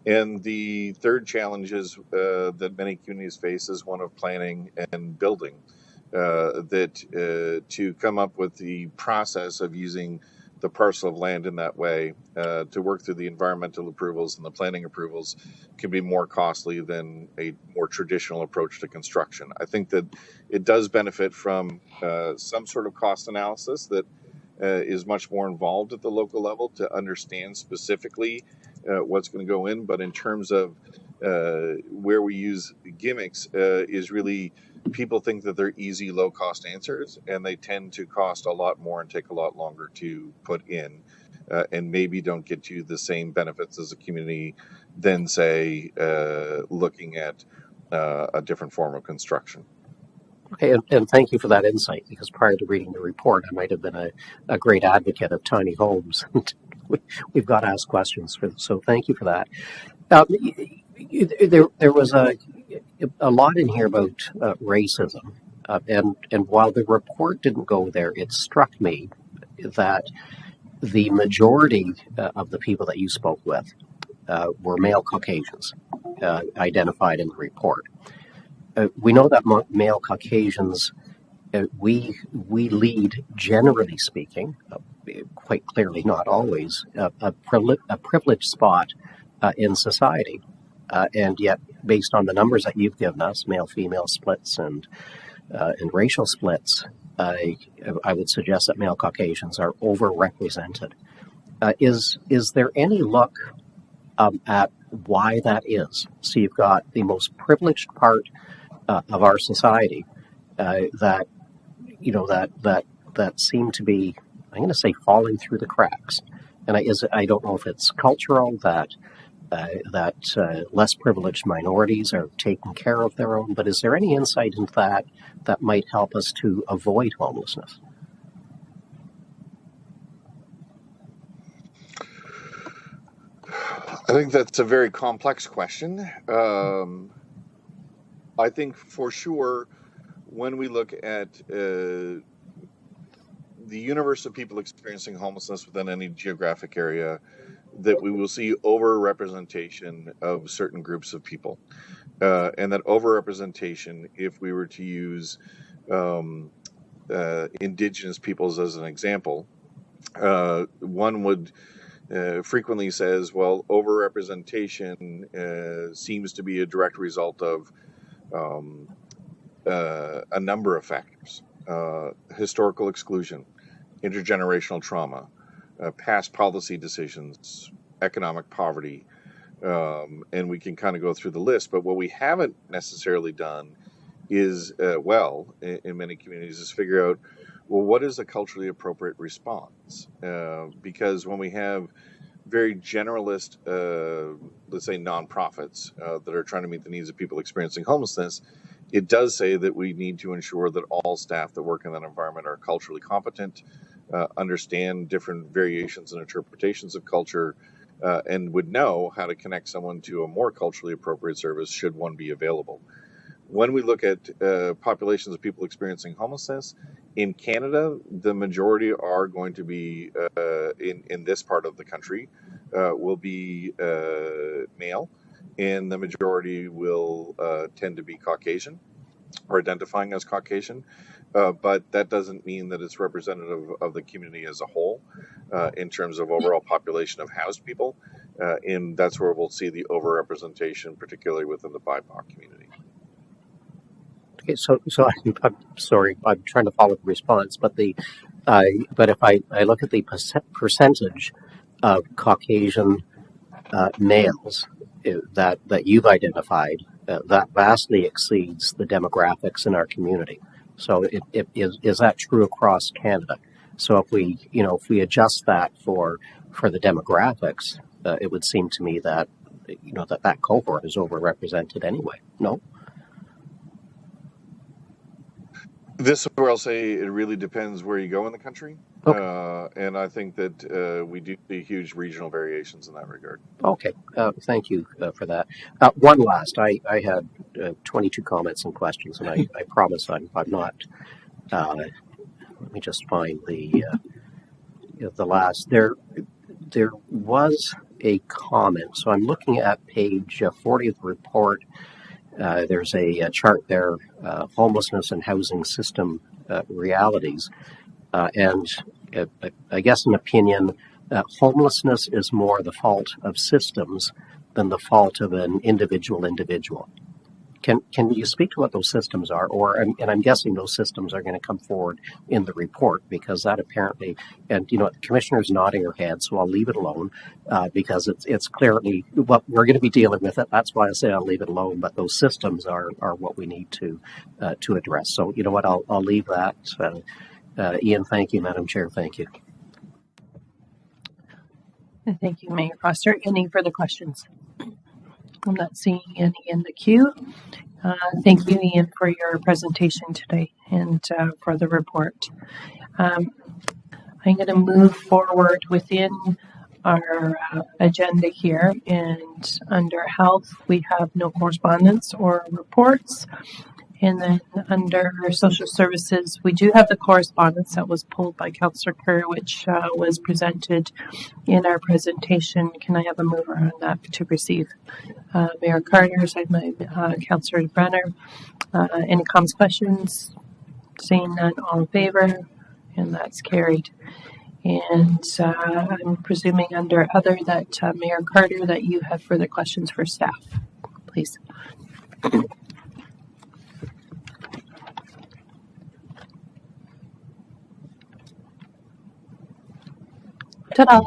[SPEAKER 13] And the third challenge is that many communities face is one of planning and building. To come up with the process of using the parcel of land in that way to work through the environmental approvals and the planning approvals can be more costly than a more traditional approach to construction. I think that it does benefit from some sort of cost analysis that is much more involved at the local level to understand specifically what's going to go in. But in terms of where we use gimmicks is really people think that they're easy, low-cost answers, and they tend to cost a lot more and take a lot longer to put in, and maybe don't get you the same benefits as a community than, say, looking at a different form of construction.
[SPEAKER 5] Okay, and thank you for that insight, because prior to reading the report, I might have been a great advocate of tiny homes. We've got to ask questions, so thank you for that. There was a lot in here about racism, and while the report didn't go there, it struck me that the majority of the people that you spoke with were male Caucasians, identified in the report. We know that male Caucasians we lead, generally speaking, quite clearly, not always, a privileged spot in society. And yet, based on the numbers that you've given us, male-female splits and racial splits, I would suggest that male Caucasians are overrepresented. Is there any look at why that is? So you've got the most privileged part of our society that seem to be, I'm going to say, falling through the cracks. And I don't know if it's cultural that less privileged minorities are taking care of their own, but is there any insight into that might help us to avoid homelessness?
[SPEAKER 13] I think that's a very complex question. I think for sure, when we look at the universe of people experiencing homelessness within any geographic area, that we will see overrepresentation of certain groups of people. And that overrepresentation, if we were to use indigenous peoples as an example, one would frequently says, well, overrepresentation seems to be a direct result of a number of factors: historical exclusion, intergenerational trauma, past policy decisions, economic poverty, and we can kind of go through the list. But what we haven't necessarily done is, in many communities, is figure out, well, what is a culturally appropriate response? Because when we have very generalist, let's say, nonprofits that are trying to meet the needs of people experiencing homelessness, it does say that we need to ensure that all staff that work in that environment are culturally competent, understand different variations and interpretations of culture, and would know how to connect someone to a more culturally appropriate service should one be available. When we look at populations of people experiencing homelessness, in Canada, the majority are going to be, in this part of the country, will be male, and the majority will tend to be Caucasian or identifying as Caucasian. But that doesn't mean that it's representative of the community as a whole in terms of overall population of housed people. And that's where we'll see the overrepresentation, particularly within the BIPOC community.
[SPEAKER 5] Okay, so I'm sorry, I'm trying to follow the response, but if I look at the percentage of Caucasian males that you've identified, that vastly exceeds the demographics in our community. So is that true across Canada? So if we adjust that for the demographics, it would seem to me that that cohort is overrepresented anyway. No.
[SPEAKER 13] This is where I'll say it really depends where you go in the country. Okay. And I think that we do see huge regional variations in that regard.
[SPEAKER 5] Okay. Thank you for that. One last. I had 22 comments and questions, and I promise I'm not. Let me just find the last. There was a comment. So I'm looking at page 40 of the report. There's a chart there, homelessness and housing system realities. And I guess an opinion that homelessness is more the fault of systems than the fault of an individual. Can you speak to what those systems are? And I'm guessing those systems are going to come forward in the report, because that apparently, and the commissioner's nodding her head, so I'll leave it alone because it's clearly what we're going to be dealing with it. That's why I say I'll leave it alone. But those systems are what we need to address. So you know what, I'll leave that. Ian, thank you. Madam Chair, thank you.
[SPEAKER 1] Thank you, Mayor Foster. Any further questions? I'm not seeing any in the queue. Thank you, Ian, for your presentation today and for the report. I'm going to move forward within our agenda here, and under health, we have no correspondence or reports. And then under social services, we do have the correspondence that was pulled by Councillor Kerr, which was presented in our presentation. Can I have a mover on that to receive? Mayor Carter, Councillor Brenner. Any comments, questions? Seeing none, all in favor, and that's carried. And I'm presuming under other that Mayor Carter, that you have further questions for staff, please. Ta-da!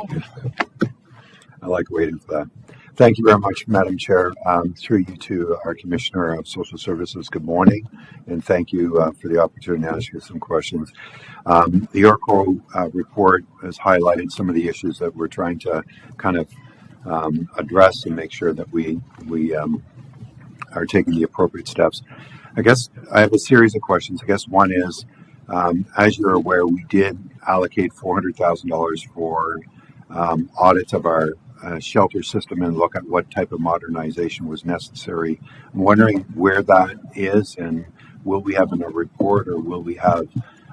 [SPEAKER 3] I like waiting for that. Thank you very much, Madam Chair. Through you to our Commissioner of Social Services, good morning, and thank you for the opportunity to ask you some questions. The ORCO report has highlighted some of the issues that we're trying to kind of address and make sure that we are taking the appropriate steps. I guess I have a series of questions. I guess one is, as you're aware, we did allocate $400,000 for audits of our shelter system and look at what type of modernization was necessary. I'm wondering where that is, and will we have a report, or will we have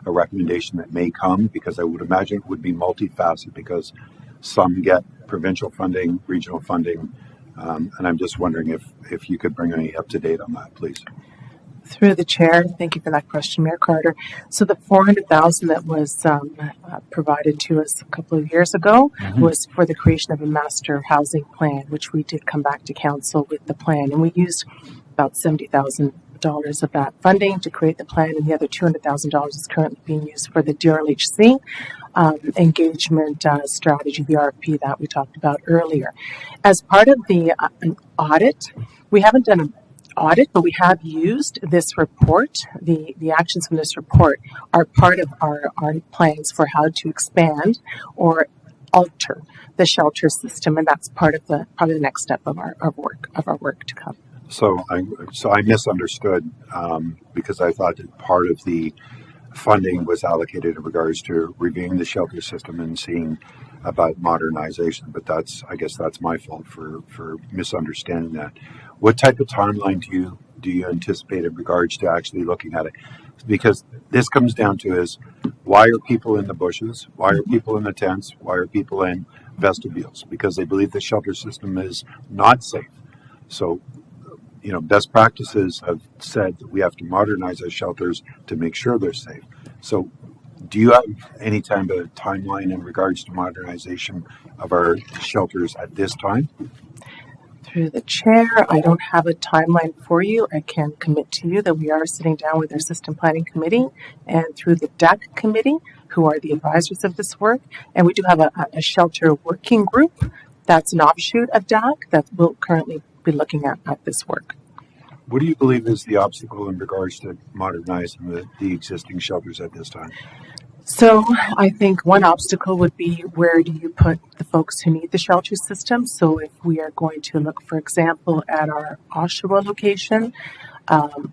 [SPEAKER 3] a recommendation that may come? Because I would imagine it would be multifaceted, because some get provincial funding, regional funding, and I'm just wondering if you could bring me up to date on that, please.
[SPEAKER 14] Through the chair, thank you for that question, Mayor Carter. So the $400,000 that was provided to us a couple of years ago was for the creation of a master housing plan, which we did come back to council with the plan, and we used about $70,000 of that funding to create the plan, and the other $200,000 is currently being used for the DRLHC engagement strategy, the RFP that we talked about earlier. As part of the an audit, we haven't done an audit, but we have used this report. The actions from this report are part of our plans for how to expand or alter the shelter system, and that's part of probably the next step of our work to come.
[SPEAKER 3] So I misunderstood, because I thought that part of the funding was allocated in regards to reviewing the shelter system and seeing about modernization, but I guess that's my fault for misunderstanding that. What type of timeline do you anticipate in regards to actually looking at it? Because this comes down to is, why are people in the bushes? Why are people in the tents? Why are people in vestibules? Because they believe the shelter system is not safe. So, best practices have said that we have to modernize our shelters to make sure they're safe. So do you have any type of timeline in regards to modernization of our shelters at this time?
[SPEAKER 14] Through the chair, I don't have a timeline for you. I can commit to you that we are sitting down with our system planning committee and through the DAC committee, who are the advisors of this work. And we do have a shelter working group that's an offshoot of DAC that will currently be looking at this work.
[SPEAKER 3] What do you believe is the obstacle in regards to modernizing the existing shelters at this time?
[SPEAKER 14] So I think one obstacle would be, where do you put the folks who need the shelter system? So if we are going to look, for example, at our Oshawa location,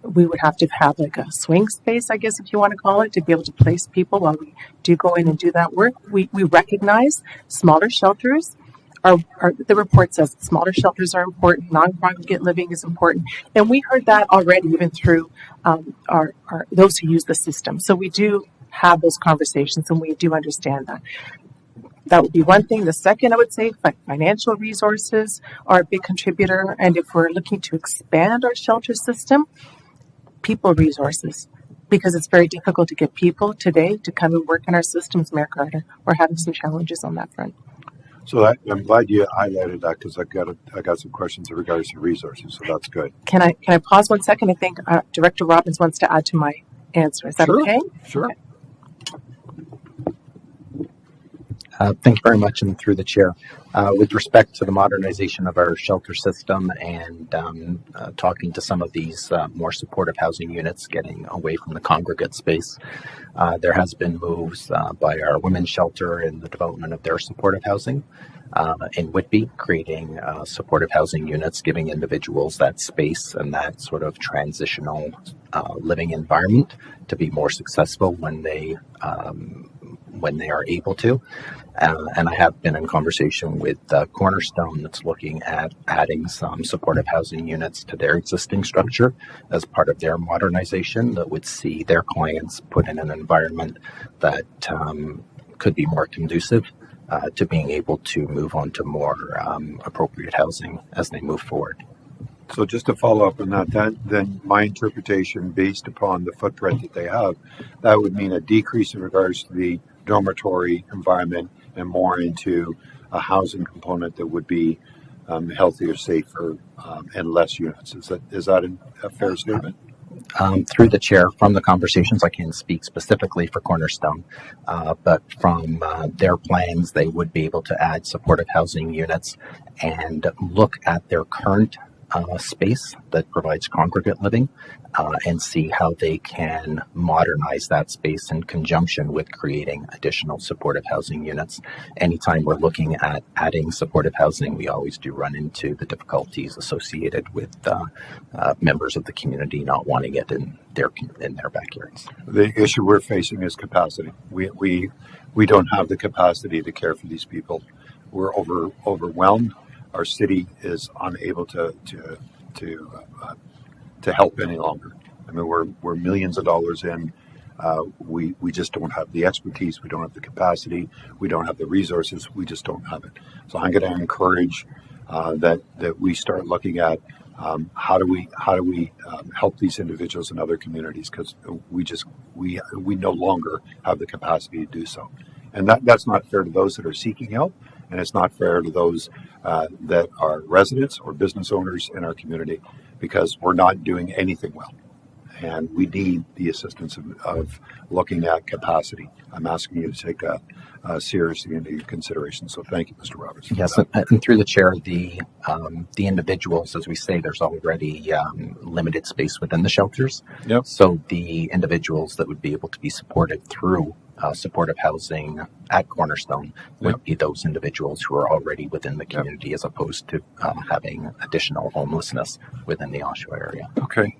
[SPEAKER 14] we would have to have like a swing space, I guess, if you want to call it, to be able to place people while we do go in and do that work. We recognize smaller shelters. The report says smaller shelters are important, non-congregate living is important, and we heard that already even through our those who use the system. So we do have those conversations, and we do understand that. That would be one thing. The second, I would say, financial resources are a big contributor, and if we're looking to expand our shelter system, people resources, because it's very difficult to get people today to come and work in our systems, Mayor Carter. We're having some challenges on that front.
[SPEAKER 3] So I'm glad you highlighted that, because I got some questions in regards to resources. So that's good.
[SPEAKER 14] Can I pause 1 second? I think Director Robbins wants to add to my answer. Is that okay?
[SPEAKER 3] Sure.
[SPEAKER 14] Okay.
[SPEAKER 15] Thank you very much, and through the chair. With respect to the modernization of our shelter system and talking to some of these more supportive housing units, getting away from the congregate space, there has been moves by our women's shelter in the development of their supportive housing in Whitby, creating supportive housing units, giving individuals that space and that sort of transitional living environment to be more successful when they are able to. And I have been in conversation with Cornerstone that's looking at adding some supportive housing units to their existing structure as part of their modernization that would see their clients put in an environment that could be more conducive to being able to move on to more appropriate housing as they move forward.
[SPEAKER 3] So just to follow up on that, then my interpretation based upon the footprint that they have, that would mean a decrease in regards to the dormitory environment and more into a housing component that would be healthier, safer, and less units. Is that a fair statement?
[SPEAKER 15] Through the chair, from the conversations, I can't speak specifically for Cornerstone, but from their plans, they would be able to add supportive housing units and look at their current space that provides congregate living and see how they can modernize that space in conjunction with creating additional supportive housing units. Anytime we're looking at adding supportive housing, we always do run into the difficulties associated with members of the community not wanting it in their backyards.
[SPEAKER 3] The issue we're facing is capacity. We don't have the capacity to care for these people. We're overwhelmed. Our city is unable to help any longer. I mean, we're millions of dollars in. We just don't have the expertise. We don't have the capacity. We don't have the resources. We just don't have it. So I'm going to encourage that we start looking at how do we help these individuals in other communities, because we no longer have the capacity to do so, and that's not fair to those that are seeking help. And it's not fair to those that are residents or business owners in our community, because we're not doing anything well. And we need the assistance of looking at capacity. I'm asking you to take that seriously into your consideration. So thank you, Mr. Roberts.
[SPEAKER 15] Yes, and through the chair, the individuals, as we say, there's already limited space within the shelters.
[SPEAKER 3] Yep.
[SPEAKER 15] So the individuals that would be able to be supported through supportive housing at Cornerstone would be those individuals who are already within the community, as opposed to having additional homelessness within the Oshawa area.
[SPEAKER 3] Okay.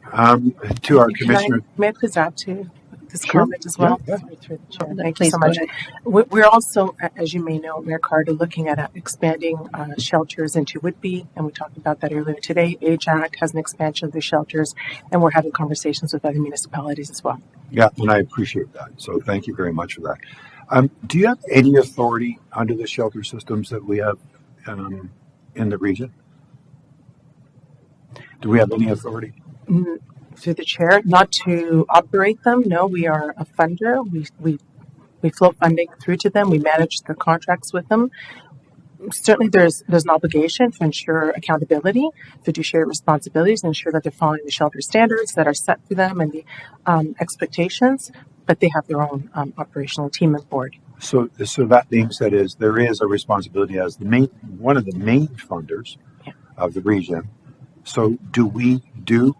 [SPEAKER 3] To our commissioner.
[SPEAKER 14] May I please add to this
[SPEAKER 3] Sure.
[SPEAKER 14] comment as well?
[SPEAKER 3] Yeah.
[SPEAKER 14] Sorry, through the chair. Thank you
[SPEAKER 1] Please
[SPEAKER 14] so
[SPEAKER 1] go
[SPEAKER 14] much.
[SPEAKER 1] ahead.
[SPEAKER 14] We're also, as you may know, Mayor Carter, looking at expanding shelters into Whitby, and we talked about that earlier today. AJAC has an expansion of their shelters, and we're having conversations with other municipalities as well.
[SPEAKER 3] Yeah, and I appreciate that. So thank you very much for that. Do you have any authority under the shelter systems that we have in the region? Do we have any authority?
[SPEAKER 14] Through the chair, not to operate them. No, we are a funder. We flow funding through to them. We manage the contracts with them. Certainly, there's an obligation to ensure accountability, fiduciary responsibilities, and ensure that they're following the shelter standards that are set for them and the expectations. But they have their own operational team and board.
[SPEAKER 3] So that being said, there is a responsibility as one of the main funders of the region. So do we do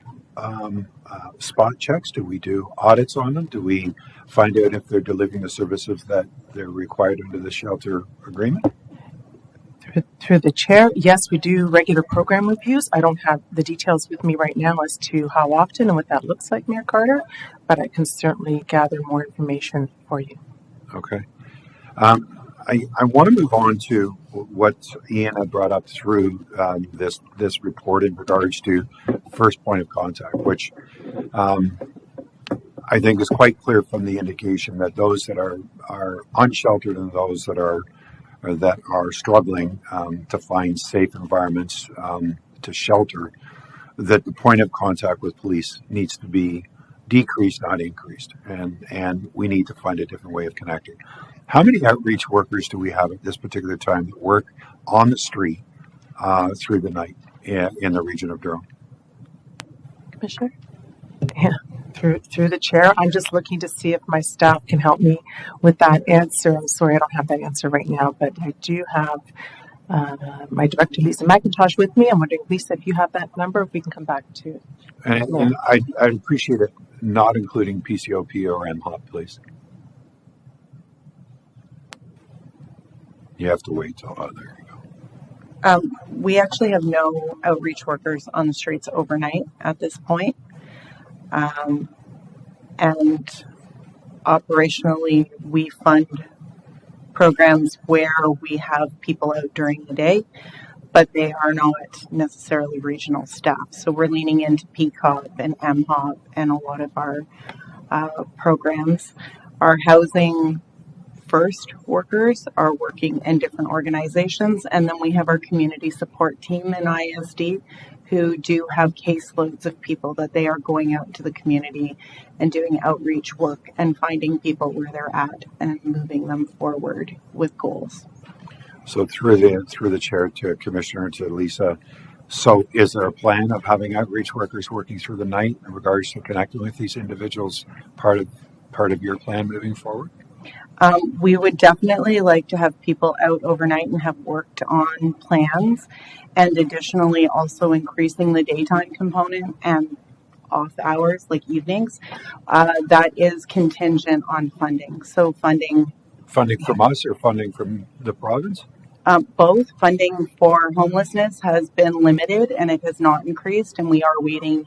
[SPEAKER 3] spot checks? Do we do audits on them? Do we find out if they're delivering the services that they're required under the shelter agreement?
[SPEAKER 14] Through the chair, yes, we do regular program reviews. I don't have the details with me right now as to how often and what that looks like, Mayor Carter, but I can certainly gather more information for you.
[SPEAKER 3] Okay. I want to move on to what Ian had brought up through this report in regards to first point of contact, which I think is quite clear from the indication that those that are unsheltered and those that are struggling to find safe environments to shelter, that the point of contact with police needs to be decreased, not increased, and we need to find a different way of connecting. How many outreach workers do we have at this particular time that work on the street through the night in the region of Durham?
[SPEAKER 14] Commissioner? Yeah, through the chair. I'm just looking to see if my staff can help me with that answer. I'm sorry, I don't have that answer right now, but I do have my director, Lisa McIntosh, with me. I'm wondering, Lisa, if you have that number, if we can come back to it.
[SPEAKER 3] And I'd appreciate it not including PCOP or MHOP, please. You have to wait till there you go.
[SPEAKER 16] We actually have no outreach workers on the streets overnight at this point. And operationally, we fund programs where we have people out during the day, but they are not necessarily regional staff. So we're leaning into PCOP and MHOP and a lot of our programs. Our housing first workers are working in different organizations. And then we have our community support team in ISD who do have caseloads of people that they are going out into the community and doing outreach work and finding people where they're at and moving them forward with goals.
[SPEAKER 3] So through the chair to Commissioner to Lisa, so is there a plan of having outreach workers working through the night in regards to connecting with these individuals, part of your plan moving forward?
[SPEAKER 16] We would definitely like to have people out overnight and have worked on plans, and additionally also increasing the daytime component and off hours like evenings. That is contingent on funding. So funding
[SPEAKER 3] From us or funding from the province?
[SPEAKER 16] both. Funding for homelessness has been limited and it has not increased, and we are waiting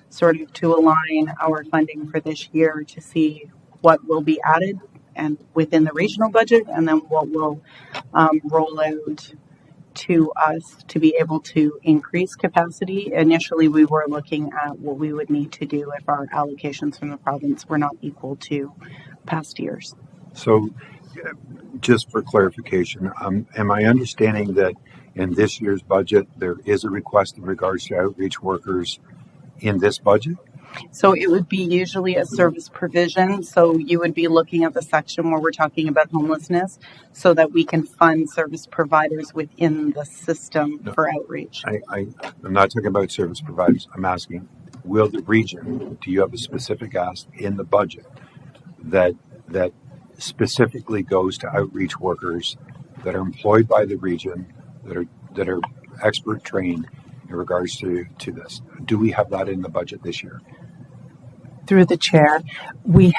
[SPEAKER 16] sort of to align our funding for this year to see what will be added and within the regional budget, and then what will roll out to us to be able to increase capacity. Initially, we were looking at what we would need to do if our allocations from the province were not equal to past years.
[SPEAKER 3] So, just for clarification, am I understanding that in this year's budget there is a request in regards to outreach workers in this budget?
[SPEAKER 16] So it would be usually a service provision. So you would be looking at the section where we're talking about homelessness so that we can fund service providers within the system for outreach.
[SPEAKER 3] I'm not talking about service providers. I'm asking, will the region, do you have a specific ask in the budget that specifically goes to outreach workers that are employed by the region, that are expert trained in regards to this? Do we have that in the budget this year?
[SPEAKER 14] Through the chair, we're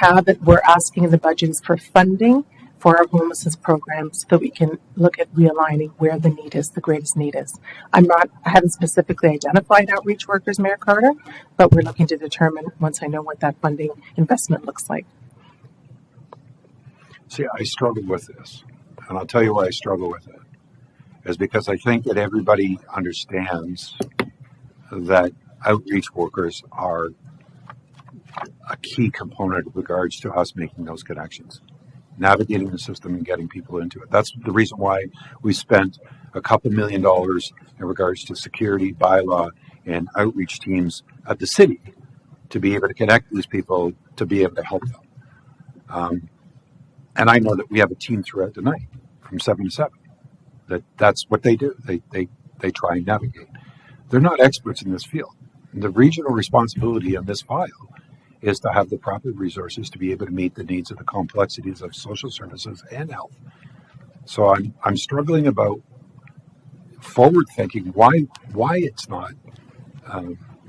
[SPEAKER 14] asking in the budgets for funding for our homelessness program so that we can look at realigning where the need is, the greatest need is. I haven't specifically identified outreach workers, Mayor Carter, but we're looking to determine once I know what that funding investment looks like.
[SPEAKER 3] See, I struggle with this, and I'll tell you why I struggle with it. Is because I think that everybody understands that outreach workers are a key component with regards to us making those connections, navigating the system and getting people into it. That's the reason why we spent a couple $1 million in regards to security, bylaw, and outreach teams at the city to be able to connect these people, to be able to help them. And I know that we have a team throughout the night from 7 to 7. That's what they do. They try and navigate. They're not experts in this field. And the regional responsibility on this file is to have the proper resources to be able to meet the needs of the complexities of social services and health. So I'm struggling about forward thinking why it's not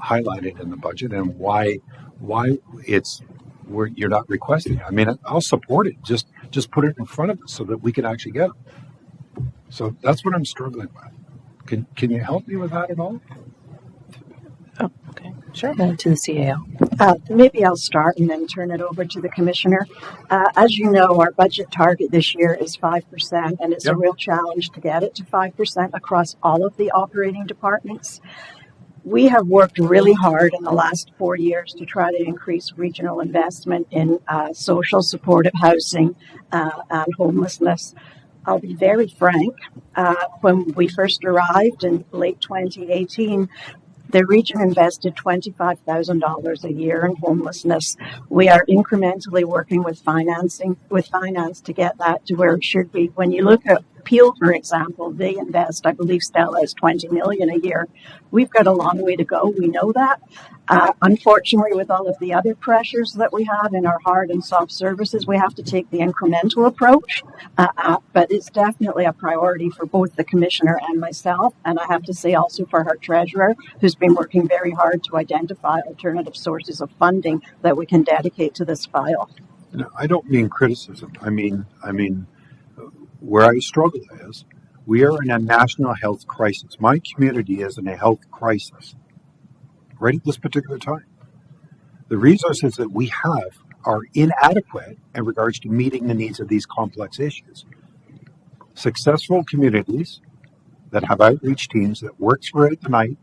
[SPEAKER 3] highlighted in the budget and why you're not requesting it. I mean, I'll support it. Just put it in front of us so that we can actually get it. So that's what I'm struggling with. Can you help me with that at all?
[SPEAKER 1] Oh, okay. Sure. To the CAO.
[SPEAKER 4] Maybe I'll start and then turn it over to the commissioner. As you know, our budget target this year is 5%, and it's a real challenge to get it to 5% across all of the operating departments. We have worked really hard in the last 4 years to try to increase regional investment in social supportive housing and homelessness. I'll be very frank. When we first arrived in late 2018, the region invested $25,000 a year in homelessness. We are incrementally working with finance to get that to where it should be. When you look at Peel, for example, they invest, I believe Stella is $20 million a year. We've got a long way to go. We know that. Unfortunately, with all of the other pressures that we have in our hard and soft services, we have to take the incremental approach. But it's definitely a priority for both the commissioner and myself. And I have to say also for our treasurer, who's been working very hard to identify alternative sources of funding that we can dedicate to this file.
[SPEAKER 3] No, I don't mean criticism. I mean, where I struggle is we are in a national health crisis. My community is in a health crisis right at this particular time. The resources that we have are inadequate in regards to meeting the needs of these complex issues. Successful communities that have outreach teams that work throughout the night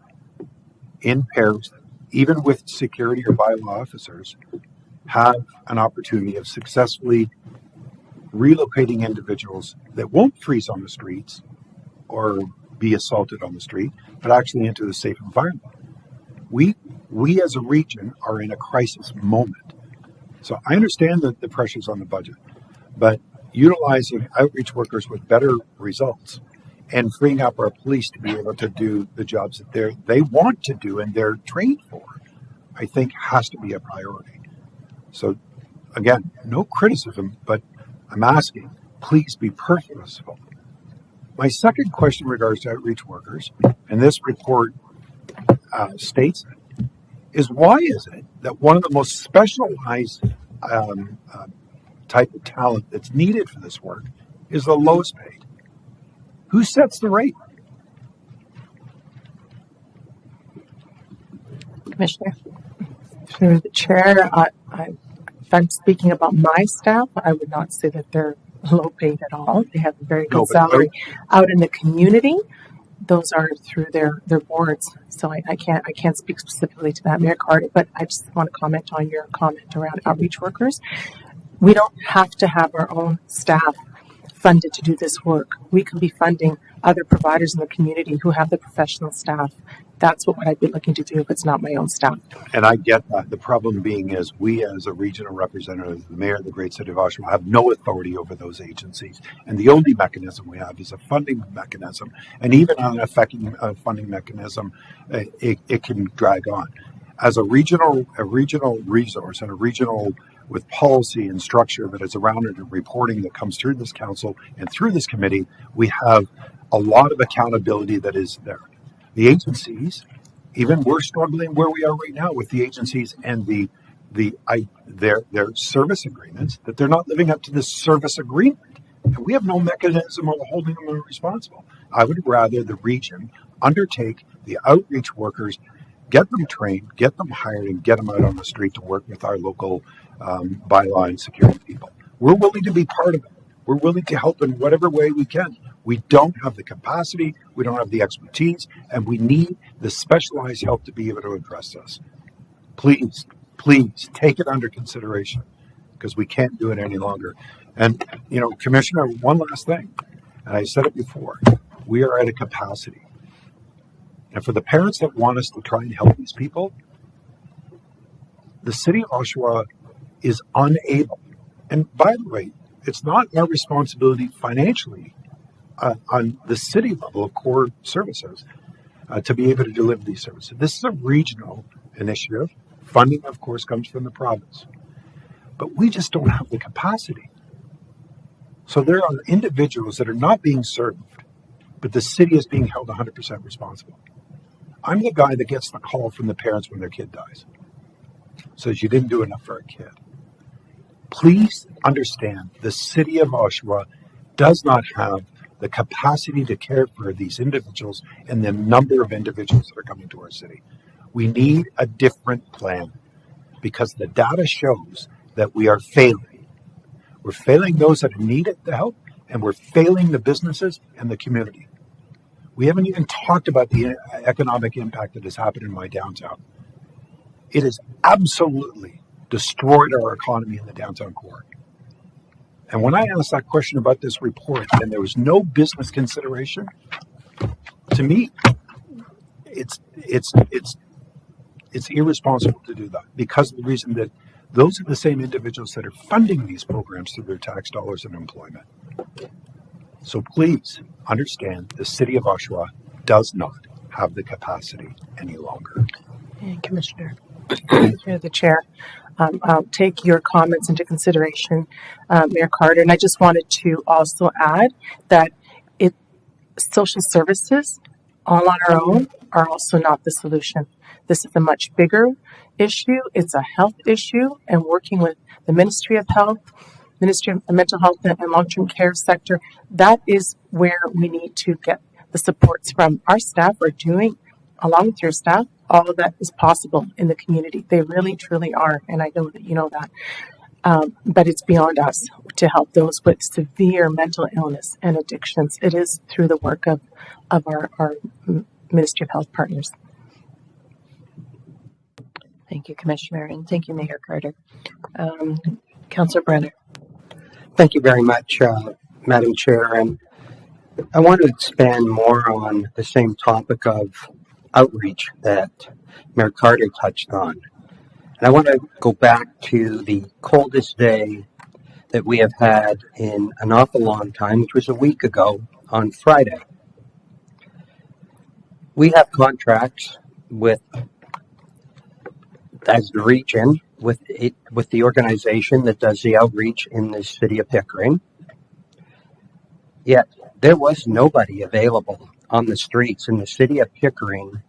[SPEAKER 3] in pairs, even with security or bylaw officers, have an opportunity of successfully relocating individuals that won't freeze on the streets or be assaulted on the street, but actually into a safe environment. We as a region are in a crisis moment. So I understand the pressures on the budget, but utilizing outreach workers with better results and freeing up our police to be able to do the jobs that they want to do and they're trained for, I think has to be a priority. So again, no criticism, but I'm asking, please be purposeful. My second question regards to outreach workers, and this report states it, is why is it that one of the most specialized type of talent that's needed for this work is the lowest paid? Who sets the rate?
[SPEAKER 14] Commissioner. Through the chair, if I'm speaking about my staff, I would not say that they're low paid at all. They have a very good salary. Out in the community, those are through their boards. So I can't speak specifically to that, Mayor Carter, but I just want to comment on your comment around outreach workers. We don't have to have our own staff funded to do this work. We can be funding other providers in the community who have the professional staff. That's what I'd be looking to do if it's not my own staff.
[SPEAKER 3] And I get that. The problem being is we as a regional representative, the mayor of the great city of Oshawa, have no authority over those agencies. And the only mechanism we have is a funding mechanism. And even on a funding mechanism, it can drag on. As a regional resource and a regional with policy and structure that is around it and reporting that comes through this council and through this committee, we have a lot of accountability that is there. The agencies, even we're struggling where we are right now with the agencies and their service agreements, that they're not living up to this service agreement. And we have no mechanism of holding them responsible. I would rather the region undertake the outreach workers, get them trained, get them hired, and get them out on the street to work with our local byline security people. We're willing to be part of it. We're willing to help in whatever way we can. We don't have the capacity, we don't have the expertise, and we need the specialized help to be able to address this. Please take it under consideration because we can't do it any longer. And, Commissioner, one last thing, and I said it before, we are at a capacity. And for the parents that want us to try and help these people, the city of Oshawa is unable. And by the way, it's not our responsibility financially on the city level of core services to be able to deliver these services. This is a regional initiative. Funding, of course, comes from the province. But we just don't have the capacity. So there are individuals that are not being served, but the city is being held 100% responsible. I'm the guy that gets the call from the parents when their kid dies. Says you didn't do enough for our kid. Please understand the city of Oshawa does not have the capacity to care for these individuals and the number of individuals that are coming to our city. We need a different plan because the data shows that we are failing. We're failing those that need the help, and we're failing the businesses and the community. We haven't even talked about the economic impact that has happened in my downtown. It has absolutely destroyed our economy in the downtown core. And when I asked that question about this report and there was no business consideration, to me, it's irresponsible to do that because of the reason that those are the same individuals that are funding these programs through their tax dollars and employment. So please understand the city of Oshawa does not have the capacity any longer.
[SPEAKER 14] And Commissioner, through the chair, I'll take your comments into consideration, Mayor Carter. And I just wanted to also add that social services all on our own are also not the solution. This is a much bigger issue. It's a health issue, and working with the Ministry of Health, Ministry of Mental Health and Long-Term Care sector, that is where we need to get the supports from. Our staff are doing, along with your staff, all of that is possible in the community. They really, truly are, and I know that you know that. But it's beyond us to help those with severe mental illness and addictions. It is through the work of our Ministry of Health partners.
[SPEAKER 1] Thank you, Commissioner, and thank you, Mayor Carter. Councillor Brenner.
[SPEAKER 6] Thank you very much, Madam Chair. And I want to expand more on the same topic of outreach that Mayor Carter touched on. And I want to go back to the coldest day that we have had in an awful long time, which was a week ago on Friday. We have contracts with, as the region, with the organization that does the outreach in the city of Pickering. Yet there was nobody available on the streets in the city of Pickering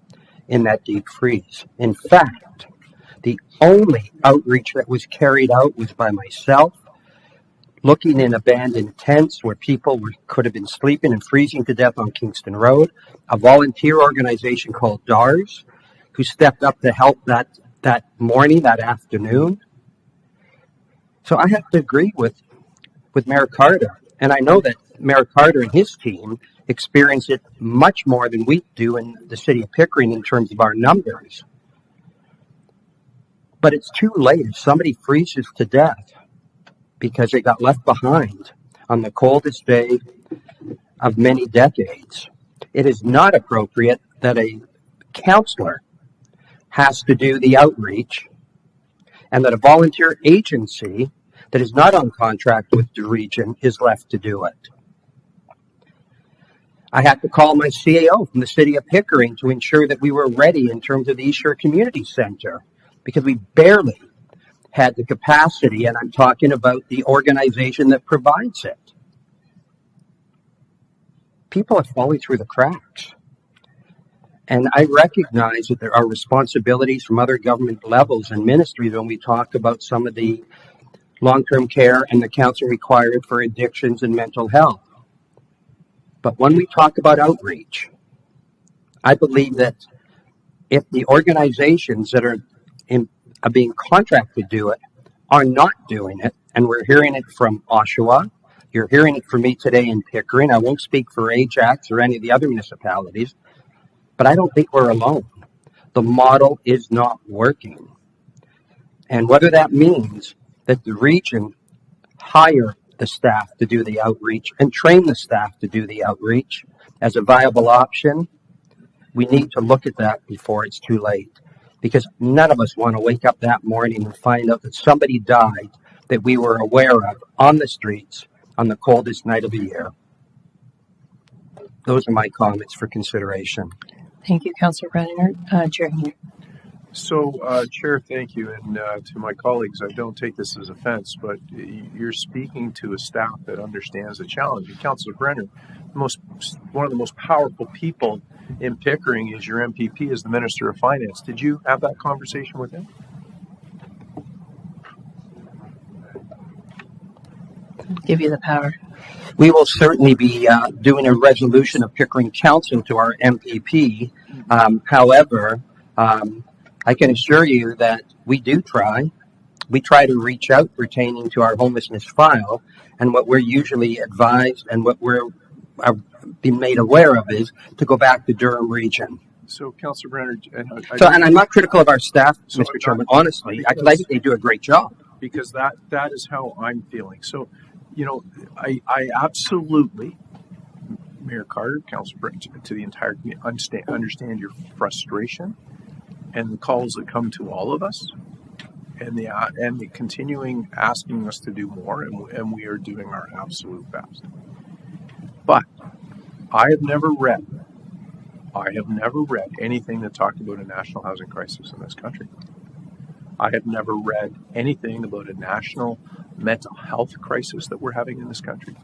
[SPEAKER 6] in that deep freeze. In fact, the only outreach that was carried out was by myself, looking in abandoned tents where people could have been sleeping and freezing to death on Kingston Road, a volunteer organization called DARS, who stepped up to help that morning, that afternoon. So I have to agree with Mayor Carter. And I know that Mayor Carter and his team experience it much more than we do in the city of Pickering in terms of our numbers. But it's too late if somebody freezes to death because they got left behind on the coldest day of many decades. It is not appropriate that a counselor has to do the outreach and that a volunteer agency that is not on contract with the region is left to do it. I had to call my CAO from the city of Pickering to ensure that we were ready in terms of the East Shore Community Center because we barely had the capacity, and I'm talking about the organization that provides it. People are falling through the cracks. And I recognize that there are responsibilities from other government levels and ministries when we talk about some of the long-term care and the counseling required for addictions and mental health. But when we talk about outreach, I believe that if the organizations that are being contracted to do it are not doing it, and we're hearing it from Oshawa, you're hearing it from me today in Pickering. I won't speak for Ajax or any of the other municipalities, but I don't think we're alone. The model is not working. And whether that means that the region hire the staff to do the outreach and train the staff to do the outreach as a viable option, we need to look at that before it's too late. Because none of us want to wake up that morning and find out that somebody died that we were aware of on the streets on the coldest night of the year. Those are my comments for consideration.
[SPEAKER 1] Thank you, Councillor Brenner. Chair Heaney.
[SPEAKER 7] So, Chair, thank you. And to my colleagues, I don't take this as offense, but you're speaking to a staff that understands the challenge. And Councillor Brenner, one of the most powerful people in Pickering is your MPP as the Minister of Finance. Did you have that conversation with him?
[SPEAKER 1] Give you the power.
[SPEAKER 6] We will certainly be doing a resolution of Pickering Council to our MPP. However, I can assure you that we do try. We try to reach out pertaining to our homelessness file, and what we're usually advised and what we're being made aware of is to go back to Durham Region.
[SPEAKER 7] So, Councillor Brenner,
[SPEAKER 6] and I'm not critical of our staff, Mr. Chairman, honestly. I think they do a great job.
[SPEAKER 7] Because that is how I'm feeling. So, I absolutely, Mayor Carter, Councillor Brenner, to the entire community, understand your frustration and the calls that come to all of us, and the continuing asking us to do more, and we are doing our absolute best. But I have never read anything that talked about a national housing crisis in this country. I have never read anything about a national mental health crisis that we're having in this country.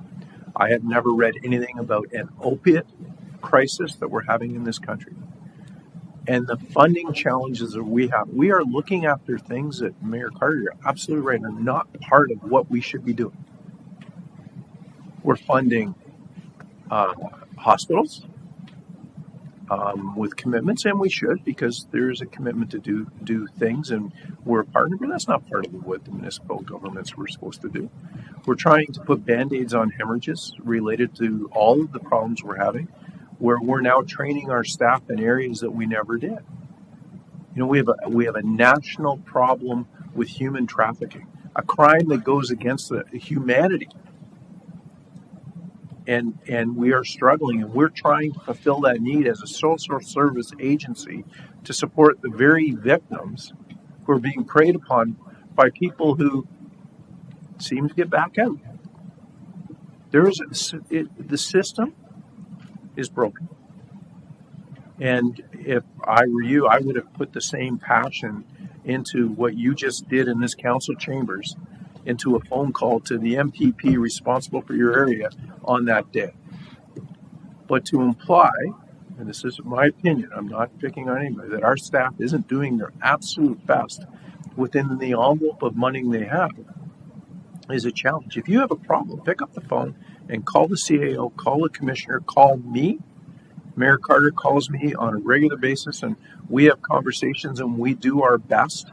[SPEAKER 7] I have never read anything about an opiate crisis that we're having in this country. And the funding challenges that we have, we are looking after things that Mayor Carter, you're absolutely right, are not part of what we should be doing. We're funding hospitals with commitments, and we should, because there is a commitment to do things, and we're a partner, but that's not part of what the municipal governments were supposed to do. We're trying to put Band-Aids on hemorrhages related to all of the problems we're having, where we're now training our staff in areas that we never did. We have a national problem with human trafficking, a crime that goes against the humanity and we are struggling, and we're trying to fulfill that need as a social service agency to support the very victims who are being preyed upon by people who seem to get back out. The system is broken. And if I were you, I would have put the same passion into what you just did in this council chambers, into a phone call to the MPP responsible for your area on that day. But to imply, and this is my opinion, I'm not picking on anybody, that our staff isn't doing their absolute best within the envelope of money they have is a challenge. If you have a problem, pick up the phone and call the CAO, call the commissioner, call me. Mayor Carter calls me on a regular basis, and we have conversations, and we do our best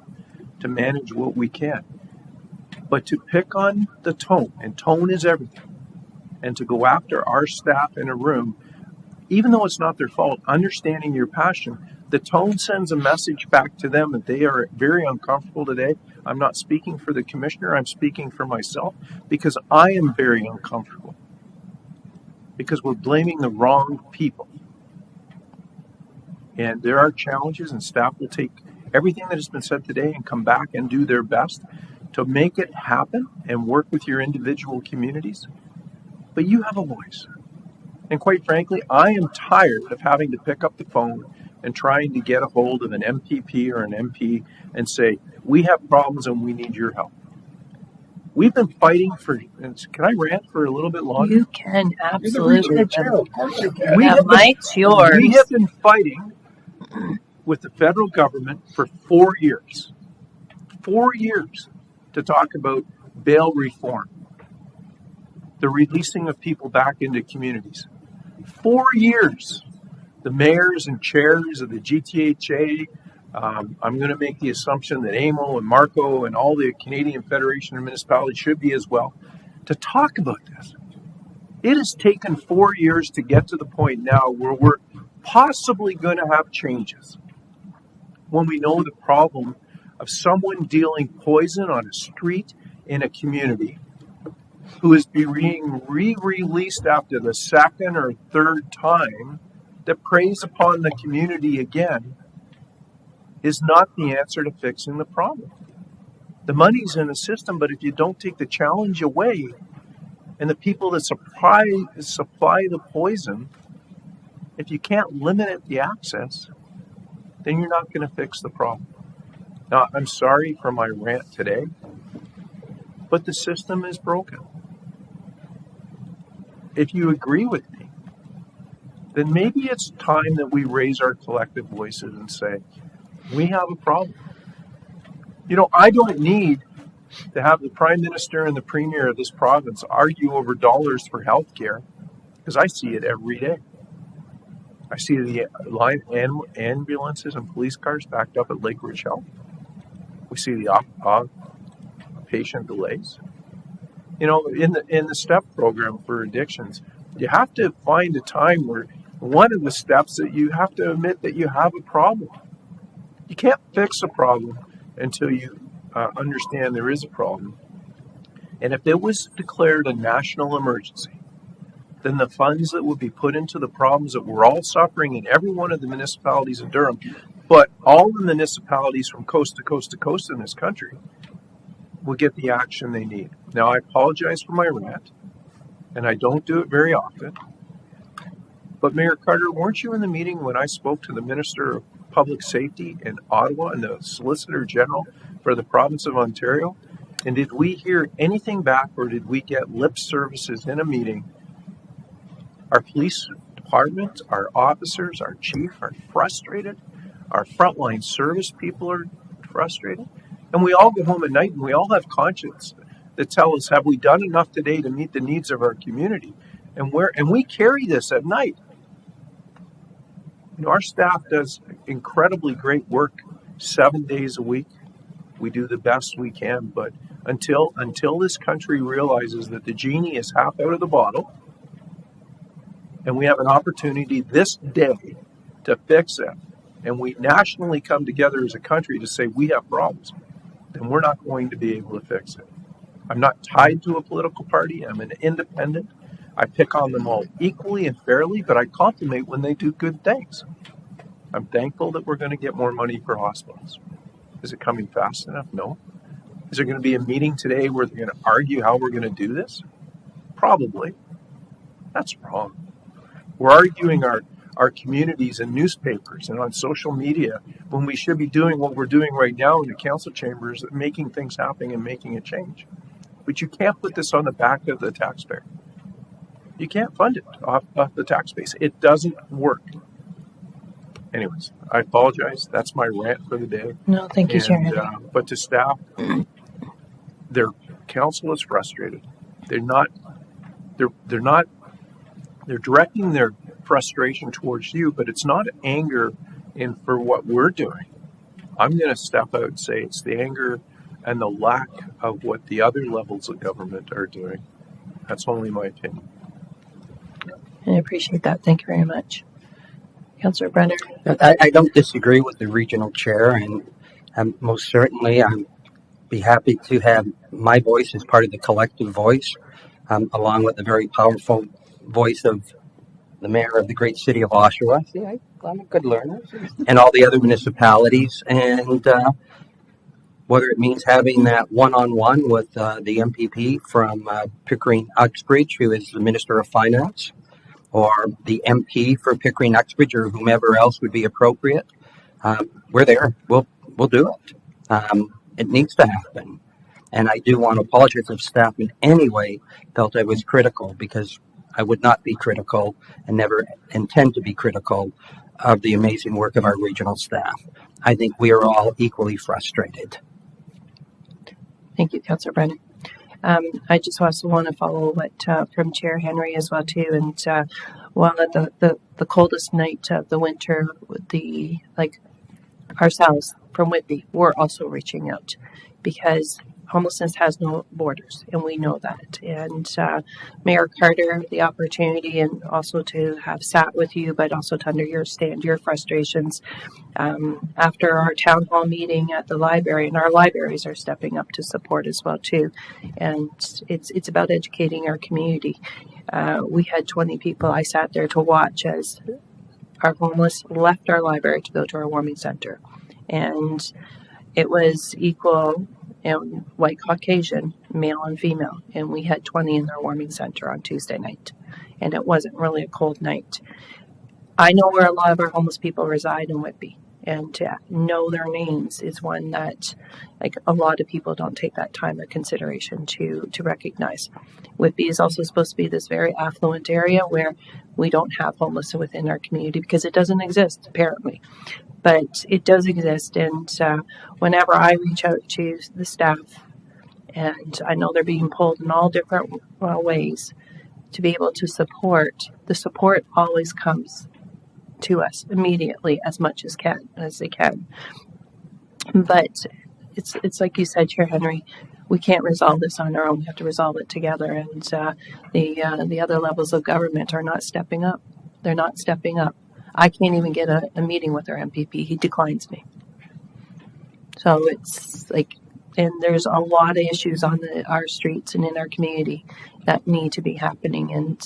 [SPEAKER 7] to manage what we can. But to pick on the tone, and tone is everything, and to go after our staff in a room, even though it's not their fault, understanding your passion, the tone sends a message back to them that they are very uncomfortable today. I'm not speaking for the commissioner, I'm speaking for myself, because I am very uncomfortable. Because we're blaming the wrong people. And there are challenges, and staff will take everything that has been said today and come back and do their best to make it happen and work with your individual communities. But you have a voice. And quite frankly, I am tired of having to pick up the phone and trying to get a hold of an MPP or an MP and say, we have problems and we need your help. We've been fighting for, can I rant for a little bit longer?
[SPEAKER 1] You can, absolutely.
[SPEAKER 7] Mike's yours. We have been fighting with the federal government for 4 years. 4 years to talk about bail reform, the releasing of people back into communities. 4 years. The mayors and chairs of the GTHA, I'm going to make the assumption that AMO and Marco and all the Canadian Federation of Municipalities should be as well, to talk about this. It has taken 4 years to get to the point now where we're possibly going to have changes. When we know the problem of someone dealing poison on a street in a community who is being re-released after the second or third time that preys upon the community again is not the answer to fixing the problem. The money's in the system, but if you don't take the challenge away and the people that supply the poison, if you can't limit the access, then you're not going to fix the problem. Now, I'm sorry for my rant today, but the system is broken. If you agree with me, then maybe it's time that we raise our collective voices and say, we have a problem. You know, I don't need to have the Prime Minister and the Premier of this province argue over dollars for health care, because I see it every day. I see the line ambulances and police cars backed up at Lake Ridge Health. We see the patient delays. You know, in the STEP program for addictions, you have to find a time where one of the steps that you have to admit that you have a problem. You can't fix a problem until you understand there is a problem. And if it was declared a national emergency, then the funds that would be put into the problems that we're all suffering in every one of the municipalities in Durham, but all the municipalities from coast to coast to coast in this country, will get the action they need. Now, I apologize for my rant, and I don't do it very often. But Mayor Carter, weren't you in the meeting when I spoke to the Minister of Public Safety in Ottawa and the Solicitor General for the province of Ontario? And did we hear anything back, or did we get lip services in a meeting? Our police department, our officers, our chief are frustrated. Our frontline service people are frustrated. And we all go home at night and we all have conscience that tell us, have we done enough today to meet the needs of our community? And we carry this at night. You know, our staff does incredibly great work 7 days a week. We do the best we can, but until this country realizes that the genie is half out of the bottle, and we have an opportunity this day to fix it, and we nationally come together as a country to say we have problems, then we're not going to be able to fix it. I'm not tied to a political party. I'm an independent. I pick on them all equally and fairly, but I compliment when they do good things. I'm thankful that we're going to get more money for hospitals. Is it coming fast enough? No. Is there going to be a meeting today where they're going to argue how we're going to do this? Probably. That's wrong. We're arguing our communities and newspapers and on social media when we should be doing what we're doing right now in the council chambers, making things happen and making a change. But you can't put this on the back of the taxpayer. You can't fund it off the tax base. It doesn't work. Anyways, I apologize. That's my rant for the day.
[SPEAKER 1] No, thank you, Chair.
[SPEAKER 7] But to staff, their council is frustrated. They're directing their frustration towards you, but it's not anger for what we're doing. I'm going to step out and say it's the anger and the lack of what the other levels of government are doing. That's only my opinion.
[SPEAKER 1] I appreciate that. Thank you very much. Councillor Brenner.
[SPEAKER 6] I don't disagree with the regional chair, and most certainly I'd be happy to have my voice as part of the collective voice, along with the very powerful voice of the mayor of the great city of Oshawa. See, I'm a good learner. And all the other municipalities, and whether it means having that one-on-one with the MPP from Pickering-Uxbridge, who is the Minister of Finance, or the MP for Pickering-Uxbridge, or whomever else would be appropriate. We're there. We'll do it. It needs to happen. And I do want to apologize if staff in any way felt I was critical, because I would not be critical and never intend to be critical of the amazing work of our regional staff. I think we are all equally frustrated.
[SPEAKER 1] Thank you, Councillor Brennan. I just also want to follow what from Chair Henry as well too. And while at the coldest night of the winter, ourselves from Whitby, we're also reaching out, because homelessness has no borders, and we know that. And Mayor Carter, the opportunity, and also to have sat with you, but also to understand your frustrations after our town hall meeting at the library, and our libraries are stepping up to support as well too. And it's about educating our community. We had 20 people. I sat there to watch as our homeless left our library to go to our warming center, and it was equal. And white Caucasian, male and female, and we had 20 in our warming center on Tuesday night, and it wasn't really a cold night. I know where a lot of our homeless people reside in Whitby, and to know their names is one that, a lot of people don't take that time of consideration to recognize. Whitby is also supposed to be this very affluent area where we don't have homeless within our community, because it doesn't exist, apparently. But it does exist, and whenever I reach out to the staff, and I know they're being pulled in all different ways to be able to support, the support always comes to us immediately as much as they can. But it's like you said, Chair Henry, we can't resolve this on our own. We have to resolve it together, and the other levels of government are not stepping up. They're not stepping up. I can't even get a meeting with our MPP. He declines me. So it's and there's a lot of issues on our streets and in our community that need to be happening, and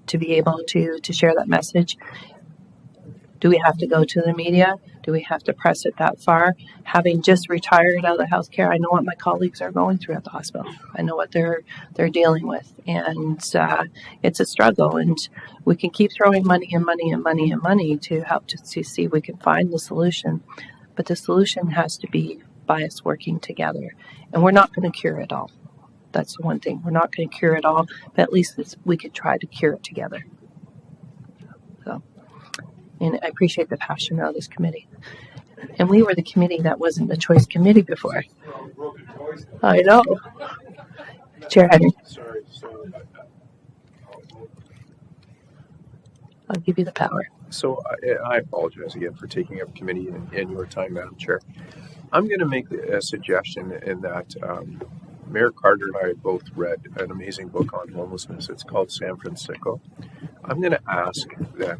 [SPEAKER 1] to be able to share that message. Do we have to go to the media? Do we have to press it that far? Having just retired out of healthcare, I know what my colleagues are going through at the hospital. I know what they're dealing with, and it's a struggle. And we can keep throwing money and money and money and money to help to see if we can find the solution, but the solution has to be by us working together. And we're not going to cure it all. That's the one thing. We're not going to cure it all, but at least we could try to cure it together. So. And I appreciate the passion of this committee. And we were the committee that wasn't the choice committee before. I know. Chair Henry.
[SPEAKER 7] Sorry.
[SPEAKER 1] I'll give you the power.
[SPEAKER 7] So I apologize again for taking up committee and your time, Madam Chair. I'm going to make a suggestion in that Mayor Carter and I both read an amazing book on homelessness. It's called San Francisco. I'm going to ask that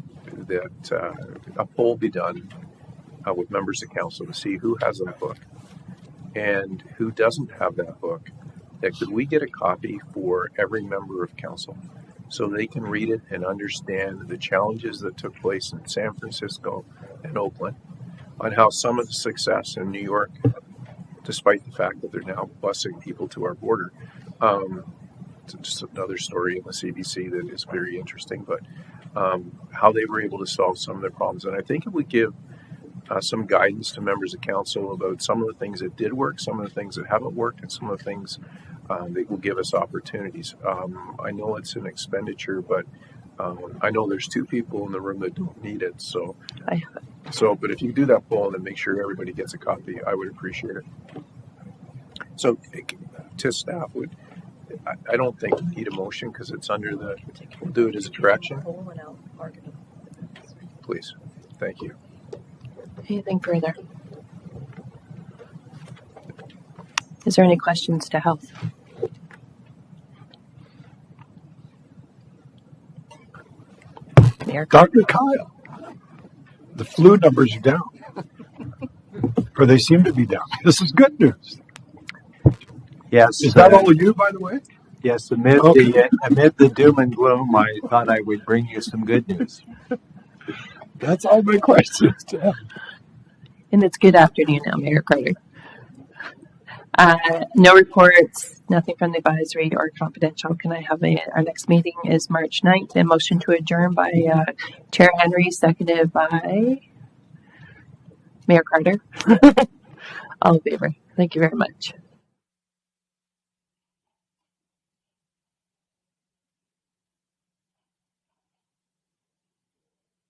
[SPEAKER 7] a poll be done with members of council to see who has that book and who doesn't have that book. That could we get a copy for every member of council? so they can read it and understand the challenges that took place in San Francisco and Oakland, on how some of the success in New York, despite the fact that they're now busing people to our border. It's just another story in the CBC that is very interesting, but how they were able to solve some of their problems. And I think it would give some guidance to members of council about some of the things that did work, some of the things that haven't worked, and some of the things that will give us opportunities. I know it's an expenditure, but I know there's 2 people in the room that don't need it. So, but if you do that poll and make sure everybody gets a copy, I would appreciate it. So, to staff, I don't think we need a motion because it's under the. We'll do it as a direction. Please, thank you.
[SPEAKER 1] Anything further? Is there any questions to health? Mayor?
[SPEAKER 3] Dr. Kyle, the flu numbers are down, or they seem to be down. This is good news.
[SPEAKER 6] Yes.
[SPEAKER 3] Is that all of you, by the way?
[SPEAKER 6] Yes. Amid the doom and gloom, I thought I would bring you some good news.
[SPEAKER 3] That's all my questions.
[SPEAKER 1] And it's good afternoon now, Mayor Carter. No reports, nothing from the advisory or confidential. Can I have our next meeting is March 9th, and motion to adjourn by Chair Henry, seconded by Mayor Carter. All in favor. Thank you very much.